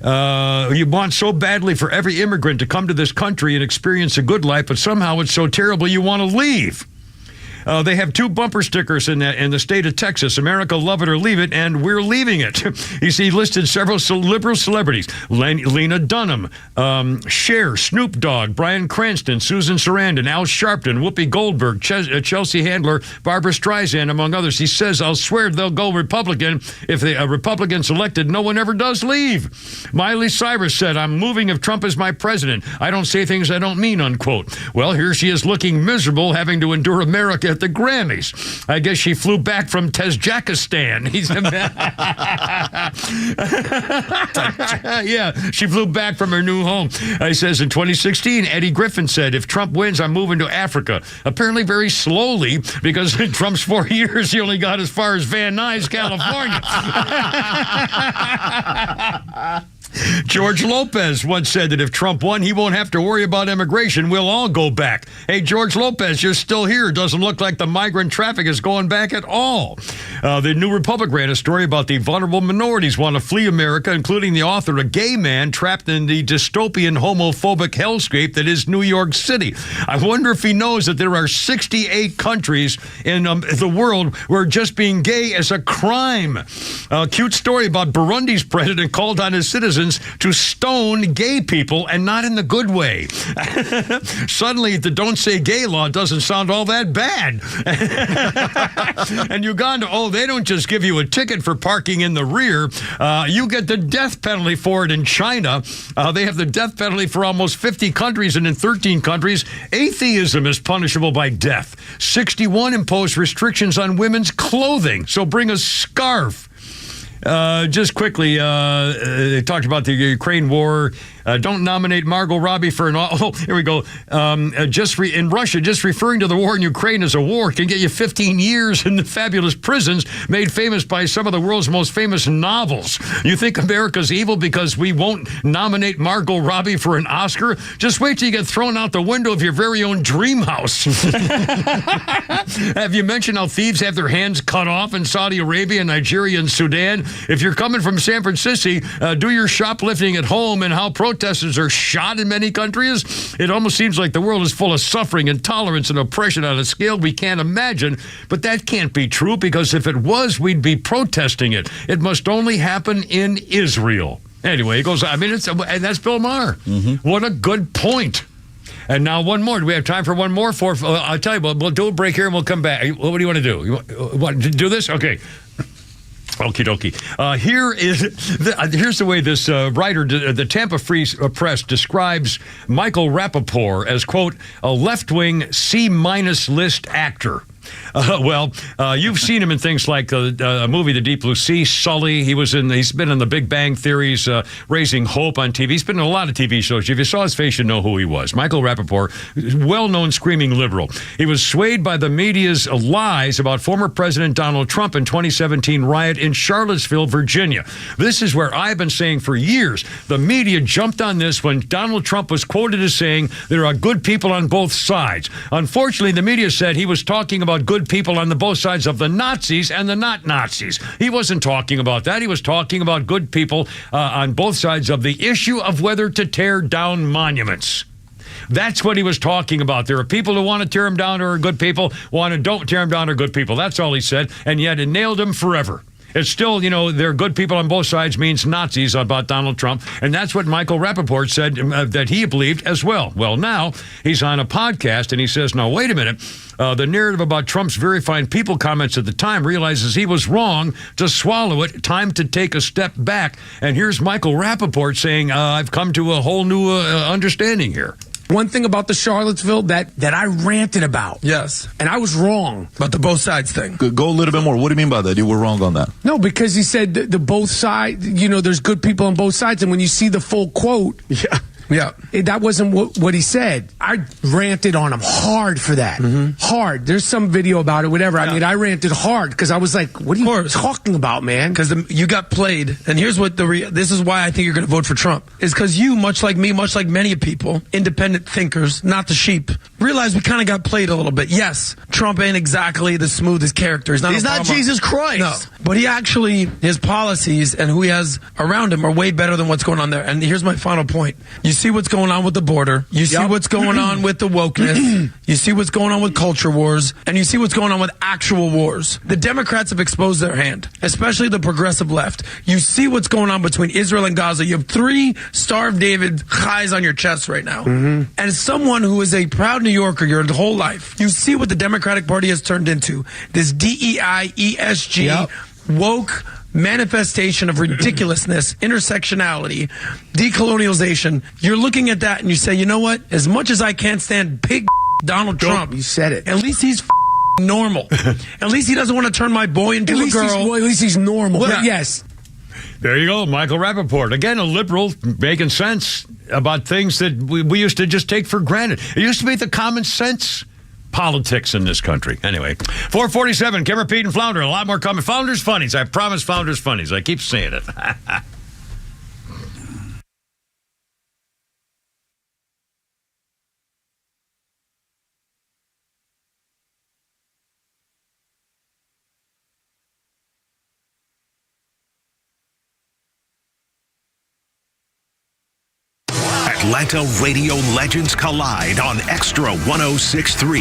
S7: You want so badly for every immigrant to come to this country and experience a good life, but somehow it's so terrible you want to leave. They have 2 bumper stickers in the state of Texas. America, love it or leave it, and we're leaving it. You see, he listed several liberal celebrities. Lena Dunham, Cher, Snoop Dogg, Bryan Cranston, Susan Sarandon, Al Sharpton, Whoopi Goldberg, Chelsea Handler, Barbara Streisand, among others. He says, I'll swear they'll go Republican. If the Republicans elected, no one ever does leave. Miley Cyrus said, I'm moving if Trump is my president. I don't say things I don't mean, unquote. Well, here she is looking miserable, having to endure America at the Grammys. I guess she flew back from Tajikistan. Yeah, she flew back from her new home. He says in 2016, Eddie Griffin said, if Trump wins, I'm moving to Africa. Apparently very slowly, because in Trump's 4 years, he only got as far as Van Nuys, California. George Lopez once said that if Trump won, he won't have to worry about immigration. We'll all go back. Hey, George Lopez, you're still here. Doesn't look like the migrant traffic is going back at all. The New Republic ran a story about the vulnerable minorities want to flee America, including the author, a gay man trapped in the dystopian homophobic hellscape that is New York City. I wonder if he knows that there are 68 countries in the world where just being gay is a crime. A cute story about Burundi's president called on his citizens to stone gay people, and not in the good way. Suddenly, the don't say gay law doesn't sound all that bad. And Uganda, they don't just give you a ticket for parking in the rear. You get the death penalty for it in China. They have the death penalty for almost 50 countries, and in 13 countries, atheism is punishable by death. 61 impose restrictions on women's clothing, so bring a scarf. Just quickly, they talked about the Ukraine war. Don't nominate Margot Robbie for here we go. In Russia, just referring to the war in Ukraine as a war can get you 15 years in the fabulous prisons made famous by some of the world's most famous novels. You think America's evil because we won't nominate Margot Robbie for an Oscar? Just wait till you get thrown out the window of your very own dream house. Have you mentioned how thieves have their hands cut off in Saudi Arabia, Nigeria, and Sudan? If you're coming from San Francisco, do your shoplifting at home, and how protesters are shot in many countries. It almost seems like the world is full of suffering, intolerance, and oppression on a scale we can't imagine. But that can't be true, because if it was, we'd be protesting it. It must only happen in Israel. Anyway, he goes, and that's Bill Maher. Mm-hmm. What a good point. And now one more. Do we have time for one more? I'll tell you, we'll do a break here and we'll come back. What do you want to do? You want to do this? Okay. Okie dokie. Here's the way this writer, the Tampa Free Press, describes Michael Rappaport as, quote, a left-wing C-list actor. You've seen him in things like a movie, The Deep Blue Sea, Sully. He's been in The Big Bang Theory's Raising Hope on TV. He's been in a lot of TV shows. If you saw his face, you'd know who he was. Michael Rappaport, well-known screaming liberal. He was swayed by the media's lies about former President Donald Trump in 2017 riot in Charlottesville, Virginia. This is where I've been saying for years, the media jumped on this when Donald Trump was quoted as saying there are good people on both sides. Unfortunately, the media said he was talking about good people on the both sides of the Nazis and the not Nazis. He wasn't talking about that. He was talking about good people on both sides of the issue of whether to tear down monuments. That's what he was talking about. There are people who want to tear them down or are good people, don't tear them down or good people. That's all he said, and yet it nailed him forever. It's still, there are good people on both sides means Nazis about Donald Trump. And that's what Michael Rappaport said that he believed as well. Well, now he's on a podcast and he says, now, wait a minute. The narrative about Trump's very fine people comments at the time realizes he was wrong to swallow it. Time to take a step back. And here's Michael Rappaport saying, I've come to a whole new understanding here.
S12: One thing about the Charlottesville that I ranted about.
S14: Yes.
S12: And I was wrong.
S14: About the both sides thing.
S21: Go a little bit more. What do you mean by that? You were wrong on that.
S12: No, because he said the both sides, there's good people on both sides. And when you see the full quote, Yeah. That wasn't what he said. I ranted on him hard for that. Hard. There's some video about it, whatever. I mean, I ranted hard because I was like, what are you talking about, man?
S6: Because you got played. And here's what this is why I think you're going to vote for Trump. Is because you, much like me, much like many people, independent thinkers, not the sheep, realize we kind of got played a little bit. Yes, Trump ain't exactly the smoothest character. He's not
S9: Jesus Christ.
S6: No. But he actually, his policies and who he has around him are way better than what's going on there. And here's my final point. You see what's going on with the border. You see what's going on with the wokeness. You see what's going on with culture wars. And you see what's going on with actual wars. The Democrats have exposed their hand, especially the progressive left. You see what's going on between Israel and Gaza. You have 3 starved David highs on your chest right now. And as someone who is a proud New Yorker your whole life, you see what the Democratic Party has turned into. This DEI, ESG, woke manifestation of ridiculousness, intersectionality, decolonialization. You're looking at that and you say, you know what? As much as I can't stand pig Donald Trump,
S12: you said it.
S6: At least he's normal. At least he doesn't want to turn my boy into a girl.
S12: At least he's normal.
S6: Well,
S12: yes.
S7: There you go, Michael Rappaport. Again, a liberal making sense about things that we used to just take for granted. It used to be the common sense politics in this country. Anyway, 447, Kimmer, Pete, and Flounder. A lot more coming. Founders Funnies. I promise Founders Funnies. I keep saying it.
S11: Atlanta radio legends collide on Extra 106.3.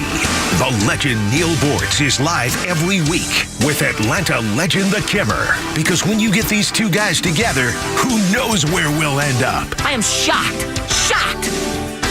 S11: The legend Neil Bortz is live every week with Atlanta legend The Kimmer. Because when you get these two guys together, who knows where we'll end up?
S14: I am shocked. Shocked.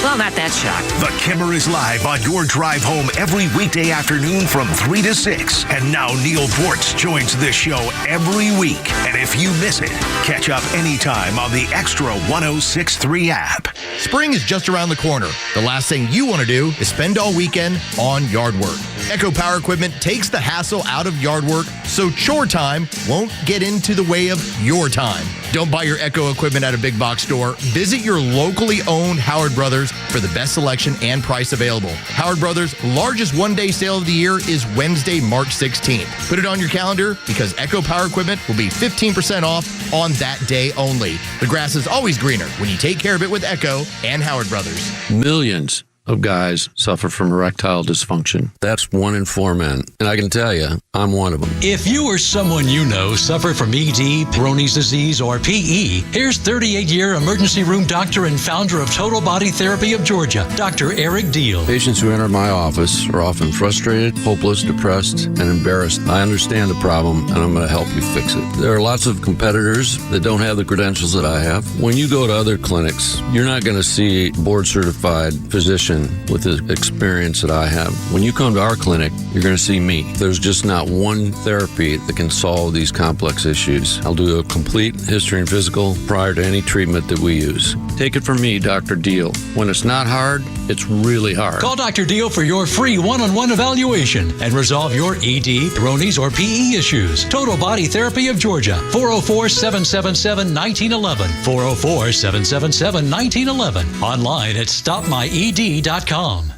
S14: Well, not that shocked.
S11: The Kimmer is live on your drive home every weekday afternoon from 3 to 6. And now Neil Bortz joins this show every week. And if you miss it, catch up anytime on the Extra 106.3 app.
S16: Spring is just around the corner. The last thing you want to do is spend all weekend on yard work. Echo Power Equipment takes the hassle out of yard work so chore time won't get into the way of your time. Don't buy your Echo equipment at a big box store. Visit your locally owned Howard Brothers for the best selection and price available. Howard Brothers' largest one-day sale of the year is Wednesday, March 16th. Put it on your calendar because Echo Power Equipment will be 15% off on that day only. The grass is always greener when you take care of it with Echo and Howard Brothers.
S24: Millions of guys suffer from erectile dysfunction. That's 1 in 4 men. And I can tell you, I'm one of them.
S25: If you or someone you know suffer from ED, Peyronie's disease, or PE, here's 38-year emergency room doctor and founder of Total Body Therapy of Georgia, Dr. Eric Deal.
S24: Patients who enter my office are often frustrated, hopeless, depressed, and embarrassed. I understand the problem, and I'm going to help you fix it. There are lots of competitors that don't have the credentials that I have. When you go to other clinics, you're not going to see a board-certified physician with the experience that I have. When you come to our clinic, you're going to see me. There's just not one therapy that can solve these complex issues. I'll do a complete history and physical prior to any treatment that we use. Take it from me, Dr. Deal. When it's not hard, it's really hard.
S25: Call Dr. Deal for your free one-on-one evaluation and resolve your ED, Peyronie's, or PE issues. Total Body Therapy of Georgia, 404-777-1911, 404-777-1911, online at stopmyed.com.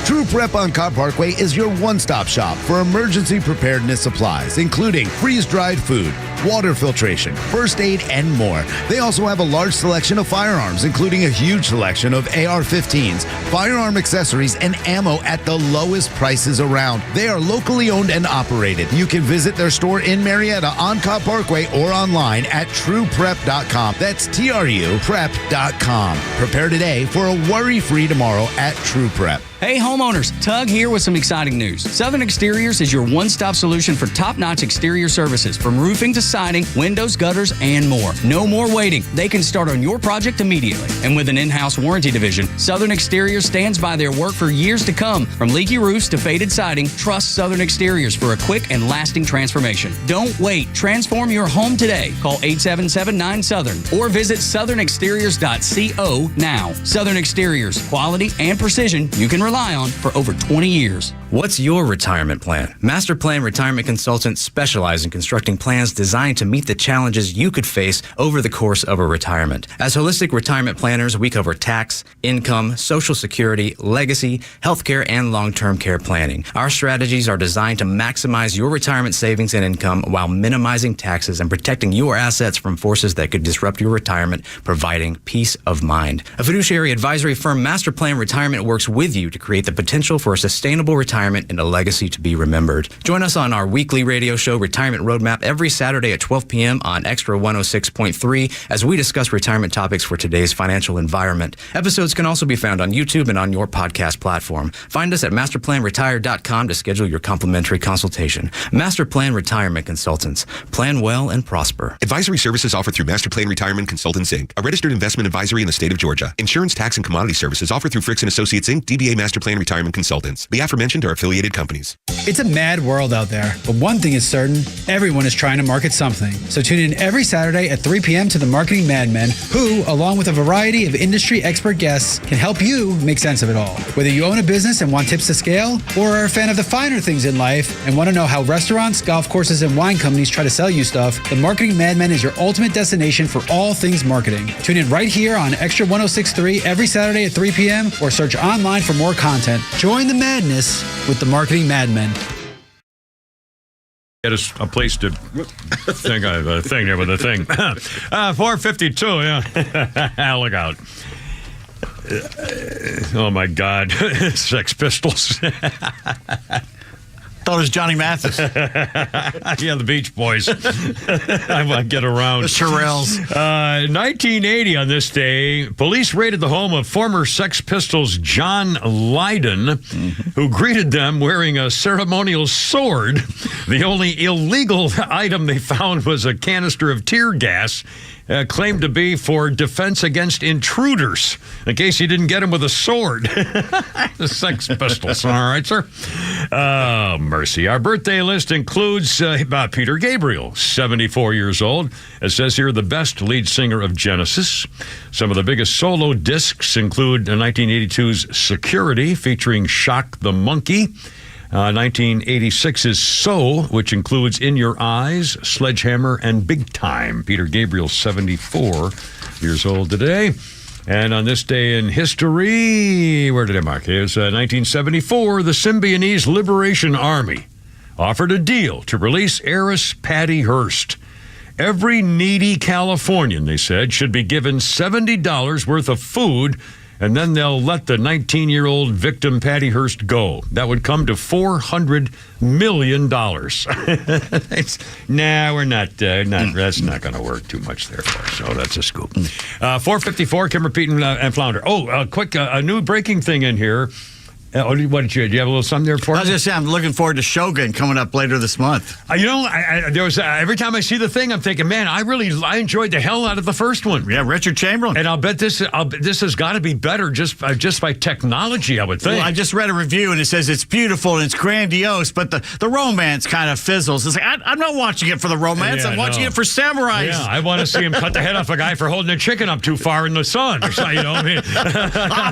S26: True Prep on Cobb Parkway is your one-stop shop for emergency preparedness supplies, including freeze-dried food, water filtration, first aid, and more. They also have a large selection of firearms, including a huge selection of AR-15s, firearm accessories, and ammo at the lowest prices around. They are locally owned and operated. You can visit their store in Marietta on Cobb Parkway or online at trueprep.com. That's TRUprep.com. Prepare today for a worry-free tomorrow at True Prep.
S8: Hey homeowners, Tug here with some exciting news. Southern Exteriors is your one-stop solution for top-notch exterior services, from roofing to siding, windows, gutters, and more. No more waiting. They can start on your project immediately. And with an in-house warranty division, Southern Exteriors stands by their work for years to come. From leaky roofs to faded siding, trust Southern Exteriors for a quick and lasting transformation. Don't wait. Transform your home today. Call 877-9-SOUTHERN or visit southernexteriors.co now. Southern Exteriors, quality and precision you can rely on for over 20 years.
S2: What's your retirement plan? Master Plan Retirement Consultants specialize in constructing plans designed to meet the challenges you could face over the course of a retirement. As holistic retirement planners, we cover tax, income, Social Security, legacy, healthcare, and long-term care planning. Our strategies are designed to maximize your retirement savings and income while minimizing taxes and protecting your assets from forces that could disrupt your retirement, providing peace of mind. A fiduciary advisory firm, Master Plan Retirement, works with you to create the potential for a sustainable retirement and a legacy to be remembered. Join us on our weekly radio show, Retirement Roadmap, every Saturday at 12 p.m. on Extra 106.3 as we discuss retirement topics for today's financial environment. Episodes can also be found on YouTube and on your podcast platform. Find us at masterplanretire.com to schedule your complimentary consultation. Master Plan Retirement Consultants. Plan well and prosper.
S10: Advisory services offered through Master Plan Retirement Consultants, Inc., a registered investment advisory in the state of Georgia. Insurance, tax, and commodity services offered through Fricks & Associates, Inc., DBA Master Plan Retirement Consultants. The aforementioned are affiliated companies.
S17: It's a mad world out there, but one thing is certain, everyone is trying to market something. So tune in every Saturday at 3 p.m. to the Marketing Madmen, who, along with a variety of industry expert guests, can help you make sense of it all. Whether you own a business and want tips to scale, or are a fan of the finer things in life and want to know how restaurants, golf courses, and wine companies try to sell you stuff, the Marketing Madmen is your ultimate destination for all things marketing. Tune in right here on Extra 106.3 every Saturday at 3 p.m. or search online for more content. Join the madness with the Marketing Madmen.
S7: Get us a place to think I have a thing there with a thing. 452, yeah. Look out. Oh, my God. Sex Pistols.
S9: Thought it was Johnny Mathis.
S7: Yeah, the Beach Boys. I might get around.
S9: The Shirelles.
S7: 1980 on this day, police raided the home of former Sex Pistols John Lydon, who greeted them wearing a ceremonial sword. The only illegal item they found was a canister of tear gas, claimed to be for defense against intruders, in case you didn't get him with a sword. The Sex Pistols. All right, sir. Oh, mercy. Our birthday list includes Peter Gabriel, 74 years old. It says here, the best lead singer of Genesis. Some of the biggest solo discs include 1982's Security, featuring Shock the Monkey. 1986's So, which includes In Your Eyes, Sledgehammer, and Big Time. Peter Gabriel, 74 years old today. And on this day in history, where did I mark? It was 1974, the Symbionese Liberation Army offered a deal to release heiress Patty Hearst. Every needy Californian, they said, should be given $70 worth of food, and then they'll let the 19-year-old victim, Patty Hearst, go. That would come to $400 million. Nah, we're not. That's not going to work too much there for us. So that's a scoop. 454, Kimmer, Pete, and Flounder. Oh, quick, a new breaking thing in here. What did you? Do you have a little something there for us?
S9: I was just saying, I'm looking forward to Shogun coming up later this month.
S7: There was every time I see the thing, I'm thinking, man, I enjoyed the hell out of the first one.
S9: Yeah, Richard Chamberlain.
S7: And I'll bet this has got to be better just by technology, I would think.
S9: Well, I just read a review and it says it's beautiful and it's grandiose, but the romance kind of fizzles. It's like I'm not watching it for the romance. I'm watching it for samurais.
S7: Yeah, I want to see him cut the head off a guy for holding a chicken up too far in the sun. Or something,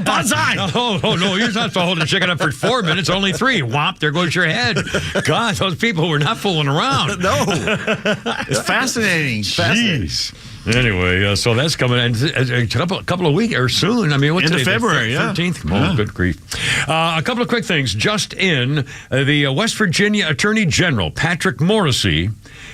S9: Banzai!
S7: Oh no, you're not holding a chicken up for 4 minutes, only 3. Whomp, there goes your head. God, those people were not fooling around.
S9: No. It's fascinating.
S7: Jeez. Anyway, so that's coming in a couple of weeks or soon. I mean, what's
S9: today? February,
S7: 13th? Yeah. Oh, good grief. A couple of quick things. Just in, the West Virginia Attorney General, Patrick Morrisey,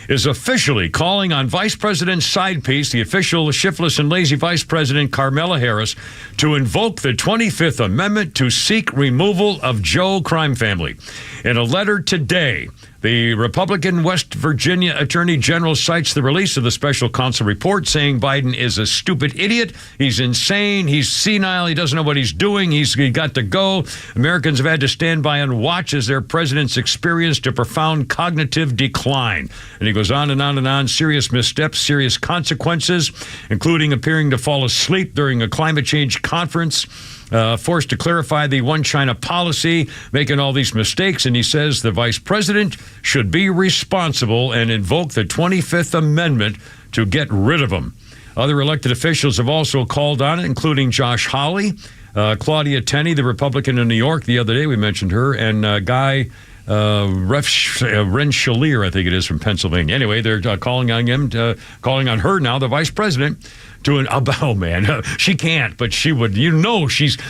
S7: is officially calling on Vice President's side piece, the official shiftless and lazy Vice President Carmela Harris, to invoke the 25th Amendment to seek removal of Joe crime family. In a letter today, the Republican West Virginia Attorney General cites the release of the special counsel report, saying Biden is a stupid idiot. He's insane. He's senile. He doesn't know what he's doing. He's got to go. Americans have had to stand by and watch as their president's experienced a profound cognitive decline. And he goes on and on and on. Serious missteps, serious consequences, including appearing to fall asleep during a climate change conference. Forced to clarify the one China policy, making all these mistakes. And he says the vice president should be responsible and invoke the 25th Amendment to get rid of him. Other elected officials have also called on it, including Josh Hawley, Claudia Tenney, the Republican in New York, the other day we mentioned her, and Guy Rensselaer, I think it is, from Pennsylvania. Anyway, they're calling on calling on her now, the vice president, oh man, she can't, but she would.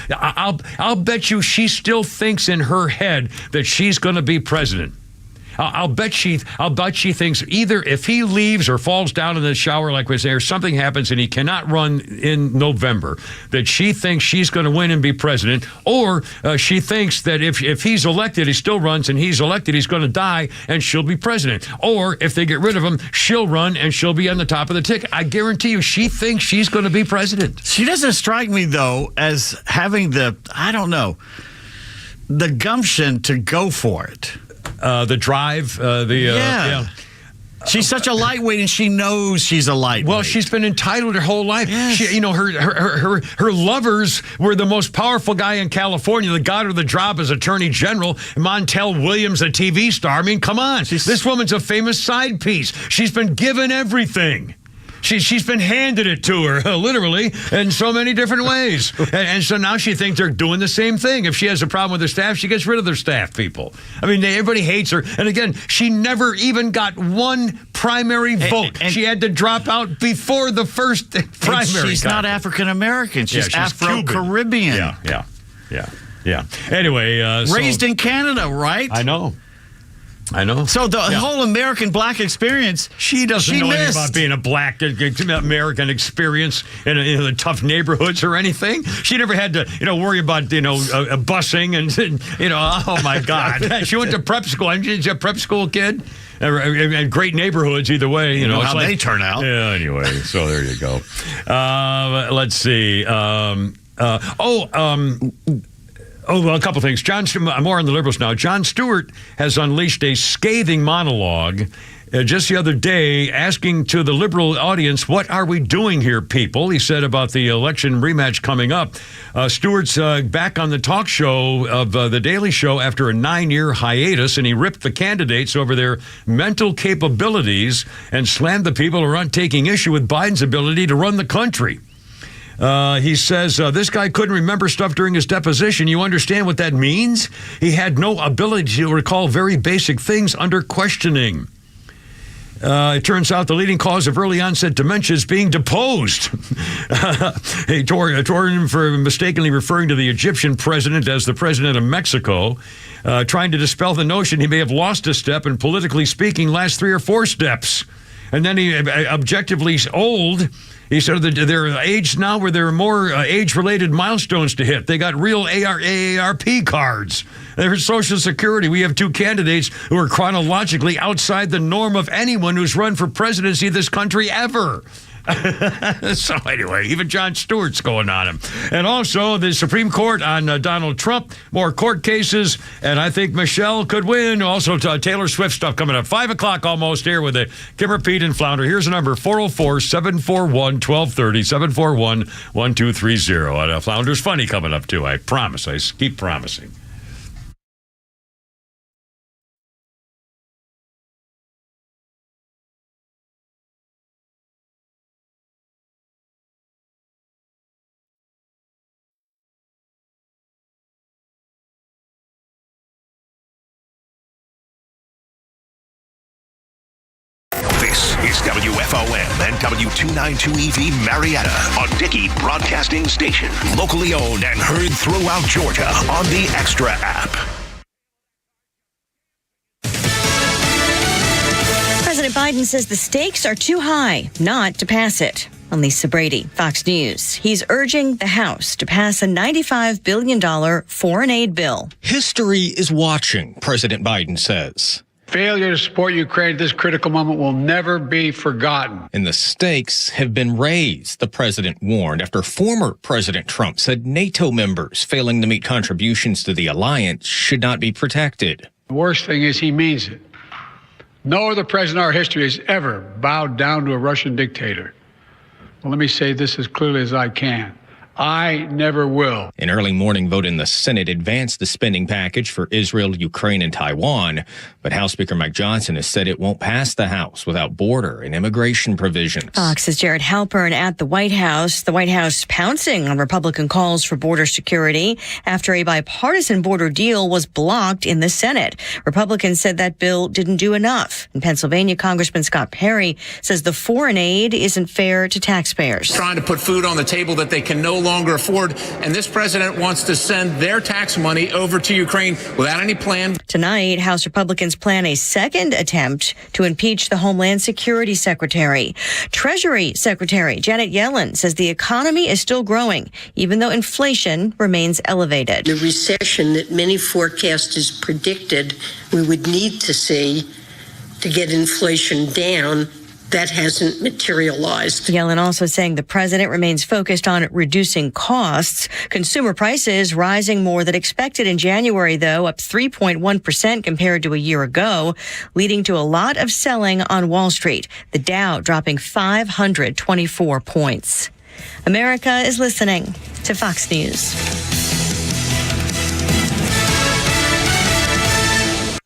S7: I'll bet you she still thinks in her head that she's going to be president. I'll bet she thinks either if he leaves or falls down in the shower, like we say, or something happens and he cannot run in November, that she thinks she's going to win and be president, or she thinks that if he's elected, he still runs, and he's elected, he's going to die, and she'll be president. Or if they get rid of him, she'll run and she'll be on the top of the ticket. I guarantee you, she thinks she's going to be president.
S9: She doesn't strike me, though, as having the gumption to go for it.
S7: The drive, yeah.
S9: She's such a lightweight, and she knows she's a lightweight.
S7: Well, she's been entitled her whole life.
S9: Yes.
S7: She, her lovers were the most powerful guy in California that got her the job as Attorney General. Montel Williams, a TV star. I mean, come on. This woman's a famous side piece. She's been given everything. She's been handed it to her, literally, in so many different ways. And so now she thinks they're doing the same thing. If she has a problem with her staff, she gets rid of their staff people. I mean, everybody hates her. And again, she never even got one primary vote. And she had to drop out before the first primary.
S9: She's not African-American. She's Afro-Caribbean.
S7: Yeah. Anyway.
S9: Raised in Canada, right?
S7: I know.
S9: So the whole American black experience,
S7: she doesn't know anything about being a black American experience in the tough neighborhoods or anything. She never had to, worry about, busing and oh my God. She went to prep school. She's a prep school kid. And great neighborhoods either way.
S9: You know how they turn out.
S7: Yeah, anyway, so there you go. Let's see. A couple things. More on the Liberals now. Jon Stewart has unleashed a scathing monologue just the other day, asking to the Liberal audience, what are we doing here, people? He said about the election rematch coming up. Stewart's back on the talk show of The Daily Show after a 9-year hiatus, and he ripped the candidates over their mental capabilities and slammed the people who aren't taking issue with Biden's ability to run the country. He says, this guy couldn't remember stuff during his deposition. You understand what that means? He had no ability to recall very basic things under questioning. It turns out the leading cause of early onset dementia is being deposed. He tore him for mistakenly referring to the Egyptian president as the president of Mexico, trying to dispel the notion he may have lost a step and, politically speaking, last 3 or 4 steps. And then he objectively old. He said that they're aged now where there are more age-related milestones to hit. They got real AARP cards. There's Social Security. We have 2 candidates who are chronologically outside the norm of anyone who's run for presidency of this country ever. So anyway, even Jon Stewart's going on him. And also the Supreme Court on Donald Trump, more court cases, and I think Michelle could win. Also Taylor Swift stuff coming up. 5 o'clock almost here with the Kimmer, Pete, and Flounder. Here's the number, 404-741-1230, 741-1230. And Flounder's Funny coming up too, I promise. I keep promising.
S11: This is WFOM and W292EV Marietta on Dickey Broadcasting Station. Locally owned and heard throughout Georgia on the Extra app.
S4: President Biden says the stakes are too high not to pass it. I'm Lisa Brady, Fox News. He's urging the House to pass a $95 billion foreign aid bill.
S13: History is watching, President Biden says.
S15: Failure to support Ukraine at this critical moment will never be forgotten.
S13: And the stakes have been raised, the president warned, after former President Trump said NATO members failing to meet contributions to the alliance should not be protected.
S15: The worst thing is he means it. No other president in our history has ever bowed down to a Russian dictator. Well, let me say this as clearly as I can. I never will.
S13: An early morning vote in the Senate advanced the spending package for Israel, Ukraine, and Taiwan, but House Speaker Mike Johnson has said it won't pass the House without border and immigration provisions.
S4: Fox's Jared Halpern at the White House pouncing on Republican calls for border security after a bipartisan border deal was blocked in the Senate. Republicans said that bill didn't do enough. In Pennsylvania, Congressman Scott Perry says the foreign aid isn't fair to taxpayers.
S3: Trying to put food on the table that they can no longer afford, and this president wants to send their tax money over to Ukraine without any plan.
S4: Tonight, House Republicans plan a second attempt to impeach the Homeland Security Secretary. Treasury Secretary Janet Yellen says the economy is still growing, even though inflation remains elevated.
S5: The recession that many forecasters predicted we would need to see to get inflation down, that hasn't materialized.
S4: Yellen also saying the president remains focused on reducing costs. Consumer prices rising more than expected in January, though, up 3.1% compared to a year ago, leading to a lot of selling on Wall Street. The Dow dropping 524 points. America is listening to Fox News.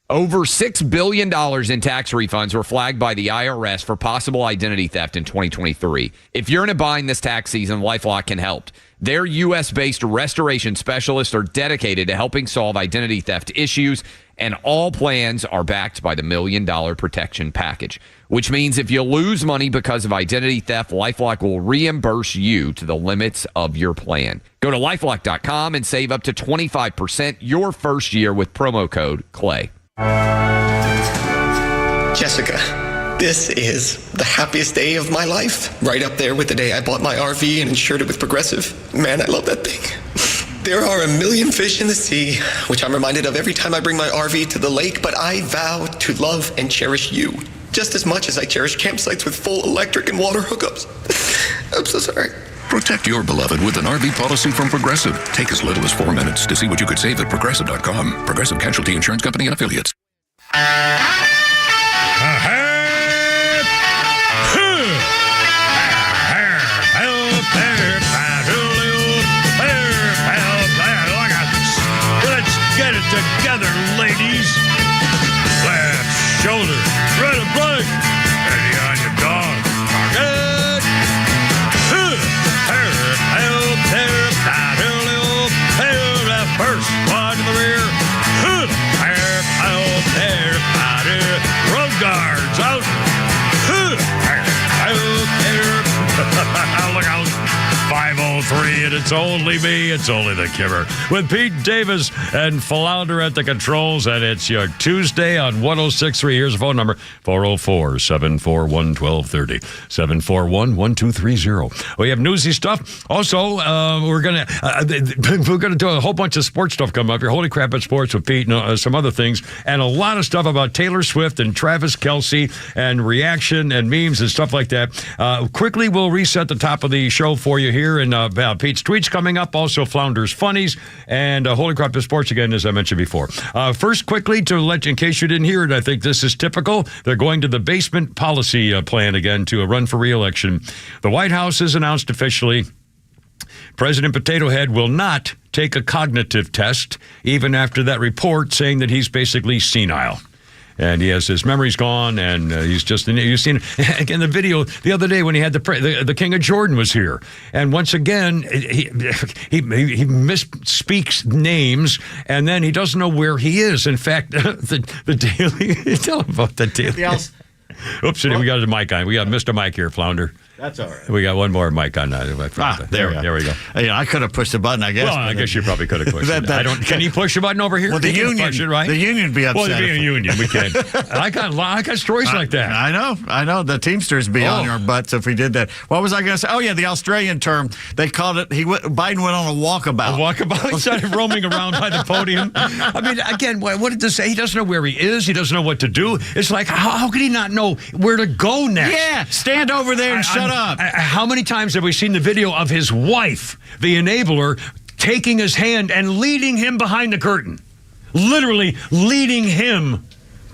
S18: Over $6 billion in tax refunds were flagged by the IRS for possible identity theft in 2023. If you're in a bind this tax season, LifeLock can help. Their U.S.-based restoration specialists are dedicated to helping solve identity theft issues, and all plans are backed by the $1 Million Protection Package, which means if you lose money because of identity theft, LifeLock will reimburse you to the limits of your plan. Go to LifeLock.com and save up to 25% your first year with promo code CLAY.
S19: Jessica, this is the happiest day of my life. Right up there with the day I bought my RV and insured it with Progressive. Man, I love that thing. There are a million fish in the sea, which I'm reminded of every time I bring my RV to the lake, but I vow to love and cherish you just as much as I cherish campsites with full electric and water hookups. I'm so sorry.
S20: Protect your beloved with an RV policy from Progressive. Take as little as 4 minutes to see what you could save at Progressive.com. Progressive Casualty Insurance Company and Affiliates.
S7: Let's get it together, ladies. Left shoulder, right and blank. Ready on your dog. Good. First one to the rear. Road guards out. Look out. 5:03, and it's only me. It's only the Kimmer with Pete Davis and Flounder at the controls, and it's your Tuesday on 106.3. Here's the phone number: 404-741-1230, 741-1230. We have newsy stuff. Also, we're gonna do a whole bunch of sports stuff coming up here. Holy crap at sports with Pete and some other things, and a lot of stuff about Taylor Swift and Travis Kelce and reaction and memes and stuff like that. Quickly, we'll reset the top of the show for you here, and Pete's tweets coming up, also Flounder's funnies, and Holy Crap to Sports again, as I mentioned before. First, quickly, to let you, in case you didn't hear it, I think this is typical. They're going to the basement policy plan again to run for re-election. The White House has announced officially President Potato Head will not take a cognitive test, even after that report saying that he's basically senile. And he has his memories gone, and he's just, you've seen again the video the other day when he had the King of Jordan was here. And once again, he misspeaks names, and then he doesn't know where he is. In fact, the Daily, tell him about the Daily. Oops, we got a mic on. We got Mr. Mike here, Flounder.
S9: That's all right.
S7: We got one more mic on. There we go.
S9: Yeah, I could have pushed the button, I guess.
S7: Well, I guess you probably could have pushed it. Can you push the button over here?
S9: Well, the union,
S7: push it, right?
S9: The union would be upset.
S7: Well, it'd be a union. We can't. I got stories like that.
S9: I know. The Teamsters be on your butts if we did that. What was I going to say? Oh, yeah, the Australian term. They called it, Biden went on a walkabout.
S7: A walkabout? He started roaming around by the podium. I mean, again, what did this say? He doesn't know where he is. He doesn't know what to do. It's like, how could he not know where to go next?
S9: Yeah, stand over there and shut up.
S7: How many times have we seen the video of his wife, the enabler, taking his hand and leading him behind the curtain? Literally leading him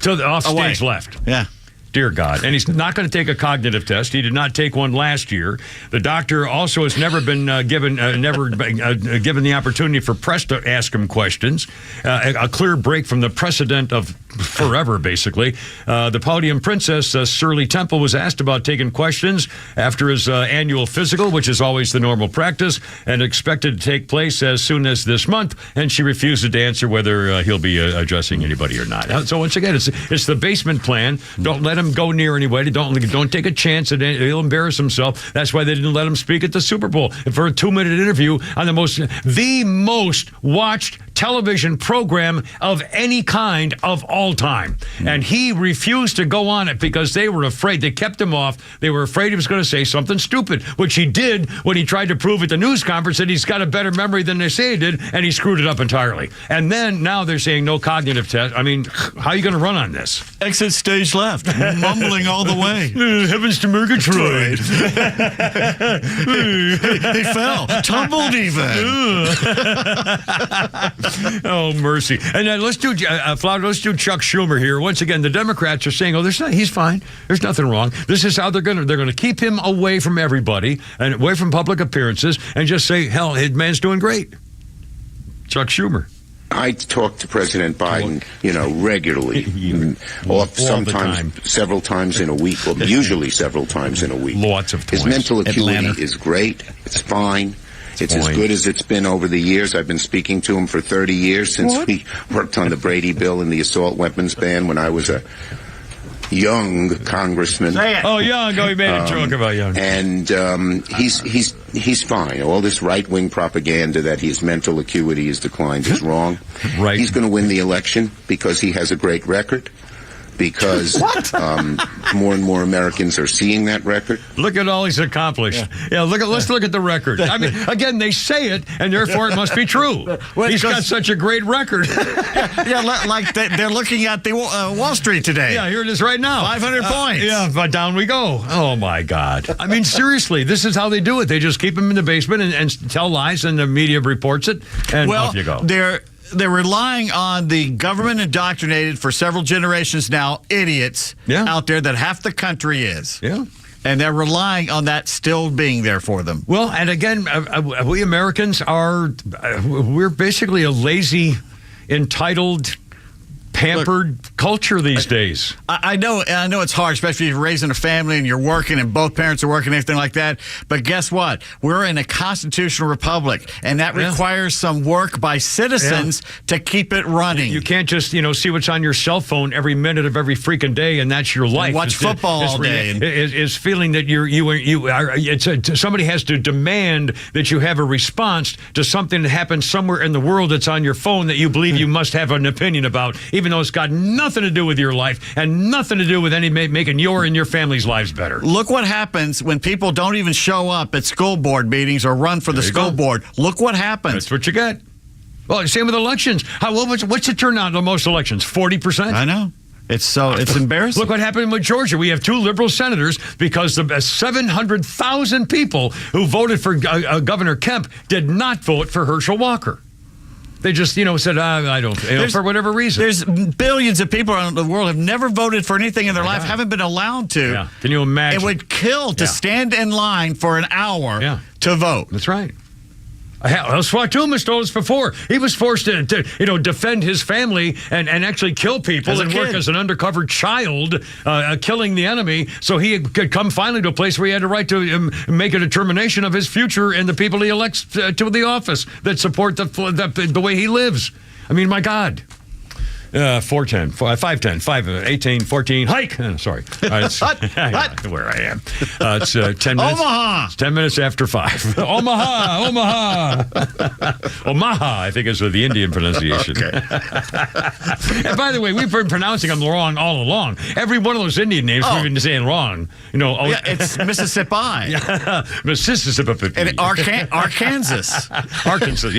S7: to the offstage left.
S9: Yeah.
S7: Dear God. And he's not going to take a cognitive test. He did not take one last year. The doctor also has never been given the opportunity for press to ask him questions. A clear break from the precedent of forever, basically. The podium princess, Shirley Temple, was asked about taking questions after his annual physical, which is always the normal practice, and expected to take place as soon as this month. And she refused to answer whether he'll be addressing anybody or not. So once again, it's the basement plan. Don't let him go near anybody. Don't take a chance that he'll embarrass himself. That's why they didn't let him speak at the Super Bowl for a 2-minute interview on the most watched television program of any kind of all time. And he refused to go on it because they were afraid. They kept him off. They were afraid he was going to say something stupid, which he did when he tried to prove at the news conference that he's got a better memory than they say he did, and he screwed it up entirely. And then now they're saying no cognitive test. I mean, how are you going to run on this?
S9: Exit stage left, mumbling all the way.
S7: Heavens to Murgatroyd.
S9: He fell, tumbled even.
S7: Oh, mercy. And let's do Chuck Schumer here. Once again, the Democrats are saying, he's fine. There's nothing wrong. This is how they're going to keep him away from everybody and away from public appearances and just say, hell, his man's doing great. Chuck Schumer.
S1: I talk to President Biden, regularly, sometimes several times in a week, or usually several times in a week.
S7: Lots of times.
S1: His mental acuity is great. It's fine. It's as good as it's been over the years. I've been speaking to him for 30 years since we worked on the Brady bill and the assault weapons ban when I was a young congressman.
S7: Oh, young. Oh, he made a joke about young.
S1: And he's fine. All this right-wing propaganda that his mental acuity has declined is wrong.
S7: Right.
S1: He's going to win the election because he has a great record. Because more and more Americans are seeing that record.
S7: Look at all he's accomplished. Yeah, let's look at the record. I mean, again, they say it, and therefore it must be true. He's got such a great record.
S9: like they're looking at the Wall Street today.
S7: Yeah, here it is right now.
S9: 500 points.
S7: Yeah, but down we go. Oh, my God. I mean, seriously, this is how they do it. They just keep him in the basement and tell lies, and the media reports it, and off you go.
S9: They're relying on the government indoctrinated for several generations now idiots out there that half the country is.
S7: Yeah.
S9: And they're relying on that still being there for them.
S7: Well, and again, we Americans we're basically a lazy, entitled, pampered culture these days.
S9: I know it's hard, especially if you're raising a family and you're working and both parents are working, anything like that. But guess what? We're in a constitutional republic, and that requires some work by citizens to keep it running.
S7: You can't just see what's on your cell phone every minute of every freaking day, and that's your life.
S9: And watch football all day.
S7: Is feeling that somebody has to demand that you have a response to something that happens somewhere in the world that's on your phone that you believe you must have an opinion about, even though it's got nothing to do with your life and nothing to do with making your and your family's lives better.
S9: Look what happens when people don't even show up at school board meetings or run for the school board. Look what happens.
S7: That's what you get. Well, same with elections. What's the turnout in most elections? 40%?
S9: I know. It's embarrassing.
S7: Look what happened with Georgia. We have 2 liberal senators because the 700,000 people who voted for Governor Kemp did not vote for Herschel Walker. They just, said, I don't, for whatever reason.
S9: There's billions of people around the world have never voted for anything in their life, haven't been allowed to.
S7: Yeah. Can you imagine?
S9: It would kill to stand in line for an hour to vote.
S7: That's right. Swatuma told us before. He was forced to defend his family and actually kill people and work as an undercover child, killing the enemy, so he could come finally to a place where he had a right to make a determination of his future and the people he elects to the office that support the way he lives. I mean, my God. 410, 510, 518, 14, hike. Sorry. Where I am. It's 10 minutes.
S9: Omaha.
S7: It's 10 minutes after 5. Omaha. Omaha, I think is the Indian pronunciation.
S9: Okay.
S7: And by the way, we've been pronouncing them wrong all along. Every one of those Indian names we've been saying wrong.
S9: It's Mississippi.
S7: Mississippi.
S9: And Arkansas.
S7: Arkansas.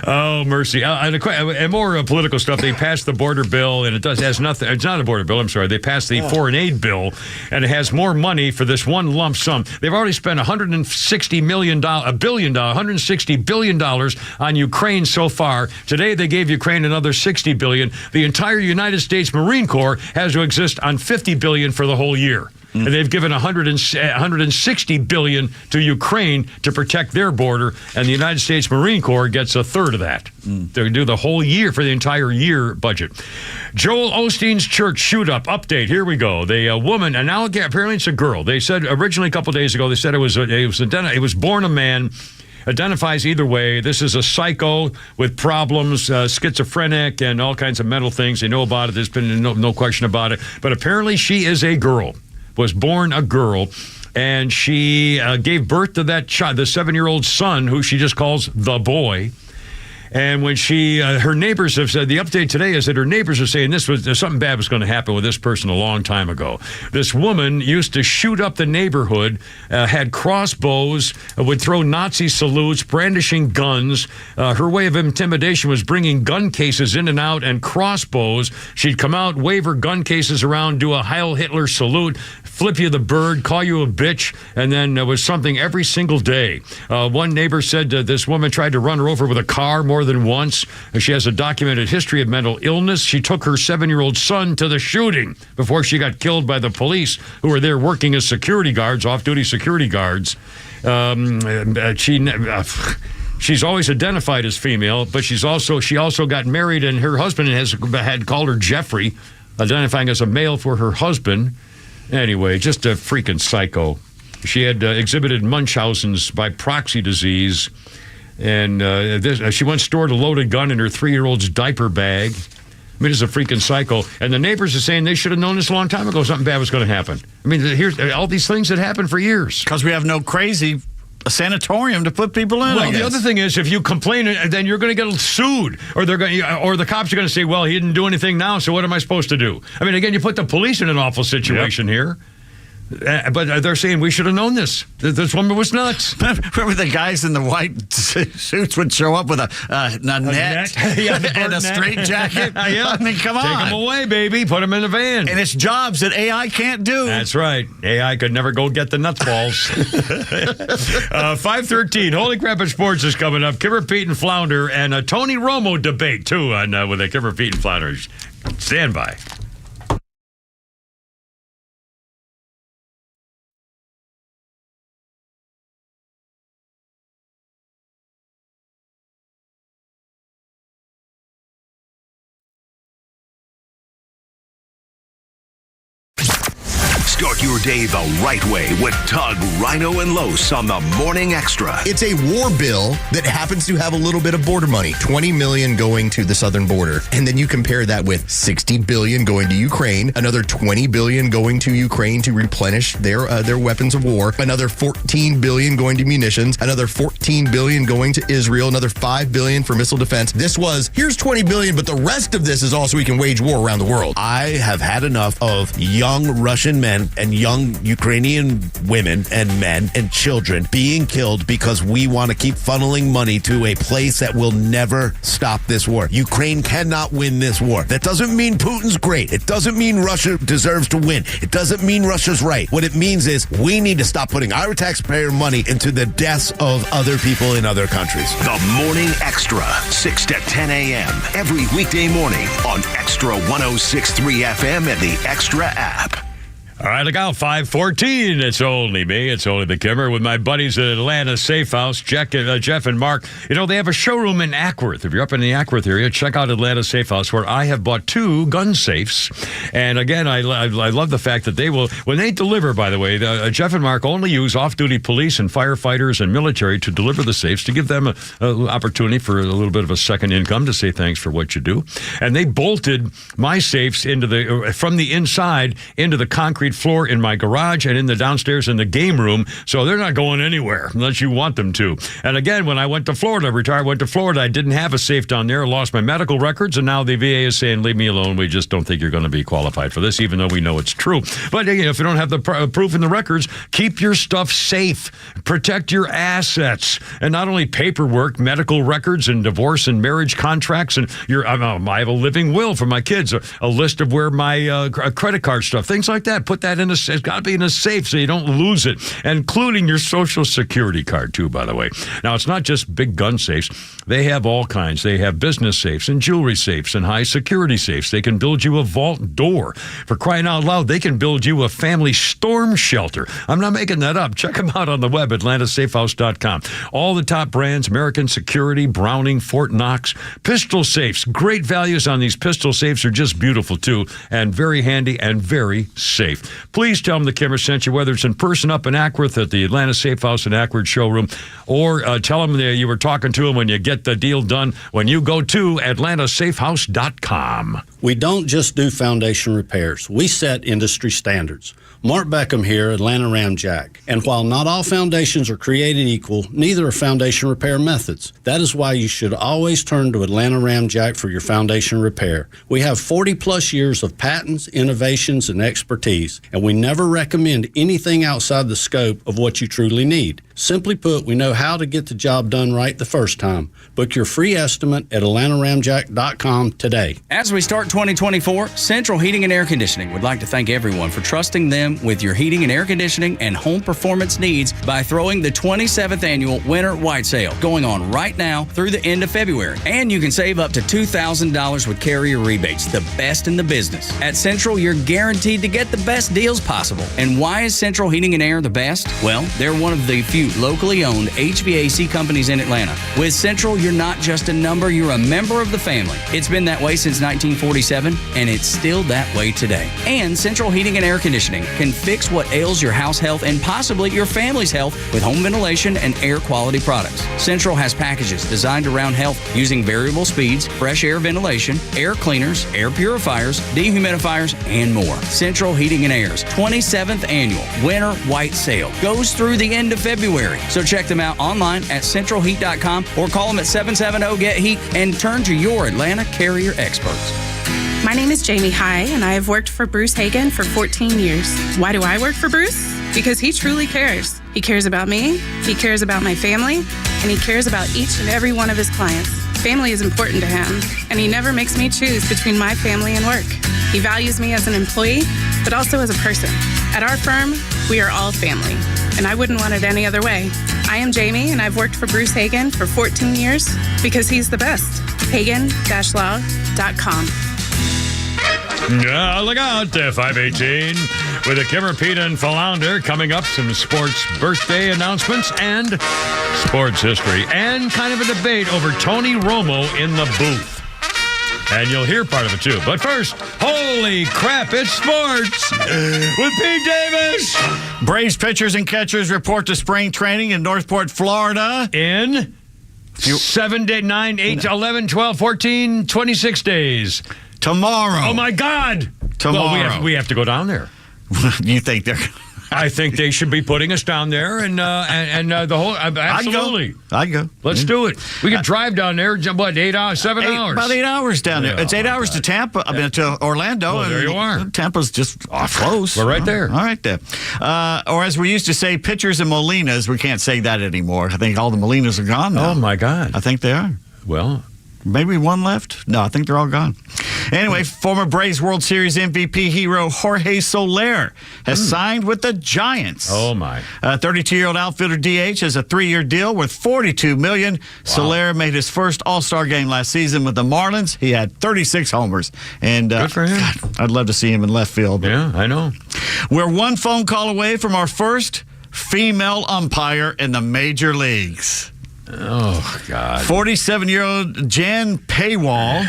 S7: Oh, mercy. And and more political stuff. They passed the border bill, and it has nothing. It's not a border bill. I'm sorry. They passed the foreign aid bill, and it has more money for this one lump sum. They've already spent $160 billion on Ukraine so far. Today they gave Ukraine another $60 billion. The entire United States Marine Corps has to exist on $50 billion for the whole year. And they've given $160 billion to Ukraine to protect their border, and the United States Marine Corps gets a third of that. They do the whole year for the entire year budget. Joel Osteen's church shoot up. Update. Here we go. The woman, and now apparently it's a girl. They said originally a couple days ago, they said it was born a man. Identifies either way. This is a psycho with problems, schizophrenic, and all kinds of mental things. They know about it. There's been no question about it. But apparently she is a girl. Was born a girl, and she gave birth to that child, the 7-year-old son, who she just calls the boy. And when her neighbors have said, the update today is that her neighbors are saying something bad was going to happen with this person a long time ago. This woman used to shoot up the neighborhood, had crossbows, would throw Nazi salutes, brandishing guns. Her way of intimidation was bringing gun cases in and out and crossbows. She'd come out, wave her gun cases around, do a Heil Hitler salute, flip you the bird, call you a bitch, and then there was something every single day. One neighbor said this woman tried to run her over with a car more than once. She has a documented history of mental illness. She took her 7-year-old son to the shooting before she got killed by the police who were there working as security guards, off-duty security guards. She's always identified as female, but she also got married, and her husband had called her Jeffrey, identifying as a male for her husband. Anyway, just a freaking psycho. She had exhibited Munchausen's by proxy disease. And she once stored a loaded gun in her 3-year-old's diaper bag. I mean, it's a freaking psycho. And the neighbors are saying they should have known this a long time ago. Something bad was going to happen. I mean, here's all these things that happened for years.
S9: Because we have no crazy sanatorium to put people in.
S7: Well, the other thing is, if you complain, then you're going to get sued, or the cops are going to say, "Well, he didn't do anything now, so what am I supposed to do?" I mean, again, you put the police in an awful situation here. But they're saying we should have known this. This woman was nuts.
S9: Remember the guys in the white suits would show up with a net and a straight jacket?
S7: Yeah.
S9: I mean, come on.
S7: Take them away, baby. Put them in the van.
S9: And it's jobs that AI can't do.
S7: That's right. AI could never go get the nuts balls. 5:13. Holy Crap at Sports is coming up. Kipper, Pete, and Flounder, and a Tony Romo debate, too, with the Kipper, Pete, and Flounder. Stand by.
S11: Start your day the right way with Tug, Rhino, and Los on the Morning Extra.
S16: It's a war bill that happens to have a little bit of border money. $20 million going to the southern border. And then you compare that with $60 billion going to Ukraine, another $20 billion going to Ukraine to replenish their weapons of war, another $14 billion going to munitions, another $14 billion going to Israel, another $5 billion for missile defense. Here's $20 billion, but the rest of this is all so we can wage war around the world.
S6: I have had enough of young Russian men and young Ukrainian women and men and children being killed because we want to keep funneling money to a place that will never stop this war. Ukraine cannot win this war. That doesn't mean Putin's great. It doesn't mean Russia deserves to win. It doesn't mean Russia's right. What it means is we need to stop putting our taxpayer money into the deaths of other people in other countries.
S11: The Morning Extra, 6 to 10 a.m. every weekday morning on Extra 106.3 FM and the Extra app.
S7: All right, look out, 5:14. It's only me. It's only the Kimmer with my buddies at Atlanta Safe House, Jeff and Mark. You know, they have a showroom in Ackworth. If you're up in the Ackworth area, check out Atlanta Safe House, where I have bought 2 gun safes. And again, I love the fact that they will, when they deliver, by the way, Jeff and Mark only use off-duty police and firefighters and military to deliver the safes, to give them an opportunity for a little bit of a second income, to say thanks for what you do. And they bolted my safes from the inside into the concrete concrete floor in my garage and in the downstairs in the game room, so they're not going anywhere unless you want them to. And again, when I went to Florida, I didn't have a safe down there, lost my medical records, and now the VA is saying, leave me alone. We just don't think you're going to be qualified for this, even though we know it's true. But if you don't have the proof in the records, keep your stuff safe. Protect your assets. And not only paperwork, medical records, and divorce and marriage contracts, and I have a living will for my kids, a list of where my credit card stuff, things like that. Put that it's got to be in a safe so you don't lose it, including your Social Security card, too, by the way. Now, it's not just big gun safes. They have all kinds. They have business safes and jewelry safes and high security safes. They can build you a vault door. For crying out loud, they can build you a family storm shelter. I'm not making that up. Check them out on the web, atlantasafehouse.com. All the top brands, American Security, Browning, Fort Knox, pistol safes. Great values on these pistol safes are just beautiful, too, and very handy and very safe. Please tell them the Kimmer sent you, whether it's in person up in Ackworth at the Atlanta Safe House and Ackworth showroom, or tell them you were talking to them when you get the deal done when you go to atlantasafehouse.com.
S12: We don't just do foundation repairs. We set industry standards. Mark Beckham here, Atlanta Ram Jack. And while not all foundations are created equal, neither are foundation repair methods. That is why you should always turn to Atlanta Ram Jack for your foundation repair. We have 40-plus years of patents, innovations, and expertise, and we never recommend anything outside the scope of what you truly need. Simply put, we know how to get the job done right the first time. Book your free estimate at atlantaramjack.com today.
S8: As we start 2024, Central Heating and Air Conditioning would like to thank everyone for trusting them with your heating and air conditioning and home performance needs by throwing the 27th annual Winter White Sale going on right now through the end of February. And you can save up to $2,000 with carrier rebates, the best in the business. At Central, you're guaranteed to get the best deals possible. And why is Central Heating and Air the best? Well, they're one of the few locally owned HVAC companies in Atlanta. With Central, you're not just a number, you're a member of the family. It's been that way since 1947, and it's still that way today. And Central Heating and Air Conditioning can fix what ails your house health and possibly your family's health with home ventilation and air quality products. Central has packages designed around health using variable speeds, fresh air ventilation, air cleaners, air purifiers, dehumidifiers, and more. Central Heating and Air's 27th annual Winter White Sale goes through the end of February. So check them out online at centralheat.com or call them at 770-GET-HEAT and turn to your Atlanta carrier experts.
S14: My name is Jamie High, and I have worked for Bruce Hagen for 14 years. Why do I work for Bruce? Because he truly cares. He cares about me, he cares about my family, and he cares about each and every one of his clients. Family is important to him, and he never makes me choose between my family and work. He values me as an employee, but also as a person. At our firm, we are all family, and I wouldn't want it any other way. I am Jamie, and I've worked for Bruce Hagen for 14 years because he's the best. Hagen-law.com.
S7: Look out, 518 with a Kimmer, Pete, and Philander. Coming up, some sports birthday announcements and sports history, and kind of a debate over Tony Romo in the booth. And you'll hear part of it, too. But first, holy crap, it's sports with Pete Davis.
S9: Braves pitchers and catchers report to spring training in Northport, Florida.
S7: In 7 days, 9, 8, 11, 12, 14, 26 days.
S9: Tomorrow.
S7: Oh, my God.
S9: Tomorrow.
S7: Well, we have to go down there.
S9: You think they're...
S7: I think they should be putting us down there and the whole... absolutely.
S9: I'd go.
S7: Let's do it. We could drive down there, 8 hours, 7 hours?
S9: About 8 hours down there. It's 8 hours to Tampa, to Orlando.
S7: Well, there you are.
S9: Tampa's just close.
S7: We're right there.
S9: All right, there. Or as we used to say, pitchers and Molinas. We can't say that anymore. I think all the Molinas are gone now.
S7: Oh, my God.
S9: I think they are.
S7: Well...
S9: Maybe one left? No, I think they're all gone. Anyway, former Braves World Series MVP hero Jorge Soler has signed with the Giants.
S7: Oh, my.
S9: 32-year-old outfielder DH has a 3-year deal worth $42 million. Wow. Soler made his first All-Star game last season with the Marlins. He had 36 homers. And
S7: good for him.
S9: God, I'd love to see him in left field.
S7: Yeah, I know.
S9: We're one phone call away from our first female umpire in the major leagues.
S7: Oh, God.
S9: 47-year-old Jan Pawal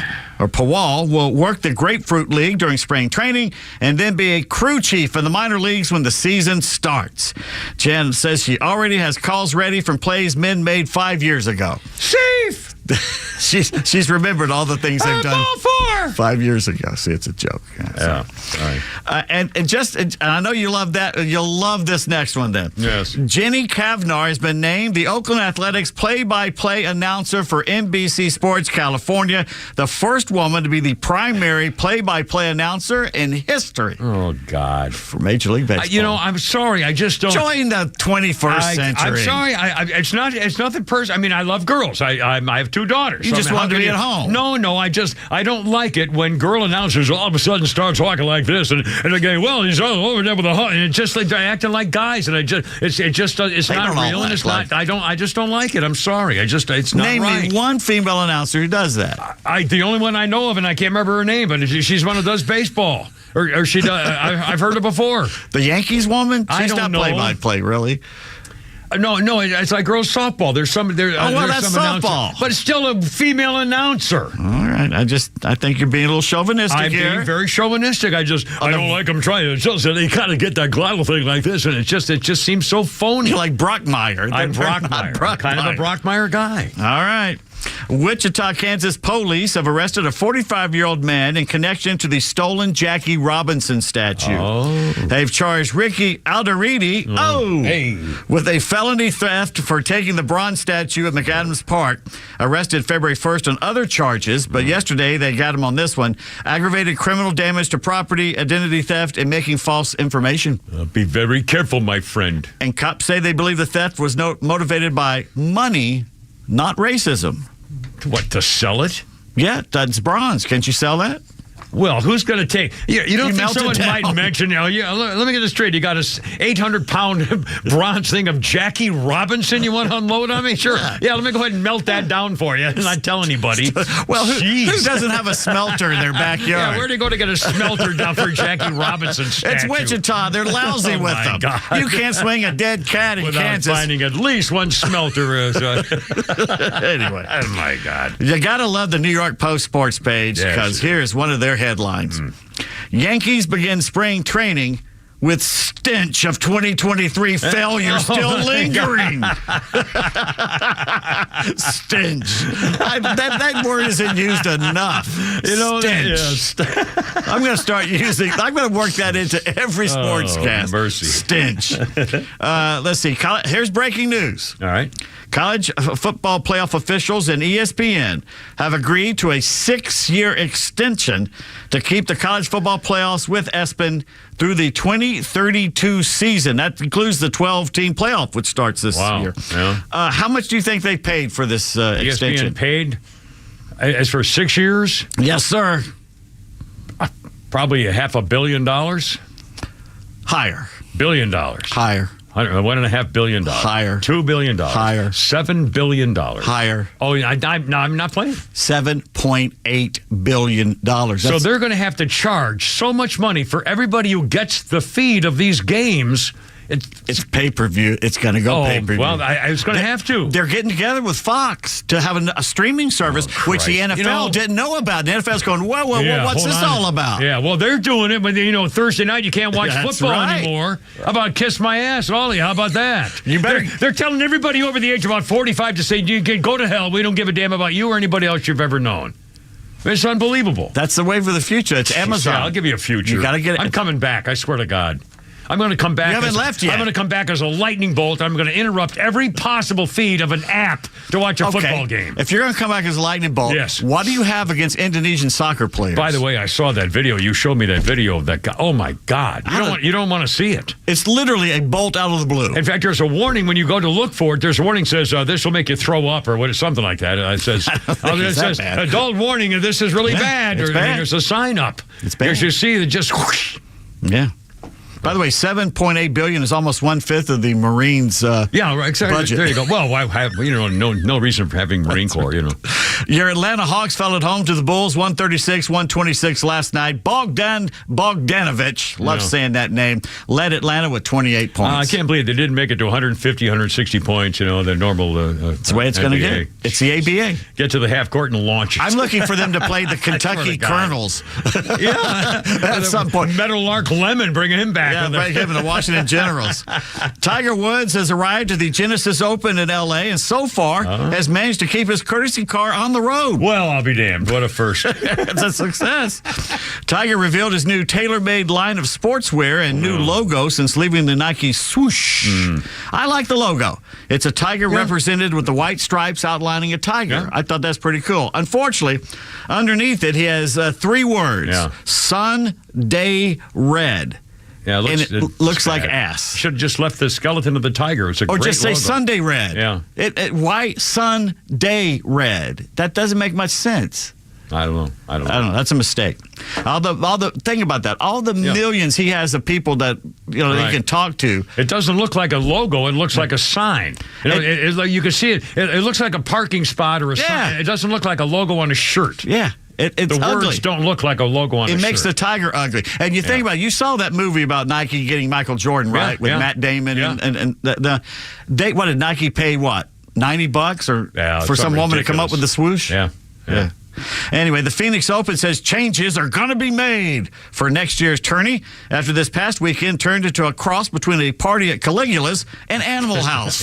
S9: will work the Grapefruit League during spring training and then be a crew chief in the minor leagues when the season starts. Jan says she already has calls ready from plays men made 5 years ago.
S7: Safe!
S9: She's remembered all the things they've done.
S7: All four.
S9: 5 years ago. See, it's a joke.
S7: Yeah. Sorry.
S9: And I know you love that. You'll love this next one then.
S7: Yes.
S9: Jenny Kavnar has been named the Oakland Athletics play-by-play announcer for NBC Sports California, the first woman to be the primary play-by-play announcer in history.
S7: Oh, God.
S9: For Major League Baseball.
S7: I'm sorry. I just don't.
S9: Join the 21st century.
S7: I'm sorry. It's nothing personal. I mean, I love girls. I have 2 daughters.
S9: You just want to be at home.
S7: No. I don't like it when girl announcers all of a sudden start talking like this and they're going, well, he's all over there with a hug, and it's just like they're acting like guys, and it's not real, and it's not. I just don't like it. I'm sorry. It's not
S9: Name
S7: right.
S9: me one female announcer who does that.
S7: The only one I know of, and I can't remember her name, but she's one who does baseball. Or she does. I've heard her before.
S9: The Yankees woman? She's not
S7: know.
S9: play-by-play, really.
S7: No, it's like girls softball. There's some.
S9: That's softball.
S7: But it's still a female announcer.
S9: All right. I think you're being a little chauvinistic here.
S7: I'm being very chauvinistic. I don't like them trying to just. They kind of get that glottal thing like this, and it just seems so phony.
S9: You're like Brockmeyer.
S7: I'm Brockmeyer. Kind of a Brockmeyer guy.
S9: All right. Wichita, Kansas police have arrested a 45-year-old man in connection to the stolen Jackie Robinson statue.
S7: Oh.
S9: They've charged Ricky Alderete with a felony theft for taking the bronze statue at McAdams Park. Arrested February 1st on other charges, but yesterday they got him on this one. Aggravated criminal damage to property, identity theft, and making false information.
S7: Be very careful, my friend.
S9: And cops say they believe the theft was motivated by money, not racism.
S7: What, to sell it?
S9: Yeah, that's bronze. Can't you sell that?
S7: Well, who's going to take... You don't think someone might mention... let me get this straight. You got a 800-pound bronze thing of Jackie Robinson you want to unload on me? Sure. Yeah, let me go ahead and melt that down for you and not tell anybody.
S9: Well, who doesn't have a smelter in their backyard?
S7: Yeah, where do you go to get a smelter down for Jackie Robinson statue?
S9: It's Wichita. They're lousy with them.
S7: God.
S9: You can't swing a dead cat in
S7: Without
S9: Kansas.
S7: finding at least one smelter.
S9: Anyway.
S7: Oh, my God.
S9: You got to love the New York Post sports page because here's one of their headlines. Yankees begin spring training with stench of 2023 failure still lingering. Stench. That word isn't used enough. Stench. I'm going to start using. I'm going to work that into every sportscast.
S7: Mercy.
S9: Stench. Let's see. Here's breaking news.
S7: All right.
S9: College football playoff officials and ESPN have agreed to a 6-year extension to keep the college football playoffs with ESPN through the 2032 season. That includes the 12-team playoff, which starts this year.
S7: Yeah.
S9: How much do you think they paid for this extension?
S7: ESPN paid as for 6 years?
S9: Yes, sir.
S7: Probably $500 million.
S9: Higher.
S7: $1 billion.
S9: Higher.
S7: $1.5 billion.
S9: Higher.
S7: $2 billion.
S9: Higher.
S7: $7 billion.
S9: Higher.
S7: Oh, I'm not playing.
S9: $7.8 billion.
S7: So they're going to have to charge so much money for everybody who gets the feed of these games.
S9: It's pay-per-view. It's going to go pay-per-view.
S7: Well, it's going to have to.
S9: They're getting together with Fox to have a streaming service, which the NFL didn't know about. The NFL's going, whoa, what's this all about?
S7: Yeah, well, they're doing it, but, Thursday night you can't watch football anymore. How about Kiss My Ass, Ollie? How about that? They're telling everybody over the age of about 45 to say, you can go to hell. We don't give a damn about you or anybody else you've ever known. It's unbelievable.
S9: That's the way for the future. It's Amazon.
S7: Yeah, I'll give you a future.
S9: You got to get it.
S7: I'm coming back. I swear to God. I'm going to come back.
S9: You haven't left yet.
S7: I'm going to come back as a lightning bolt. I'm going to interrupt every possible feed of an app to watch a football game.
S9: If you're going to come back as a lightning bolt, what do you have against Indonesian soccer players?
S7: By the way, I saw that video. You showed me that video of that guy. Oh, my God. You don't want to see it.
S9: It's literally a bolt out of the blue.
S7: In fact, there's a warning when you go to look for it. There's a warning that says, this will make you throw up or something like that. It says, adult warning, this is really bad.
S9: It's bad.
S7: There's a sign up.
S9: It's bad.
S7: You see that just whoosh.
S9: Yeah. By the way, $7.8 billion is almost 1/5 of the Marines'
S7: exactly.
S9: budget.
S7: There you go. Well, no reason for having Marine Corps.
S9: Your Atlanta Hawks fell at home to the Bulls, 136-126 last night. Bogdanovich, love saying that name, led Atlanta with 28 points.
S7: I can't believe they didn't make it to 150, 160 points. The normal.
S9: That's the way it's going to get. It's the ABA.
S7: Get to the half court and launch it.
S9: I'm looking for them to play the Kentucky Colonels.
S7: Yeah,
S9: at some point.
S7: Meadowlark Lemon, bringing him back.
S9: Yeah, break him in the Washington Generals. Tiger Woods has arrived at the Genesis Open in L.A. and so far has managed to keep his courtesy car on the road.
S7: Well, I'll be damned. What a first.
S9: It's a success. Tiger revealed his new tailor-made line of sportswear and new logo since leaving the Nike swoosh. I like the logo. It's a tiger represented with the white stripes outlining a tiger. Yeah. I thought that's pretty cool. Unfortunately, underneath it, he has 3 words. Yeah. Sunday Red.
S7: Yeah,
S9: it looks like ass.
S7: Should have just left the skeleton of the tiger. It's a great
S9: just say
S7: logo.
S9: Sunday Red.
S7: Yeah.
S9: Why Sunday Red? That doesn't make much sense.
S7: I don't know.
S9: That's a mistake. All the think about that. All the millions he has of people that he can talk to.
S7: It doesn't look like a logo. It looks like a sign. It's like you can see it. It looks like a parking spot or a sign. It doesn't look like a logo on a shirt.
S9: Yeah. It's
S7: the
S9: ugly.
S7: words don't look like a logo on a shirt.
S9: It makes the tiger ugly. And you think about it, you saw that movie about Nike getting Michael Jordan, right? With Matt Damon and what did Nike pay $90 for some woman to come up with the swoosh?
S7: Yeah.
S9: Anyway, the Phoenix Open says changes are going to be made for next year's tourney after this past weekend turned into a cross between a party at Caligula's and Animal House.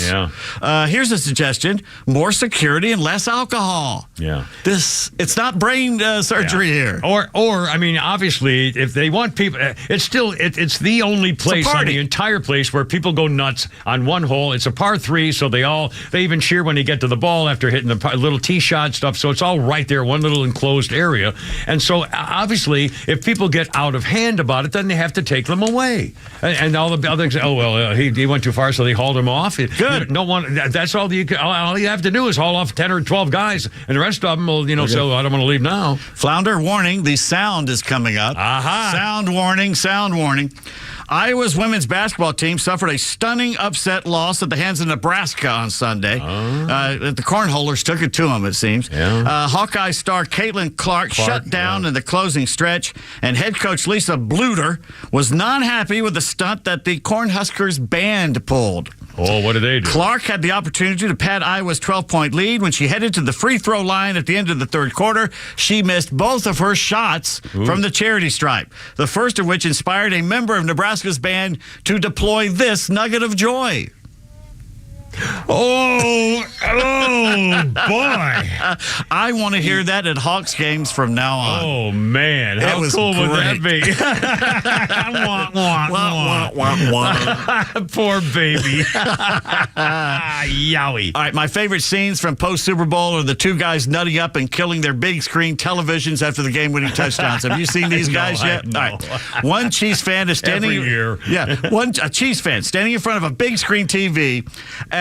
S9: Here's a suggestion: more security and less alcohol.
S7: Yeah.
S9: It's not brain surgery here.
S7: Or I mean, obviously, if they want people, it's the only place on the entire place where people go nuts on one hole. It's a par 3, so they even cheer when they get to the ball after hitting the little tee shot stuff. So it's all right there, one little enclosed area. And so obviously, if people get out of hand about it, then they have to take them away. And all the other things, he went too far, so they hauled him off.
S9: Good.
S7: That's all you have to do is haul off 10 or 12 guys, and the rest of them will, so I don't want to leave now.
S9: Flounder warning, the sound is coming up.
S7: Aha.
S9: Sound warning. Iowa's women's basketball team suffered a stunning upset loss at the hands of Nebraska on Sunday. The cornholers took it to them, it seems. Hawkeye star Caitlin Clark shut down in the closing stretch, and head coach Lisa Bluter was not happy with the stunt that the Cornhuskers band pulled.
S7: Oh, what did they do?
S9: Clark had the opportunity to pad Iowa's 12-point lead when she headed to the free throw line at the end of the third quarter. She missed both of her shots from the charity stripe, the first of which inspired a member of Nebraska's band to deploy this nugget of joy.
S7: Oh, boy.
S9: I want to hear that at Hawks games from now on.
S7: Oh, man. How cool would that be? Poor baby. Yowie.
S9: All right, my favorite scenes from post-Super Bowl are the 2 guys nutting up and killing their big screen televisions after the game-winning touchdowns. Have you seen these guys yet?
S7: No.
S9: All right. One Chiefs fan is standing...
S7: Every year.
S9: Yeah, a Chiefs fan standing in front of a big screen TV,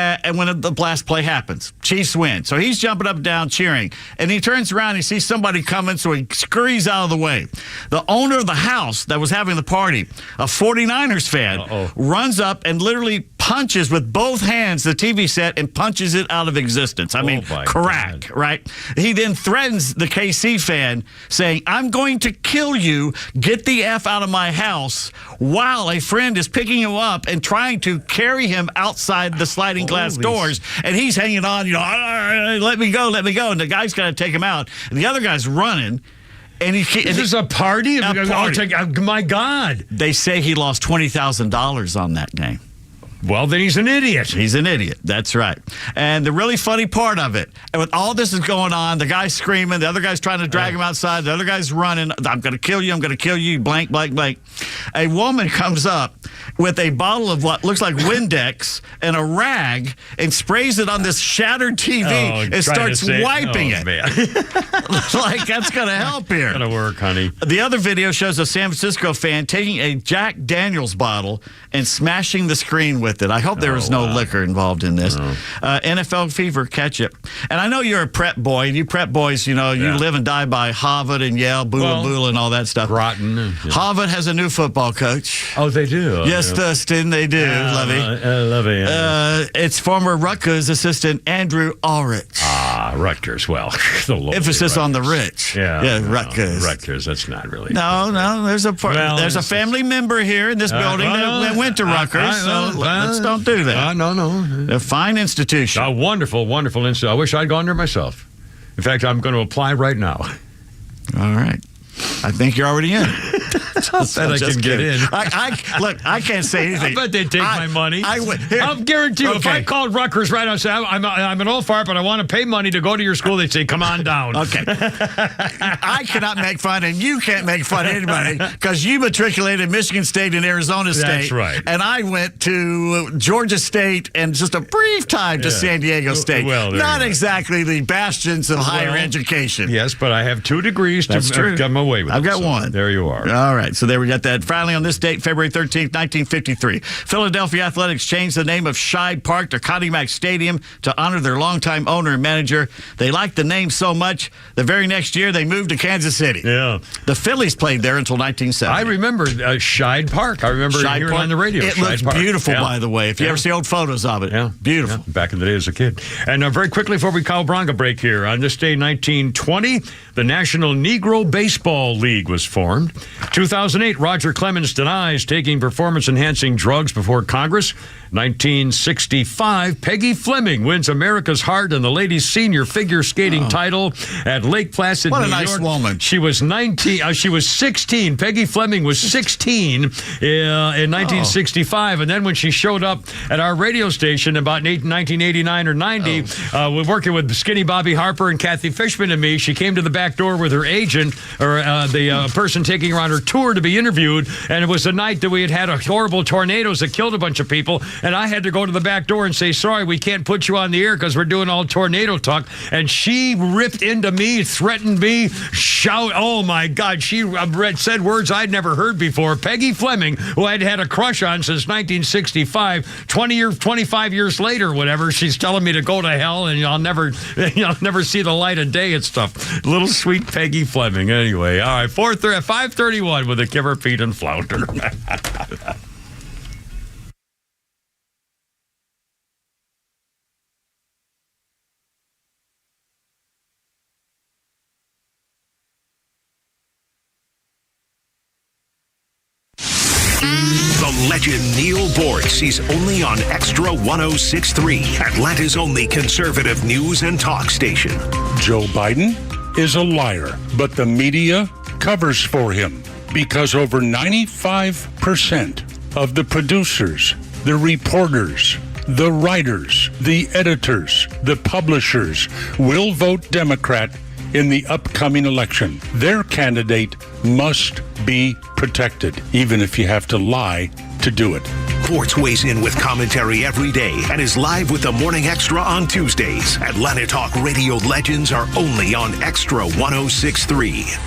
S9: and when the last play happens, Chiefs win. So he's jumping up and down cheering, and he turns around and he sees somebody coming, so he scurries out of the way. The owner of the house that was having the party, a 49ers fan, runs up and literally punches with both hands the TV set and punches it out of existence. I mean, crack, right? He then threatens the KC fan, saying, "I'm going to kill you. Get the F out of my house," while a friend is picking him up and trying to carry him outside the sliding glass doors, and he's hanging on, let me go, and the guy's got to take him out, and the other guy's running, and
S7: this is a party? My God.
S9: They say he lost $20,000 on that game.
S7: Well, then he's an idiot.
S9: He's an idiot. That's right. And the really funny part of it, and with all this is going on, the guy's screaming, the other guy's trying to drag him outside, the other guy's running, "I'm going to kill you, blank, blank, blank." A woman comes up with a bottle of what looks like Windex and a rag and sprays it on this shattered TV and starts wiping it. Like, that's going to help here.
S7: It's going to work, honey.
S9: The other video shows a San Francisco fan taking a Jack Daniels bottle and smashing the screen with it. I hope there was no liquor involved in this. NFL fever, catch it. And I know you're a prep boy, and you prep boys, you live and die by Harvard and Yale, Bula and all that stuff.
S7: Groton.
S9: Harvard has a new football coach.
S7: Oh, they do?
S9: Yes, Thurston, they do, Levy.
S7: Levy, yeah.
S9: It's former Rutgers assistant Andrew Ulrich.
S7: Rutgers, well.
S9: Emphasis on the rich.
S7: Yeah,
S9: Rutgers.
S7: Rutgers, that's not really.
S9: No, there's a family member here in this building that went to Rutgers, so let's don't do that.
S7: No.
S9: A fine institution.
S7: A wonderful, wonderful institution. I wish I'd gone there myself. In fact, I'm going to apply right now.
S9: All right. I think you're already in.
S7: I can get in.
S9: Look, I can't say anything.
S7: I bet they'd take my money. I'll guarantee you, if I called Rutgers right now and said, I'm an old fart, but I want to pay money to go to your school, they'd say, come on down.
S9: Okay. I cannot make fun, and you can't make fun of anybody, because you matriculated Michigan State and Arizona State.
S7: That's right.
S9: And I went to Georgia State and just a brief time to San Diego State.
S7: Well,
S9: not exactly the bastions of higher education.
S7: Yes, but I have 2 degrees to come away with.
S9: I've got one.
S7: There you are.
S9: All right, so there we got that. Finally, on this date, February 13th, 1953, Philadelphia Athletics changed the name of Scheid Park to Connie Mack Stadium to honor their longtime owner and manager. They liked the name so much, the very next year they moved to Kansas City.
S7: Yeah.
S9: The Phillies played there until 1970.
S7: I remember Scheid Park. I remember hearing on the radio.
S9: It looks beautiful, by the way, if you ever see old photos of it.
S7: Yeah.
S9: Beautiful.
S7: Yeah. Back in the day as a kid. And very quickly before we call Bronco break here, on this day, 1920, the National Negro Baseball League was formed. 2008, Roger Clemens denies taking performance-enhancing drugs before Congress. 1965, Peggy Fleming wins America's Heart and the ladies' senior figure skating title at Lake Placid, New York.
S9: What a nice woman.
S7: She was 19. She was 16. Peggy Fleming was 16 in 1965, and then when she showed up at our radio station about 1989 or 90, we're working with Skinny Bobby Harper and Kathy Fishman and me. She came to the back door with her agent, or the person taking her on her tour to be interviewed, and it was the night that we had horrible tornadoes that killed a bunch of people, and I had to go to the back door and say, sorry, we can't put you on the air because we're doing all tornado talk. And she ripped into me, threatened me, shout, oh my God, she said words I'd never heard before. Peggy Fleming, who I'd had a crush on since 1965, 25 years later, whatever, she's telling me to go to hell and I'll never see the light of day and stuff. Little sweet Peggy Fleming. Anyway, all right, 5:31 with a Kimmer, Pete, and Flounder.
S11: The legend Neil Borks is only on Extra 106.3, Atlanta's only conservative news and talk station.
S21: Joe Biden is a liar, but the media covers for him because over 95% of the producers, the reporters, the writers, the editors, the publishers will vote Democrat in the upcoming election. Their candidate must be protected, even if you have to lie to do it.
S11: Borks weighs in with commentary every day and is live with the Morning Extra on Tuesdays. Atlanta Talk Radio legends are only on Extra 106.3.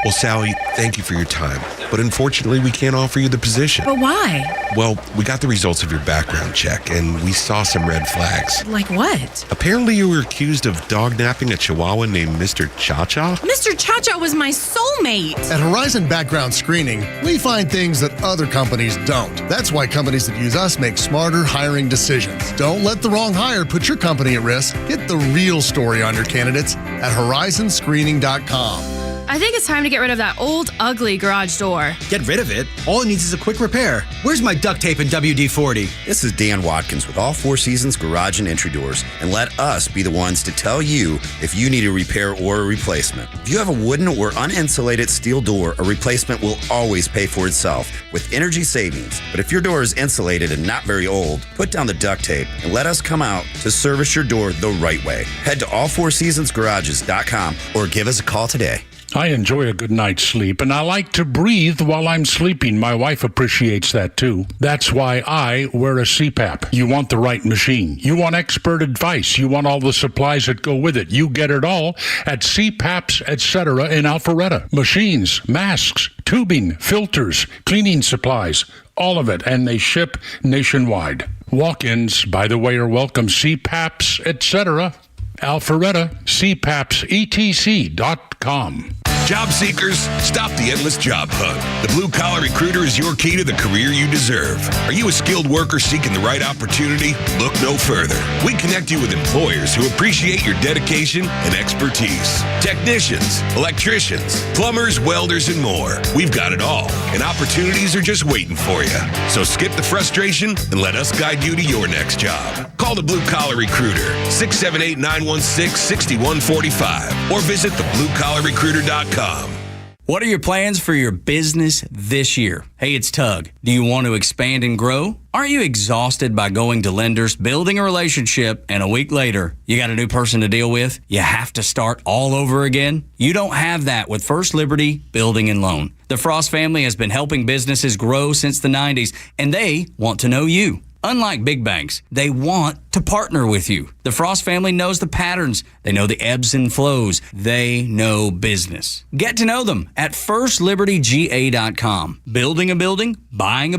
S10: Well, Sally, thank you for your time, but unfortunately, we can't offer you the position.
S22: But why?
S10: Well, we got the results of your background check, and we saw some red flags.
S22: Like what?
S10: Apparently, you were accused of dog-napping a chihuahua named Mr. Cha-Cha.
S22: Mr. Cha-Cha was my soulmate.
S16: At Horizon Background Screening, we find things that other companies don't. That's why companies that use us make smarter hiring decisions. Don't let the wrong hire put your company at risk. Get the real story on your candidates at horizonscreening.com.
S22: I think it's time to get rid of that old, ugly garage door.
S23: Get rid of it? All it needs is a quick repair. Where's my duct tape and WD-40?
S24: This is Dan Watkins with All Four Seasons Garage and Entry Doors, and let us be the ones to tell you if you need a repair or a replacement. If you have a wooden or uninsulated steel door, a replacement will always pay for itself with energy savings. But if your door is insulated and not very old, put down the duct tape and let us come out to service your door the right way. Head to allfourseasonsgarages.com or give us a call today.
S21: I enjoy a good night's sleep, and I like to breathe while I'm sleeping. My wife appreciates that, too. That's why I wear a CPAP. You want the right machine. You want expert advice. You want all the supplies that go with it. You get it all at CPAPs, etc. in Alpharetta. Machines, masks, tubing, filters, cleaning supplies, all of it, and they ship nationwide. Walk-ins, by the way, are welcome. CPAPs, etc. Alpharetta, CPAPSETC.com.
S10: Job seekers, stop the endless job hunt. The Blue Collar Recruiter is your key to the career you deserve. Are you a skilled worker seeking the right opportunity? Look no further. We connect you with employers who appreciate your dedication and expertise. Technicians, electricians, plumbers, welders, and more. We've got it all, and opportunities are just waiting for you. So skip the frustration and let us guide you to your next job. Call the Blue Collar Recruiter, 678-916-6145, or visit thebluecollarrecruiter.com.
S8: What are your plans for your business this year? Hey, it's Tug. Do you want to expand and grow? Aren't you exhausted by going to lenders, building a relationship, and a week later, you got a new person to deal with? You have to start all over again? You don't have that with First Liberty Building and Loan. The Frost family has been helping businesses grow since the 90s, and they want to know you. Unlike big banks, they want to partner with you. The Frost family knows the patterns. They know the ebbs and flows. They know business. Get to know them at firstlibertyga.com. Building a building, buying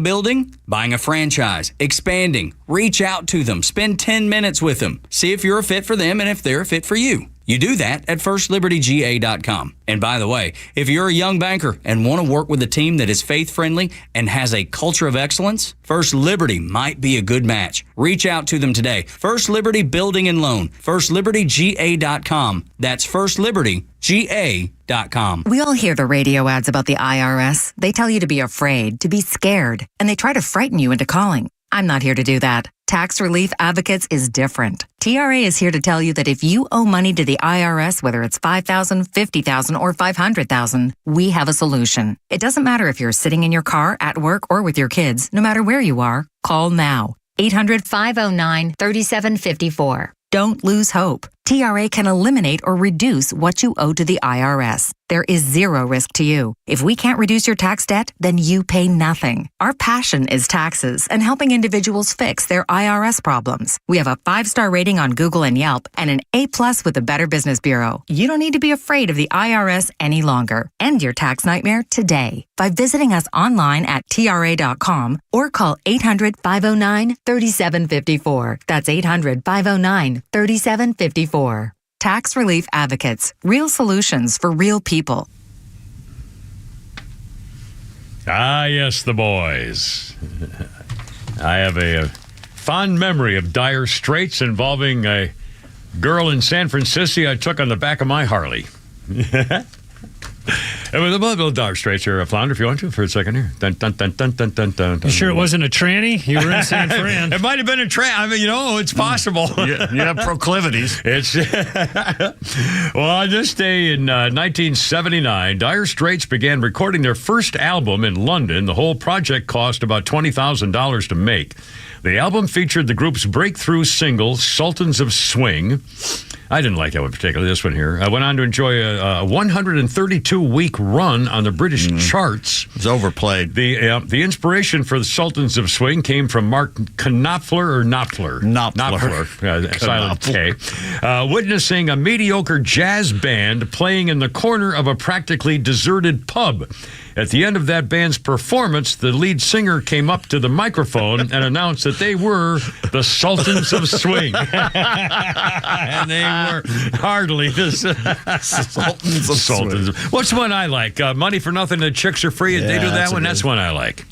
S8: a franchise, expanding. Reach out to them. Spend 10 minutes with them. See if you're a fit for them and if they're a fit for you. You do that at firstlibertyga.com. And by the way, if you're a young banker and want to work with a team that is faith-friendly and has a culture of excellence, First Liberty might be a good match. Reach out to them today. First Liberty Building and Loan. firstlibertyga.com. That's firstlibertyga.com.
S2: We all hear the radio ads about the IRS. They tell you to be afraid, to be scared, and they try to frighten you into calling. I'm not here to do that. Tax Relief Advocates is different. TRA is here to tell you that if you owe money to the IRS, whether it's $5,000, $50,000, or $500,000, we have a solution. It doesn't matter if you're sitting in your car, at work, or with your kids. No matter where you are, call now. 800-509-3754. Don't lose hope. TRA can eliminate or reduce what you owe to the IRS. There is zero risk to you. If we can't reduce your tax debt, then you pay nothing. Our passion is taxes and helping individuals fix their IRS problems. We have a 5-star rating on Google and Yelp and an A+ with the Better Business Bureau. You don't need to be afraid of the IRS any longer. End your tax nightmare today by visiting us online at TRA.com or call 800-509-3754. That's 800-509-3754. Tax Relief Advocates. Real solutions for real people.
S7: Ah, yes, the boys. I have a fond memory of dire straits involving a girl in San Francisco I took on the back of my Harley. It was a little dire straits here, Flounder, if you want to, for a second here. Dun, dun, dun, dun, dun, dun, dun,
S13: You sure it wasn't a tranny? You were in San Fran.
S7: It might have been a tranny. I mean, it's possible.
S9: You have proclivities.
S7: Well, on this day in 1979, Dire Straits began recording their first album in London. The whole project cost about $20,000 to make. The album featured the group's breakthrough single, Sultans of Swing. I didn't like that one particularly, this one here. I went on to enjoy a 132-week run on the British charts.
S9: It was overplayed.
S7: The inspiration for the Sultans of Swing came from Mark Knopfler. Silent K. Witnessing a mediocre jazz band playing in the corner of a practically deserted pub. At the end of that band's performance, the lead singer came up to the microphone and announced that they were the Sultans of Swing. And they were hardly the Sultans of Swing. What's one I like? Money for Nothing, the Chicks Are Free. They do that one. That's one I like.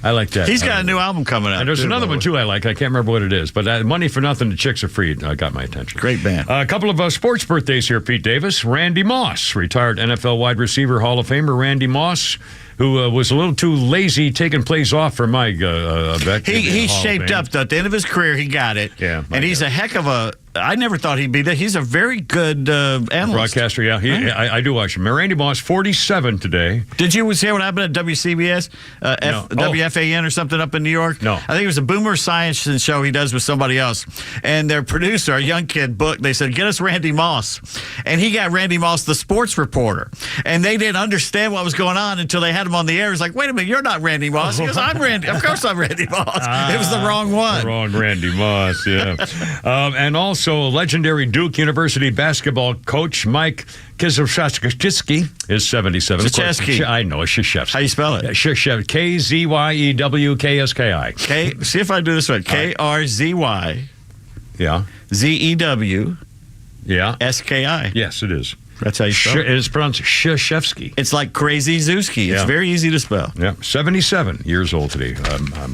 S7: I like that.
S9: He's got a new album coming out.
S7: And there's another one, too, I like. I can't remember what it is. But Money for Nothing, the Chicks Are Free got my attention.
S9: Great band.
S7: A couple of sports birthdays here, Pete Davis. Randy Moss, retired NFL wide receiver, Hall of Famer. Randy Moss, who was a little too lazy taking plays off for Mike.
S9: He shaped up, though. At the end of his career, he got it.
S7: Yeah.
S9: And he's a heck of a... I never thought he'd be there. He's a very good analyst.
S7: Broadcaster, yeah. I do watch him. Randy Moss, 47 today.
S9: Did you hear what happened at WCBS?
S7: No.
S9: WFAN or something up in New York?
S7: No.
S9: I think it was a Boomer Science show he does with somebody else. And their producer, a young kid, they said, get us Randy Moss. And he got Randy Moss, the sports reporter. And they didn't understand what was going on until they had him on the air. It's like, wait a minute, you're not Randy Moss. He goes, I'm Randy. Of course I'm Randy Moss. It was the wrong one.
S7: The wrong Randy Moss, yeah. And also legendary Duke University basketball coach Mike Krzyzewski is 77.
S9: Krzyzewski.
S7: I know, Krzyzewski.
S9: How you spell it?
S7: Krzyzewski. K-Z-Y-E-W-K-S-K-I.
S9: See if I do this right. K-R-Z-Y.
S7: Yeah.
S9: Z-E-W.
S7: Yeah.
S9: S-K-I.
S7: Yes, it is.
S9: That's how you spell it.
S7: It is pronounced Krzyzewski.
S9: It's like Crazy Zewski. It's very easy to spell.
S7: Yeah, 77 years old today.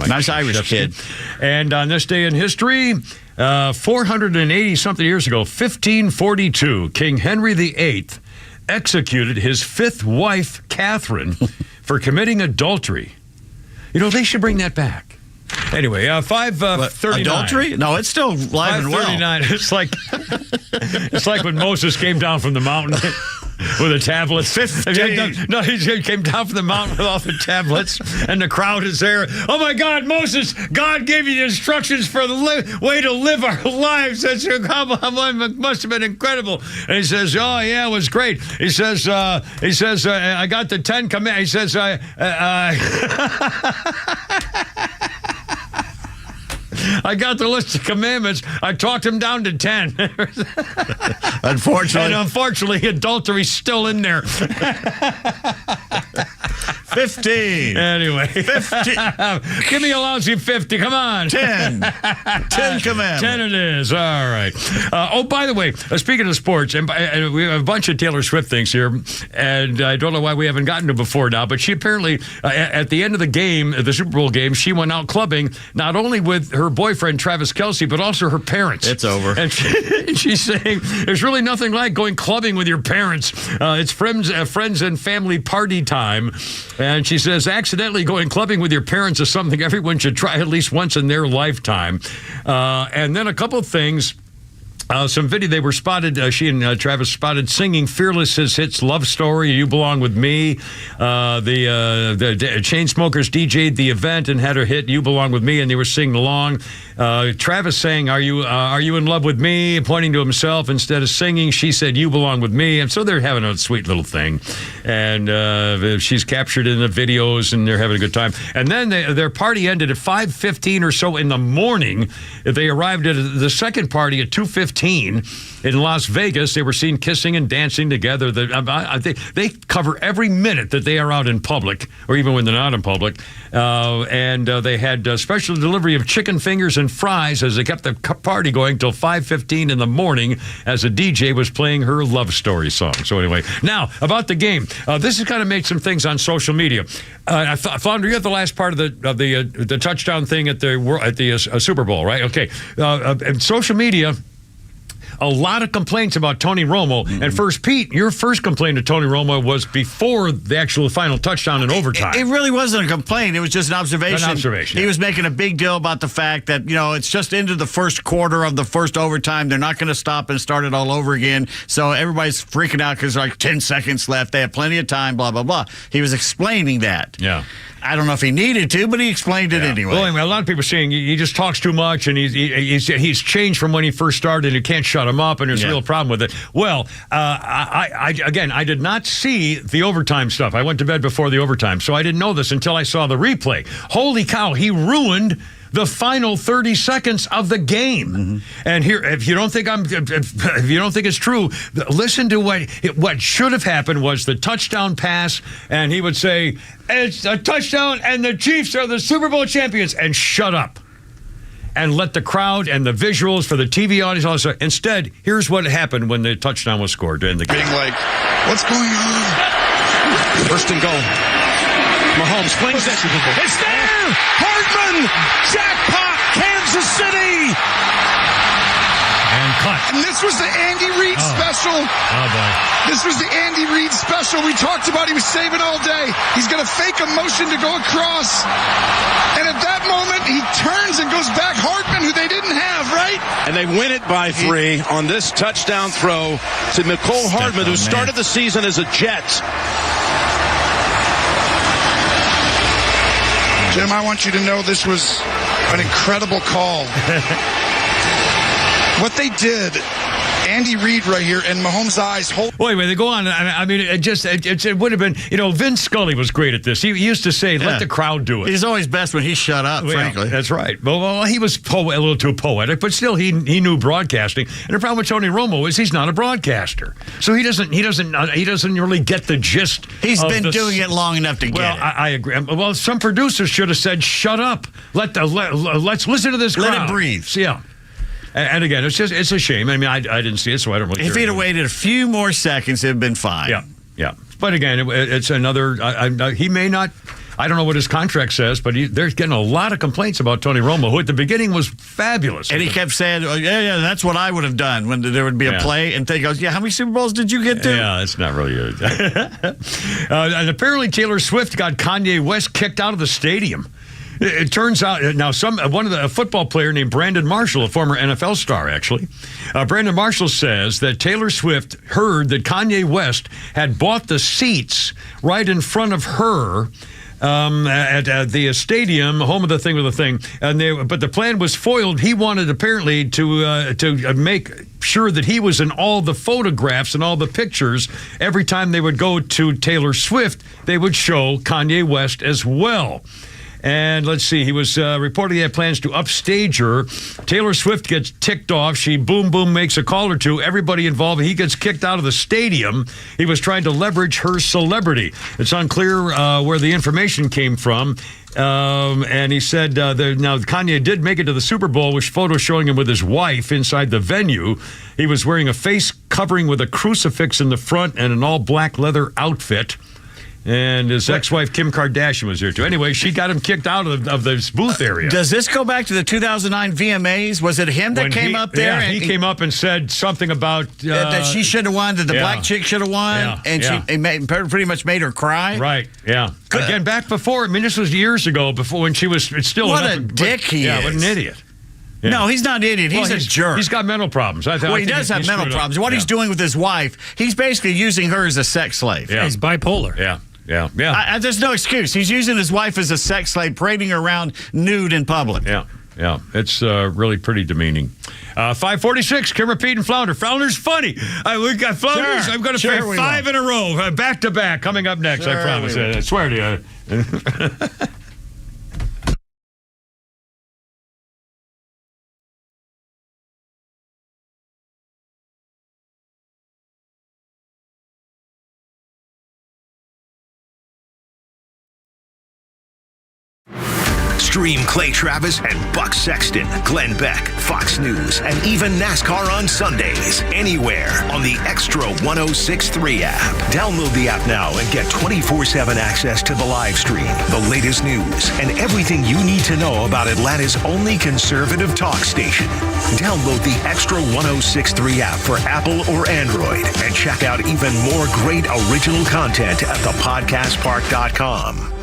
S9: Nice Irish kid.
S7: And on this day in history, 480-something years ago, 1542, King Henry VIII executed his fifth wife, Catherine, for committing adultery. They should bring that back. Anyway, 5:39.
S9: Adultery? No, it's still live and well.
S7: 5:39. It's like when Moses came down from the mountain. with the tablets. 15. No, he came down from the mountain with all the tablets, and the crowd is there. Oh my God, Moses! God gave you the instructions for the way to live our lives. That's must have been incredible. And he says, "Oh yeah, it was great." He says, "I got the 10 commandments." He says, I got the list of commandments. I talked him down to 10. Unfortunately, adultery's still in there.
S9: 15.
S7: Anyway.
S9: 50.
S7: Give me a lousy 50. Come on.
S9: 10. 10 commandments.
S7: 10 it is. All right. By the way, speaking of sports, and we have a bunch of Taylor Swift things here, and I don't know why we haven't gotten to before now, but she apparently, at the end of the game, the Super Bowl game, she went out clubbing, not only with her boyfriend, Travis Kelce, but also her parents.
S9: It's over.
S7: And she's saying, there's really nothing like going clubbing with your parents. It's friends and family party time. And she says, accidentally going clubbing with your parents is something everyone should try at least once in their lifetime. And then a couple of things. Some video they were spotted, she and Travis spotted singing Fearless hits Love Story, You Belong With Me. The Chainsmokers DJ'd the event and had her hit You Belong With Me, and they were singing along. Travis sang, Are you in love with me? Pointing to himself instead of singing. She said, You belong with me. And so they're having a sweet little thing. And she's captured in the videos, and they're having a good time. And then their party ended at 5:15 or so in the morning. They arrived at the second party at 2:15 in Las Vegas. They were seen kissing and dancing together. They cover every minute that they are out in public, or even when they're not in public. And they had a special delivery of chicken fingers and fries as they kept the party going till 5:15 in the morning as a DJ was playing her Love Story song. So anyway, now about the game. This has kind of made some things on social media. Flounder, you had the last part of the touchdown thing at the Super Bowl, right? Okay. Social media. A lot of complaints about Tony Romo. Mm-hmm. And first, Pete, your first complaint to Tony Romo was before the actual final touchdown in overtime.
S9: It really wasn't a complaint. It was just an observation. He was making a big deal about the fact that, it's just into the first quarter of the first overtime. They're not going to stop and start it all over again. So everybody's freaking out because like 10 seconds left. They have plenty of time, blah, blah, blah. He was explaining that.
S7: Yeah.
S9: I don't know if he needed to, but he explained it anyway.
S7: Well, anyway, a lot of people are saying he just talks too much, and he's changed from when he first started, and you can't shut him up, and there's a real problem with it. Well, I did not see the overtime stuff. I went to bed before the overtime, so I didn't know this until I saw the replay. Holy cow, he ruined the final 30 seconds of the game. Mm-hmm. And here, if you don't think it's true, listen to what should have happened was the touchdown pass, and he would say, "It's a touchdown, and the Chiefs are the Super Bowl champions," and shut up. And let the crowd and the visuals for the TV audience also. Instead, here's what happened when the touchdown was scored during the game.
S3: Being like, what's going on? First and goal. Mahomes flings it. It's there! Hardman! Jackpot! Kansas City!
S7: And cut.
S3: And this was the Andy Reid special.
S7: Oh, boy.
S3: This was the Andy Reid special we talked about. He was saving all day. He's going to fake a motion to go across. And at that moment, he turns and goes back Hardman, who they didn't have, right?
S5: And they win it by 3 on this touchdown throw to Mecole Hardman, who started the season as a Jet.
S3: Jim, I want you to know this was an incredible call. What they did, Andy Reid right here, and Mahomes' eyes.
S7: Wait, they go on. I mean, it would have been, Vince Scully was great at this. He used to say, let the crowd do it.
S9: He's always best when he's shut up, frankly.
S7: That's right. Well, he was a little too poetic, but still he knew broadcasting. And the problem with Tony Romo is he's not a broadcaster. So he doesn't really get the gist.
S9: He's been doing it long enough to get it.
S7: Well, I agree. Well, some producers should have said, shut up. Let's listen to this crowd.
S9: Let it breathe.
S7: Yeah. And again, it's a shame. I mean, I didn't see it, so I don't really care.
S9: If he'd have waited a few more seconds, it'd have been fine.
S7: Yeah. But again, it's another. He may not. I don't know what his contract says, but they're getting a lot of complaints about Tony Romo, who at the beginning was fabulous.
S9: And he kept saying, that's what I would have done when there would be a play. And he goes, how many Super Bowls did you get to?
S7: Yeah, it's not really good. And apparently Taylor Swift got Kanye West kicked out of the stadium. It turns out now a football player named Brandon Marshall, a former NFL star, actually. Brandon Marshall says that Taylor Swift heard that Kanye West had bought the seats right in front of her at the stadium, home of the thing with the thing, but the plan was foiled. He wanted apparently to make sure that he was in all the photographs and all the pictures. Every time they would go to Taylor Swift, they would show Kanye West as well. And let's see, he was reportedly had plans to upstage her. Taylor Swift gets ticked off. She boom makes a call or two. Everybody involved, he gets kicked out of the stadium. He was trying to leverage her celebrity. It's unclear where the information came from. And he said now Kanye did make it to the Super Bowl with photos showing him with his wife inside the venue. He was wearing a face covering with a crucifix in the front and an all-black leather outfit. And his ex-wife, Kim Kardashian, was here, too. Anyway, she got him kicked out of this booth area.
S9: Does this go back to the 2009 VMAs? Was it him that came up there?
S7: Yeah, he came up and said something about...
S9: that she should have won, that the black chick should have won, she pretty much made her cry?
S7: Right, yeah. Again, back before, this was years ago, before when she was still...
S9: What a dick he is.
S7: Yeah, what an idiot. Yeah.
S9: No, he's not an idiot. He's a jerk.
S7: He's got mental problems.
S9: He does have mental problems. What he's doing with his wife, he's basically using her as a sex slave.
S7: Yeah.
S13: He's bipolar.
S7: Yeah.
S9: There's no excuse. He's using his wife as a sex slave, parading her around nude in public.
S7: Yeah. It's really pretty demeaning. 546, Kimmer, Pete, and Flounder. Flounder's funny. We got Flounders.
S9: Sure.
S7: I'm going to pay 5 in a row, back to back, coming up next. I promise. I swear to you.
S11: Stream Clay Travis and Buck Sexton, Glenn Beck, Fox News, and even NASCAR on Sundays. Anywhere on the Extra 106.3 app. Download the app now and get 24/7 access to the live stream, the latest news, and everything you need to know about Atlanta's only conservative talk station. Download the Extra 106.3 app for Apple or Android and check out even more great original content at thepodcastpark.com.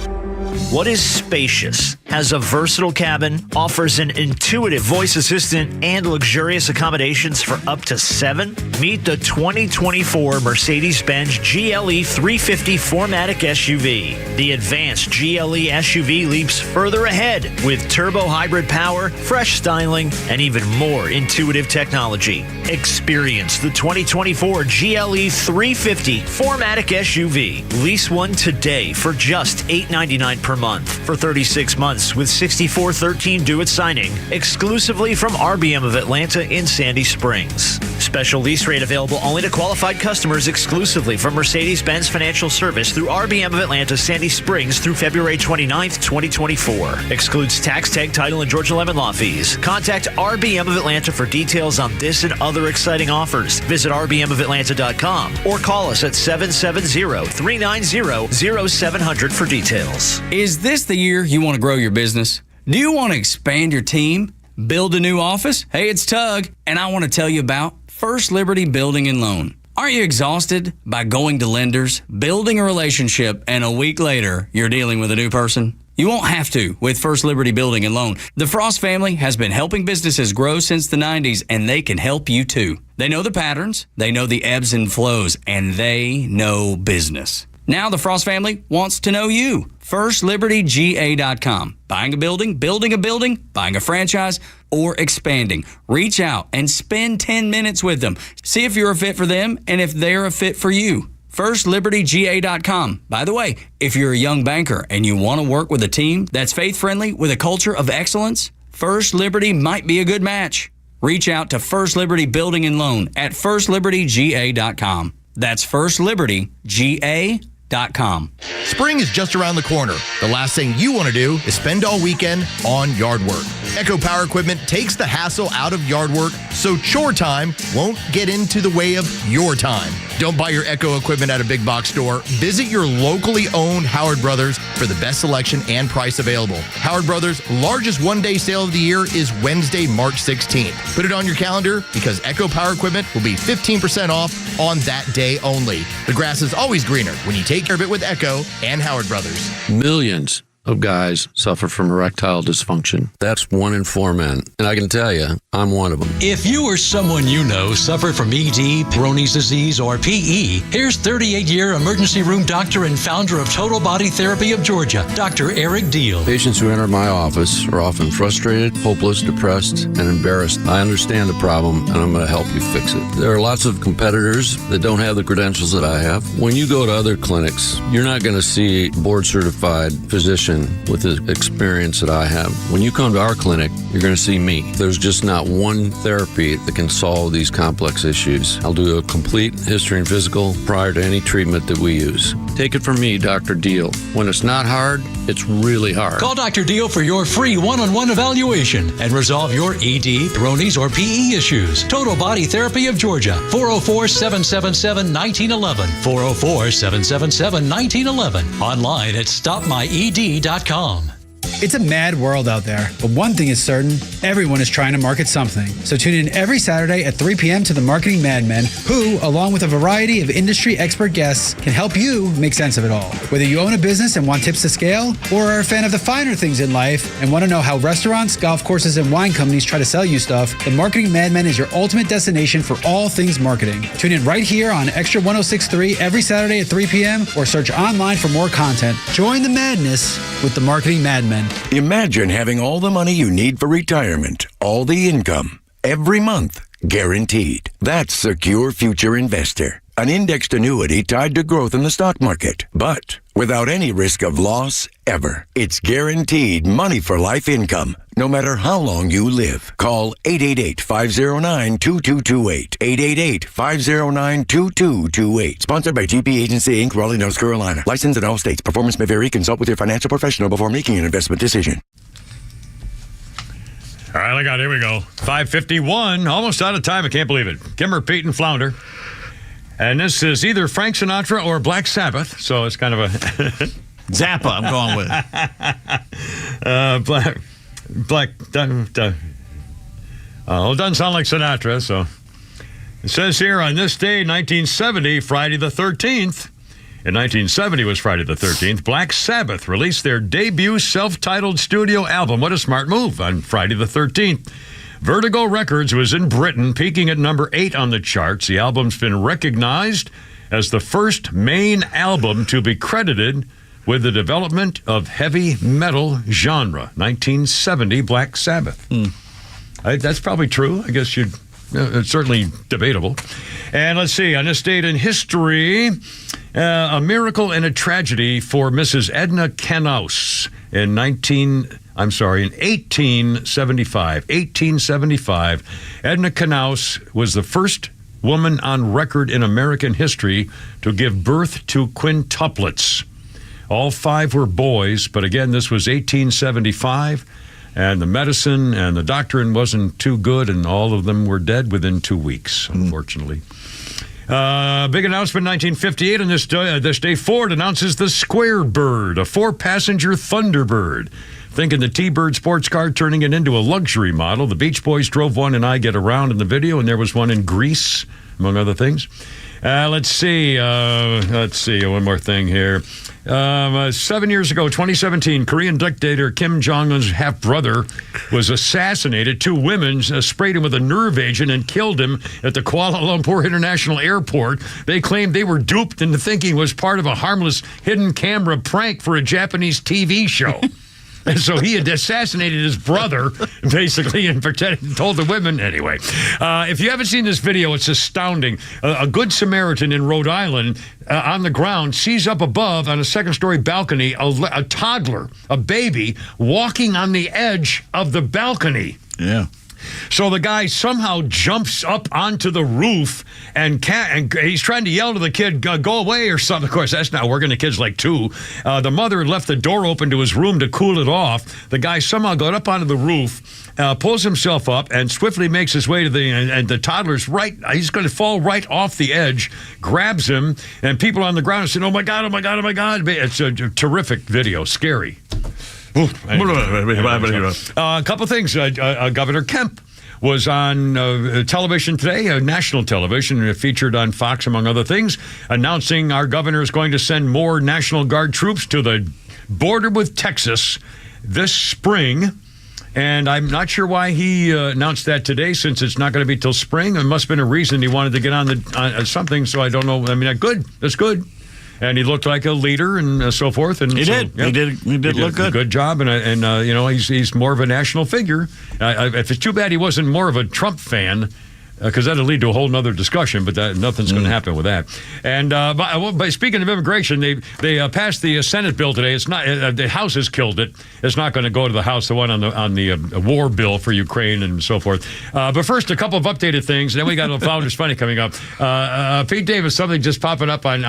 S4: What is spacious? Has a versatile cabin, offers an intuitive voice assistant, and luxurious accommodations for up to 7? Meet the 2024 Mercedes-Benz GLE 350 4MATIC SUV. The advanced GLE SUV leaps further ahead with turbo hybrid power, fresh styling, and even more intuitive technology. Experience the 2024 GLE 350 4MATIC SUV. Lease one today for just $899 per month for 36 months with 6413 due at signing, exclusively from RBM of Atlanta in Sandy Springs. Special lease rate available only to qualified customers exclusively from Mercedes-Benz Financial Service through RBM of Atlanta, Sandy Springs through February 29th, 2024. Excludes tax, tag, title, and Georgia Lemon law fees. Contact RBM of Atlanta for details on this and other exciting offers. Visit rbmofatlanta.com or call us at 770-390-0700 for details.
S8: Is this the year you want to grow your business? Do you want to expand your team? Build a new office? Hey, it's Tug, and I want to tell you about First Liberty Building and Loan. Aren't you exhausted by going to lenders, building a relationship, and a week later, you're dealing with a new person? You won't have to with First Liberty Building and Loan. The Frost family has been helping businesses grow since the 90s, and they can help you too. They know the patterns, they know the ebbs and flows, and they know business. Now the Frost family wants to know you. FirstLibertyGA.com. Buying a building, building a building, buying a franchise, or expanding. Reach out and spend 10 minutes with them. See if you're a fit for them and if they're a fit for you. FirstLibertyGA.com. By the way, if you're a young banker and you want to work with a team that's faith-friendly with a culture of excellence, First Liberty might be a good match. Reach out to First Liberty Building and Loan at FirstLibertyGA.com. That's FirstLibertyGA.com.
S16: Spring is just around the corner. The last thing you want to do is spend all weekend on yard work. Echo Power Equipment takes the hassle out of yard work so chore time won't get into the way of your time. Don't buy your Echo equipment at a big box store. Visit your locally owned Howard Brothers for the best selection and price available. Howard Brothers' largest one-day sale of the year is Wednesday, March 16th. Put it on your calendar because Echo Power Equipment will be 15% off on that day only. The grass is always greener when you take care of it with Echo and Howard Brothers.
S15: Millions of guys suffer from erectile dysfunction. That's 1 in 4 men. And I can tell you, I'm one of them.
S17: If you or someone you know suffer from ED, Peyronie's disease, or PE, here's 38-year emergency room doctor and founder of Total Body Therapy of Georgia, Dr. Eric Deal.
S15: Patients who enter my office are often frustrated, hopeless, depressed, and embarrassed. I understand the problem, and I'm going to help you fix it. There are lots of competitors that don't have the credentials that I have. When you go to other clinics, you're not going to see a board-certified physician with the experience that I have. When you come to our clinic, you're going to see me. There's just not one therapy that can solve these complex issues. I'll do a complete history and physical prior to any treatment that we use. Take it from me, Dr. Deal. When it's not hard, it's really hard.
S17: Call Dr. Deal for your free one-on-one evaluation and resolve your ED, Peyronie's, or PE issues. Total Body Therapy of Georgia, 404-777-1911, 404-777-1911, online at stopmyed.com.
S18: It's a mad world out there, but one thing is certain, everyone is trying to market something. So tune in every Saturday at 3 p.m. to the Marketing Madmen, who, along with a variety of industry expert guests, can help you make sense of it all. Whether you own a business and want tips to scale, or are a fan of the finer things in life and want to know how restaurants, golf courses, and wine companies try to sell you stuff, the Marketing Madmen is your ultimate destination for all things marketing. Tune in right here on Extra 106.3 every Saturday at 3 p.m. or search online for more content. Join the madness with the Marketing Madmen.
S19: Imagine having all the money you need for retirement, all the income, every month, guaranteed. That's Secure Future Investor, an indexed annuity tied to growth in the stock market, but without any risk of loss ever. It's guaranteed money for life income, no matter how long you live. Call 888-509-2228. 888-509-2228. Sponsored by GP Agency Inc., Raleigh, North Carolina. Licensed in all states. Performance may vary. Consult with your financial professional before making an investment decision.
S7: All right, here we go. 5:51, almost out of time. I can't believe it. Kimmer, Pete, and Flounder. And this is either Frank Sinatra or Black Sabbath, so it's kind of a...
S9: Zappa, I'm going with.
S7: It doesn't sound like Sinatra, so... It says here, on this day, 1970, Friday the 13th, in 1970 was Friday the 13th, Black Sabbath released their debut self-titled studio album. What a smart move, on Friday the 13th. Vertigo Records was in Britain, peaking at number 8 on the charts. The album's been recognized as the first main album to be credited with the development of heavy metal genre. 1970, Black Sabbath. That's probably true. I guess it's certainly debatable. And let's see, on this date in history, a miracle and a tragedy for Mrs. Edna Knaus in 1875. 1875, Edna Knaus was the first woman on record in American history to give birth to quintuplets. All 5 were boys, but again, this was 1875, and the medicine and the doctrine wasn't too good, and all of them were dead within 2 weeks, unfortunately. Big announcement, 1958. On this day, Ford announces the Square Bird, a 4-passenger Thunderbird. Thinking the T-Bird sports car, turning it into a luxury model. The Beach Boys drove one in I Get Around in the video, and there was one in Greece, among other things. Let's see, one more thing here. 7 years ago, 2017, Korean dictator Kim Jong-un's half-brother was assassinated. 2 women sprayed him with a nerve agent and killed him at the Kuala Lumpur International Airport. They claimed they were duped into thinking it was part of a harmless hidden camera prank for a Japanese TV show. And so he had assassinated his brother, basically, and told the women. Anyway, if you haven't seen this video, it's astounding. A good Samaritan in Rhode Island on the ground sees up above on a second-story balcony a toddler, a baby, walking on the edge of the balcony.
S9: Yeah.
S7: So the guy somehow jumps up onto the roof and he's trying to yell to the kid, go away or something. Of course, that's not working. The kid's like 2. The mother left the door open to his room to cool it off. The guy somehow got up onto the roof, pulls himself up, and swiftly makes his way to the toddler's he's going to fall right off the edge, grabs him, and people on the ground are saying, oh my God, oh my God, oh my God. It's a terrific video, scary. A couple things. Governor Kemp was on television today, national television, featured on Fox, among other things, announcing our governor is going to send more National Guard troops to the border with Texas this spring. And I'm not sure why he announced that today, since it's not going to be till spring. There must have been a reason he wanted to get on something, so I don't know. I mean, that's good. And he looked like a leader and so forth. And
S9: he did. He did look good.
S7: Good job. And he's more of a national figure. If it's too bad he wasn't more of a Trump fan, because that'll lead to a whole nother discussion, but nothing's going to happen with that. And but speaking of immigration, they passed the Senate bill today. It's not the House has killed it. It's not going to go to the House, the one on the war bill for Ukraine and so forth. But first, a couple of updated things. Then we got a Founders Funny coming up. Pete Davis, something just popping up on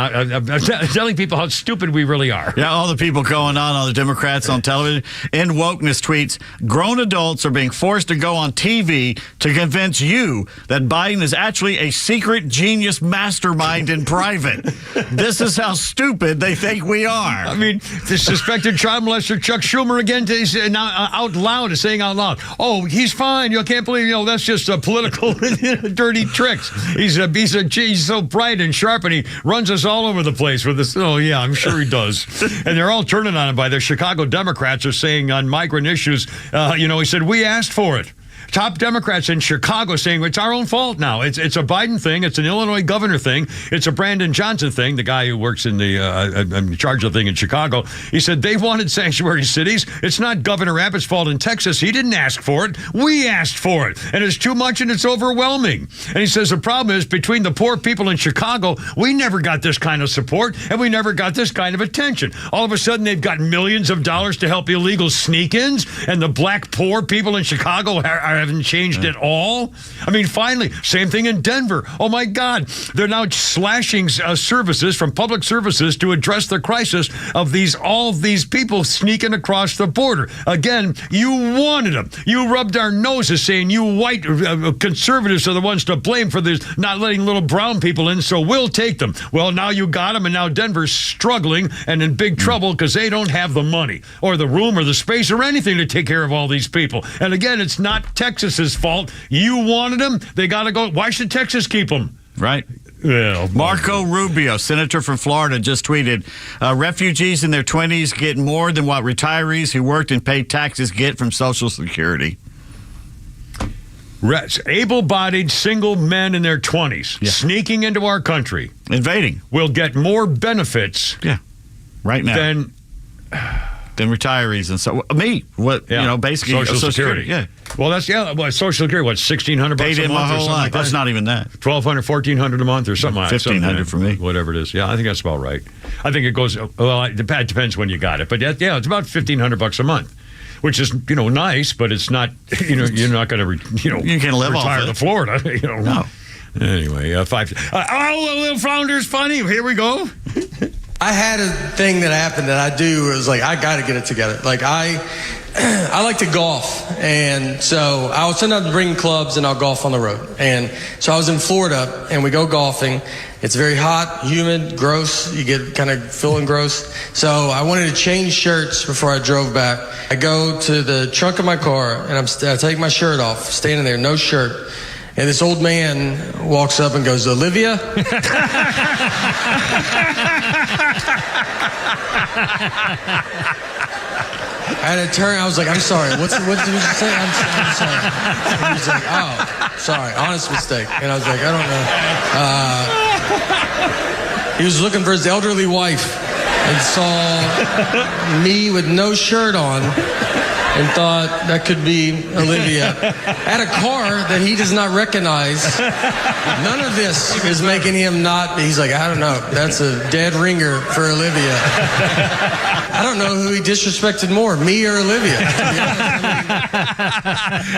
S7: telling people how stupid we really are.
S9: Yeah, all the people going on, all the Democrats on television. In wokeness tweets, grown adults are being forced to go on TV to convince you that Biden is actually a secret genius mastermind in private. This is how stupid they think we are.
S7: I mean, the suspected child molester Chuck Schumer again is now saying out loud, "Oh, he's fine. You can't believe that's just political dirty tricks. He's so bright and sharp, and he runs us all over the place with this." Oh yeah, I'm sure he does. And they're all turning on him. By the Chicago Democrats are saying on migrant issues, he said we asked for it. Top Democrats in Chicago saying it's our own fault now. It's a Biden thing. It's an Illinois governor thing. It's a Brandon Johnson thing, the guy who works in the charge of the thing in Chicago. He said they wanted sanctuary cities. It's not Governor Abbott's fault in Texas. He didn't ask for it. We asked for it. And it's too much and it's overwhelming. And he says the problem is between the poor people in Chicago, we never got this kind of support and we never got this kind of attention. All of a sudden, they've got millions of dollars to help illegal sneak-ins, and the black poor people in Chicago haven't changed at all. I mean, finally, same thing in Denver. Oh my God, they're now slashing services from public services to address the crisis of all of these people sneaking across the border. Again, you wanted them. You rubbed our noses saying you white conservatives are the ones to blame for this, not letting little brown people in, so we'll take them. Well, now you got them, and now Denver's struggling and in big trouble because they don't have the money or the room or the space or anything to take care of all these people. And again, it's not Texas's fault. You wanted them. They got to go. Why should Texas keep them?
S9: Right.
S7: Yeah,
S9: Marco Rubio, senator from Florida, just tweeted, refugees in their 20s get more than what retirees who worked and paid taxes get from Social Security.
S7: Able-bodied single men in their 20s sneaking into our country,
S9: invading,
S7: will get more benefits
S9: right now than retairi's and so basically
S7: Social Security.
S9: Yeah.
S7: Well, that's Social Security. What, $1,600
S9: paid
S7: a month?
S9: My whole life. That's not even that.
S7: $1,200, $1,400 a month, or something like that.
S9: $1,500 for me,
S7: whatever it is. Yeah, I think that's about right. I think it goes. Well, it depends when you got it, but it's about $1,500 a month, which is nice, but it's not. You're not going to
S9: you can live
S7: retire
S9: off
S7: to Florida. No. Anyway, little Founders Funny. Here we go.
S1: I had a thing that happened that I do. It was like, I got to get it together. Like, I like to golf. And so I was sometimes bring clubs and I'll golf on the road. And so I was in Florida and we go golfing. It's very hot, humid, gross. You get kind of feeling gross. So I wanted to change shirts before I drove back. I go to the trunk of my car and I take my shirt off, standing there, no shirt. And this old man walks up and goes, Olivia? I had to turn. I was like, I'm sorry. What did you say? I'm sorry. And he was like, oh, sorry. Honest mistake. And I was like, I don't know. He was looking for his elderly wife and saw me with no shirt on and thought that could be Olivia at a car that he does not recognize. None of this is making him not. He's like, I don't know. That's a dead ringer for Olivia. I don't know who he disrespected more, me or Olivia.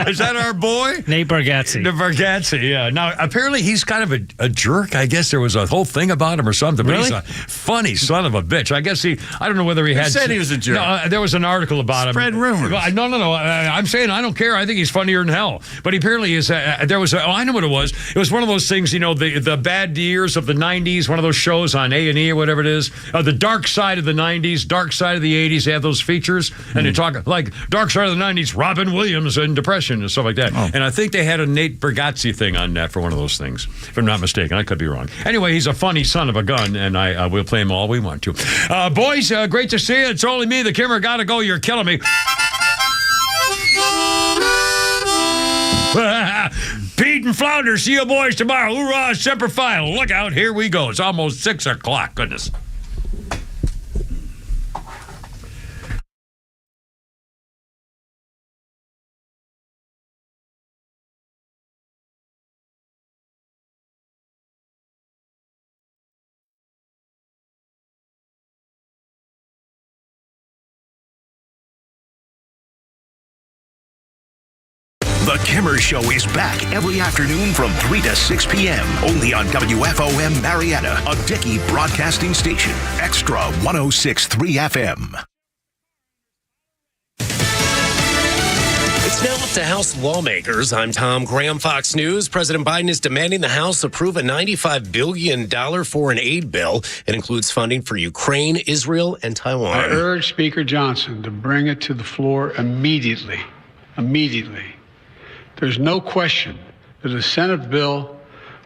S7: Is that our boy?
S13: Nate Bargatze.
S7: The Bargatze, yeah. Now, apparently he's kind of a jerk. I guess there was a whole thing about him or something. But he's a funny son of a bitch. I guess I don't know whether he had.
S9: Who said he was a jerk?
S7: No, there was an article about him.
S9: Spread rumors.
S7: No. I'm saying I don't care. I think he's funnier than hell. But he apparently is. There was. I know what it was. It was one of those things. The bad years of the '90s. One of those shows on A&E or whatever it is. The dark side of the '90s, dark side of the '80s. They have those features, and they talk like dark side of the '90s. Robin Williams and depression and stuff like that. And I think they had a Nate Bargatze thing on that for one of those things, if I'm not mistaken. I could be wrong. Anyway, he's a funny son of a gun, and I will play him all we want to. Boys, great to see you. It's only me, the Kimmer. Gotta go. You're killing me. Pete and Flounder, see you boys tomorrow. Hoorah, Semper Fi. Look out, here we go. It's almost 6 o'clock. Goodness.
S11: The Kimmer Show is back every afternoon from 3 to 6 p.m. only on WFOM Marietta, a Dickey broadcasting station. Extra 106.3 FM.
S6: It's now up to House lawmakers. I'm Tom Graham, Fox News. President Biden is demanding the House approve a $95 billion foreign aid bill. It includes funding for Ukraine, Israel, and Taiwan.
S12: I urge Speaker Johnson to bring it to the floor immediately. Immediately. There's no question that the Senate bill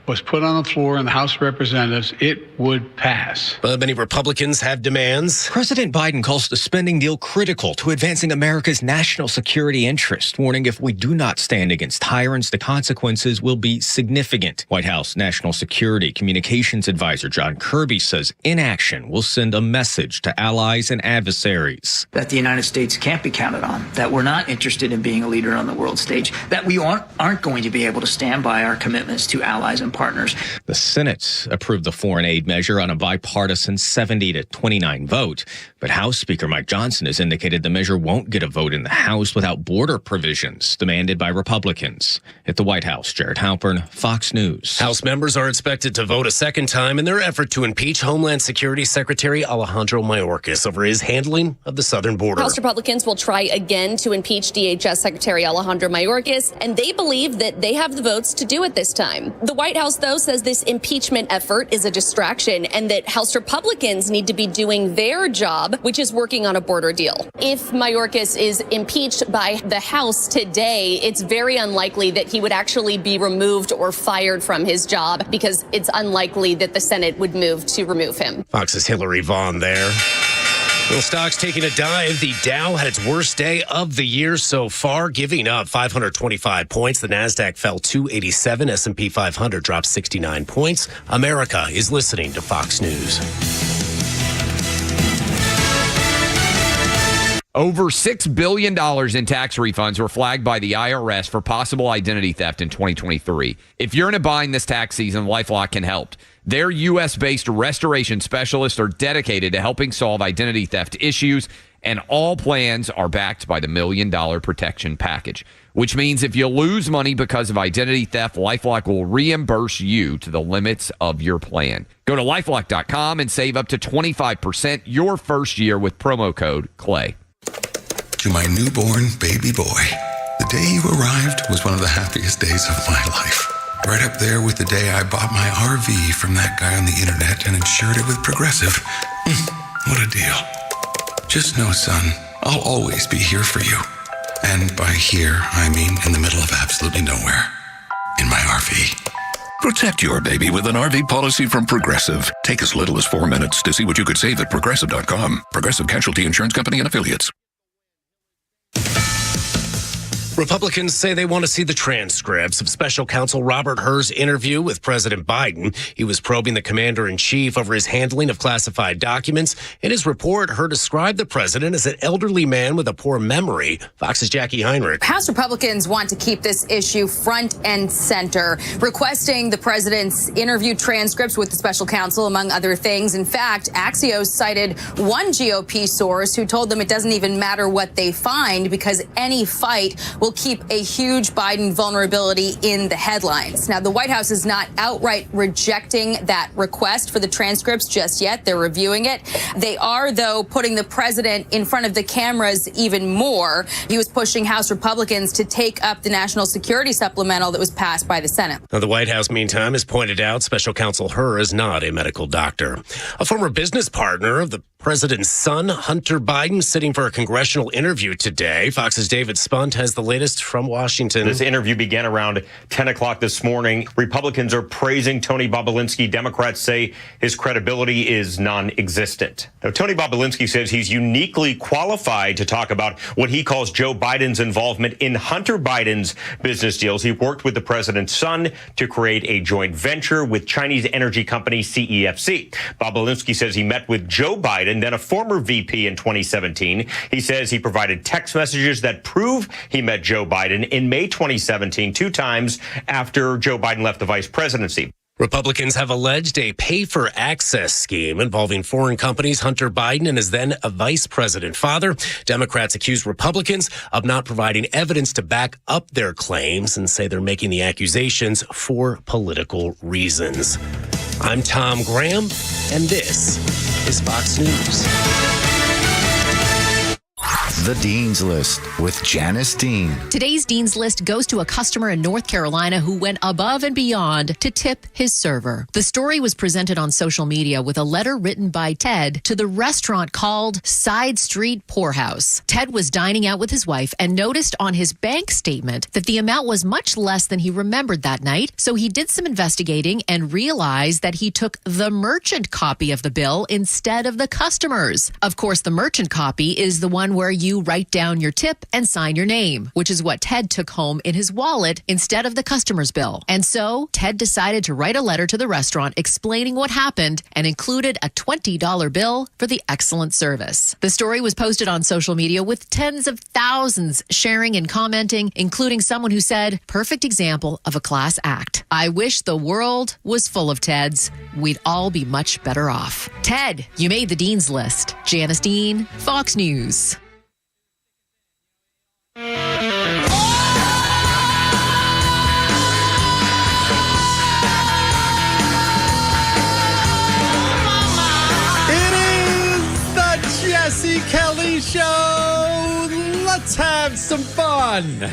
S12: was put on the floor in the House of Representatives, it would pass.
S6: But many Republicans have demands.
S14: President Biden calls the spending deal critical to advancing America's national security interest, warning if we do not stand against tyrants, the consequences will be significant. White House National Security Communications Advisor John Kirby says inaction will send a message to allies and adversaries.
S20: That the United States can't be counted on, that we're not interested in being a leader on the world stage, that we aren't going to be able to stand by our commitments to allies and partners.
S14: The Senate approved the foreign aid measure on a bipartisan 70-29 vote, but House Speaker Mike Johnson has indicated the measure won't get a vote in the House without border provisions demanded by Republicans. At the White House, Jared Halpern, Fox News.
S6: House members are expected to vote a second time in their effort to impeach Homeland Security Secretary Alejandro Mayorkas over his handling of the southern border.
S25: House Republicans will try again to impeach DHS Secretary Alejandro Mayorkas, and they believe that they have the votes to do it this time. The White House, though, says this impeachment effort is a distraction and that House Republicans need to be doing their job, which is working on a border deal. If Mayorkas is impeached by the House today, it's very unlikely that he would actually be removed or fired from his job because it's unlikely that the Senate would move to remove him.
S6: Fox's Hillary Vaughn there. Well, stocks taking a dive. The Dow had its worst day of the year so far, giving up 525 points. The Nasdaq fell 287. S&P 500 dropped 69 points. America is listening to Fox News.
S26: Over $6 billion in tax refunds were flagged by the IRS for possible identity theft in 2023. If you're in a bind this tax season, LifeLock can help. Their U.S.-based restoration specialists are dedicated to helping solve identity theft issues, and all plans are backed by the $1 Million Protection Package, which means if you lose money because of identity theft, LifeLock will reimburse you to the limits of your plan. Go to LifeLock.com and save up to 25% your first year with promo code CLAY.
S27: To my newborn baby boy, the day you arrived was one of the happiest days of my life. Right up there with the day I bought my RV from that guy on the internet and insured it with Progressive. What a deal. Just know, son, I'll always be here for you. And by here, I mean in the middle of absolutely nowhere. In my RV.
S28: Protect your baby with an RV policy from Progressive. Take as little as 4 minutes to see what you could save at Progressive.com. Progressive Casualty Insurance Company and Affiliates.
S6: Republicans say they want to see the transcripts of Special Counsel Robert Hur's interview with President Biden. He was probing the commander-in-chief over his handling of classified documents. In his report, Hur described the president as an elderly man with a poor memory. Fox's Jackie Heinrich.
S29: House Republicans want to keep this issue front and center, requesting the president's interview transcripts with the special counsel, among other things. In fact, Axios cited one GOP source who told them it doesn't even matter what they find because any fight will keep a huge Biden vulnerability in the headlines. Now, the White House is not outright rejecting that request for the transcripts just yet. They're reviewing it. They are, though, putting the president in front of the cameras even more. He was pushing House Republicans to take up the national security supplemental that was passed by the Senate.
S6: Now, the White House, meantime, has pointed out Special Counsel Maher is not a medical doctor. A former business partner of the president's son, Hunter Biden, sitting for a congressional interview today. Fox's David Spunt has the latest from Washington.
S2: This interview began around 10 o'clock this morning. Republicans are praising Tony Bobulinski. Democrats say his credibility is non-existent. Now, Tony Bobulinski says he's uniquely qualified to talk about what he calls Joe Biden's involvement in Hunter Biden's business deals. He worked with the president's son to create a joint venture with Chinese energy company CEFC. Bobulinski says he met with Joe Biden, then a former VP, in 2017. He says he provided text messages that prove he met Joe Biden in May 2017, 2 times after Joe Biden left the vice presidency.
S6: Republicans have alleged a pay-for-access scheme involving foreign companies, Hunter Biden and his then vice president father. Democrats accuse Republicans of not providing evidence to back up their claims and say they're making the accusations for political reasons. I'm Tom Graham, and this is Fox News.
S3: The Dean's List with Janice Dean.
S4: Today's Dean's List goes to a customer in North Carolina who went above and beyond to tip his server. The story was presented on social media with a letter written by Ted to the restaurant called Side Street Poorhouse. Ted was dining out with his wife and noticed on his bank statement that the amount was much less than he remembered that night, so he did some investigating and realized that he took the merchant copy of the bill instead of the customer's. Of course, the merchant copy is the one where you write down your tip and sign your name, which is what Ted took home in his wallet instead of the customer's bill. And so Ted decided to write a letter to the restaurant explaining what happened and included a $20 bill for the excellent service. The story was posted on social media with tens of thousands sharing and commenting, including someone who said, "Perfect example of a class act. I wish the world was full of Teds. We'd all be much better off." Ted, you made the Dean's List. Janice Dean, Fox News.
S5: Jesse Kelly Show. Let's have some fun.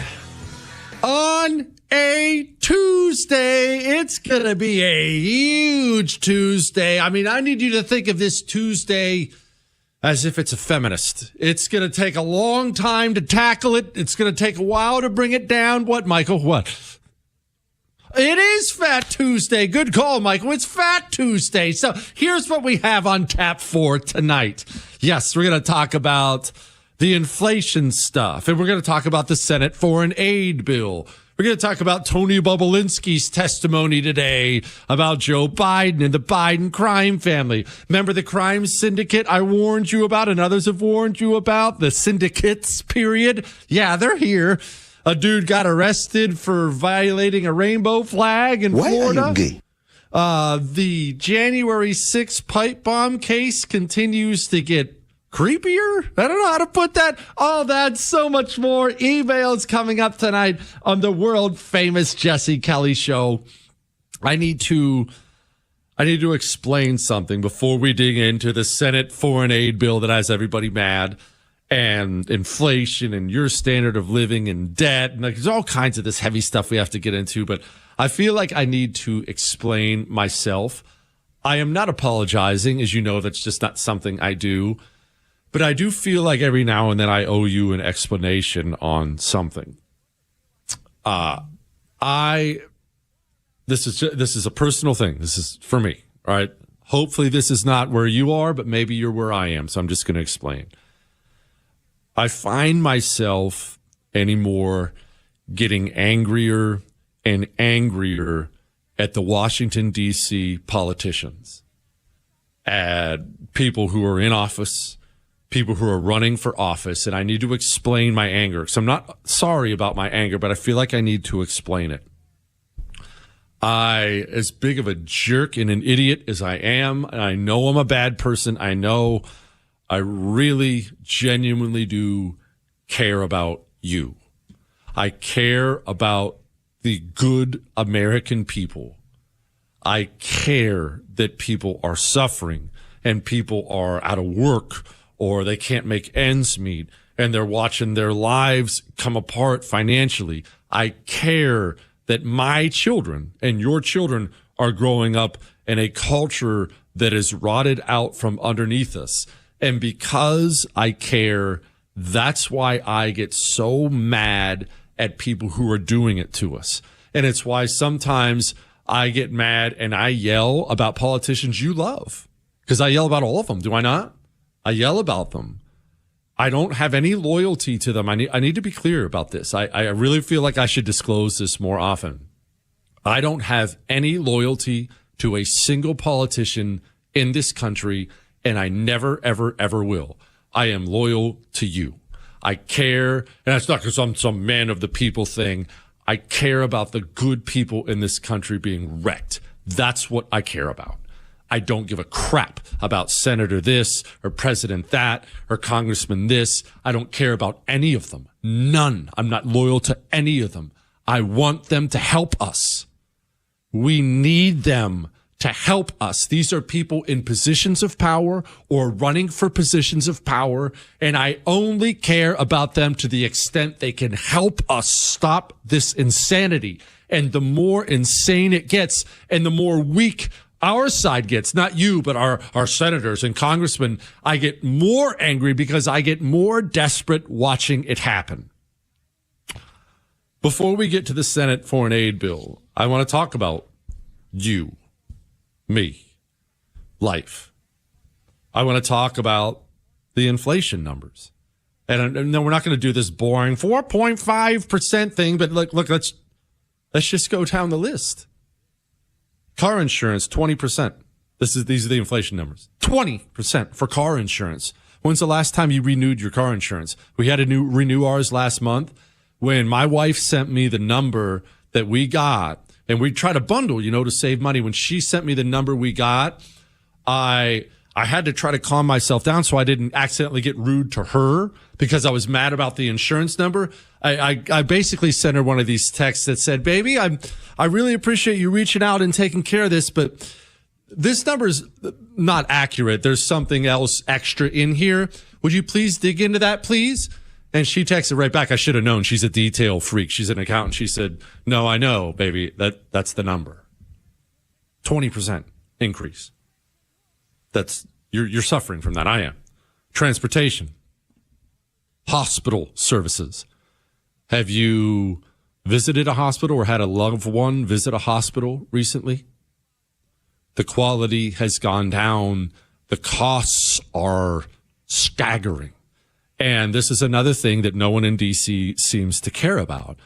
S5: On a Tuesday, it's going to be a huge Tuesday. I mean, I need you to think of this Tuesday as if it's a feminist. It's going to take a long time to tackle it. It's going to take a while to bring it down. What, Michael? What? It is Fat Tuesday. Good call, Michael. It's Fat Tuesday. So here's what we have on tap for tonight. Yes, we're going to talk about the inflation stuff, and we're going to talk about the Senate foreign aid bill. We're going to talk about Tony Bobulinski's testimony today about Joe Biden and the Biden crime family. Remember the crime syndicate I warned you about and others have warned you about? The syndicates, period. Yeah, they're here. A dude got arrested for violating a rainbow flag in Florida.
S10: Are you gay?
S5: The January 6th pipe bomb case continues to get creepier. I don't know how to put that. All that, so much more. Emails coming up tonight on the world famous Jesse Kelly Show. I need to explain something before we dig into the Senate foreign aid bill that has everybody mad, and inflation and your standard of living and debt. And there's all kinds of this heavy stuff we have to get into, but I feel like I need to explain myself. I am not apologizing. As you know, that's just not something I do. But I do feel like every now and then I owe you an explanation on something. This is a personal thing. This is for me, all right? Hopefully this is not where you are, but maybe you're where I am. So I'm just going to explain. I find myself anymore getting angrier and angrier at the Washington, D.C. politicians, at people who are in office, people who are running for office, and I need to explain my anger. So I'm not sorry about my anger, but I feel like I need to explain it. As big of a jerk and an idiot as I am, and I know I'm a bad person, I know I really genuinely do care about you. I care about the good American people. I care that people are suffering and people are out of work or they can't make ends meet and they're watching their lives come apart financially. I care that my children and your children are growing up in a culture that is rotted out from underneath us. And because I care, that's why I get so mad at people who are doing it to us. And it's why sometimes I get mad and I yell about politicians you love. Because I yell about all of them, do I not? I yell about them. I don't have any loyalty to them. I need to be clear about this. I really feel like I should disclose this more often. I don't have any loyalty to a single politician in this country, and I never, ever, ever will. I am loyal to you. I care, and that's not because I'm some man of the people thing. I care about the good people in this country being wrecked. That's what I care about. I don't give a crap about Senator this or President that or Congressman this. I don't care about any of them. None. I'm not loyal to any of them. I want them to help us. We need them to help us. These are people in positions of power or running for positions of power, and I only care about them to the extent they can help us stop this insanity. And the more insane it gets and the more weak our side gets, not you, but our senators and congressmen, I get more angry because I get more desperate watching it happen. Before we get to the Senate foreign aid bill, I want to talk about you, me, life. I want to talk about the inflation numbers. And no, we're not going to do this boring 4.5% thing, but look, let's just go down the list. Car insurance, 20%. These are the inflation numbers. 20% for car insurance. When's the last time you renewed your car insurance? We had to renew ours last month. When my wife sent me the number that we got, and we try to bundle, to save money. When she sent me the number we got, I had to try to calm myself down so I didn't accidentally get rude to her because I was mad about the insurance number. I basically sent her one of these texts that said, baby, I really appreciate you reaching out and taking care of this, but this number is not accurate. There's something else extra in here. Would you please dig into that, please? And she texted right back. I should have known. She's a detail freak. She's an accountant. She said, no, I know, baby. That's the number. 20% increase. You're suffering from that. I am. Transportation. Hospital services. Have you visited a hospital or had a loved one visit a hospital recently? The quality has gone down. The costs are staggering. And this is another thing that no one in D.C. seems to care about.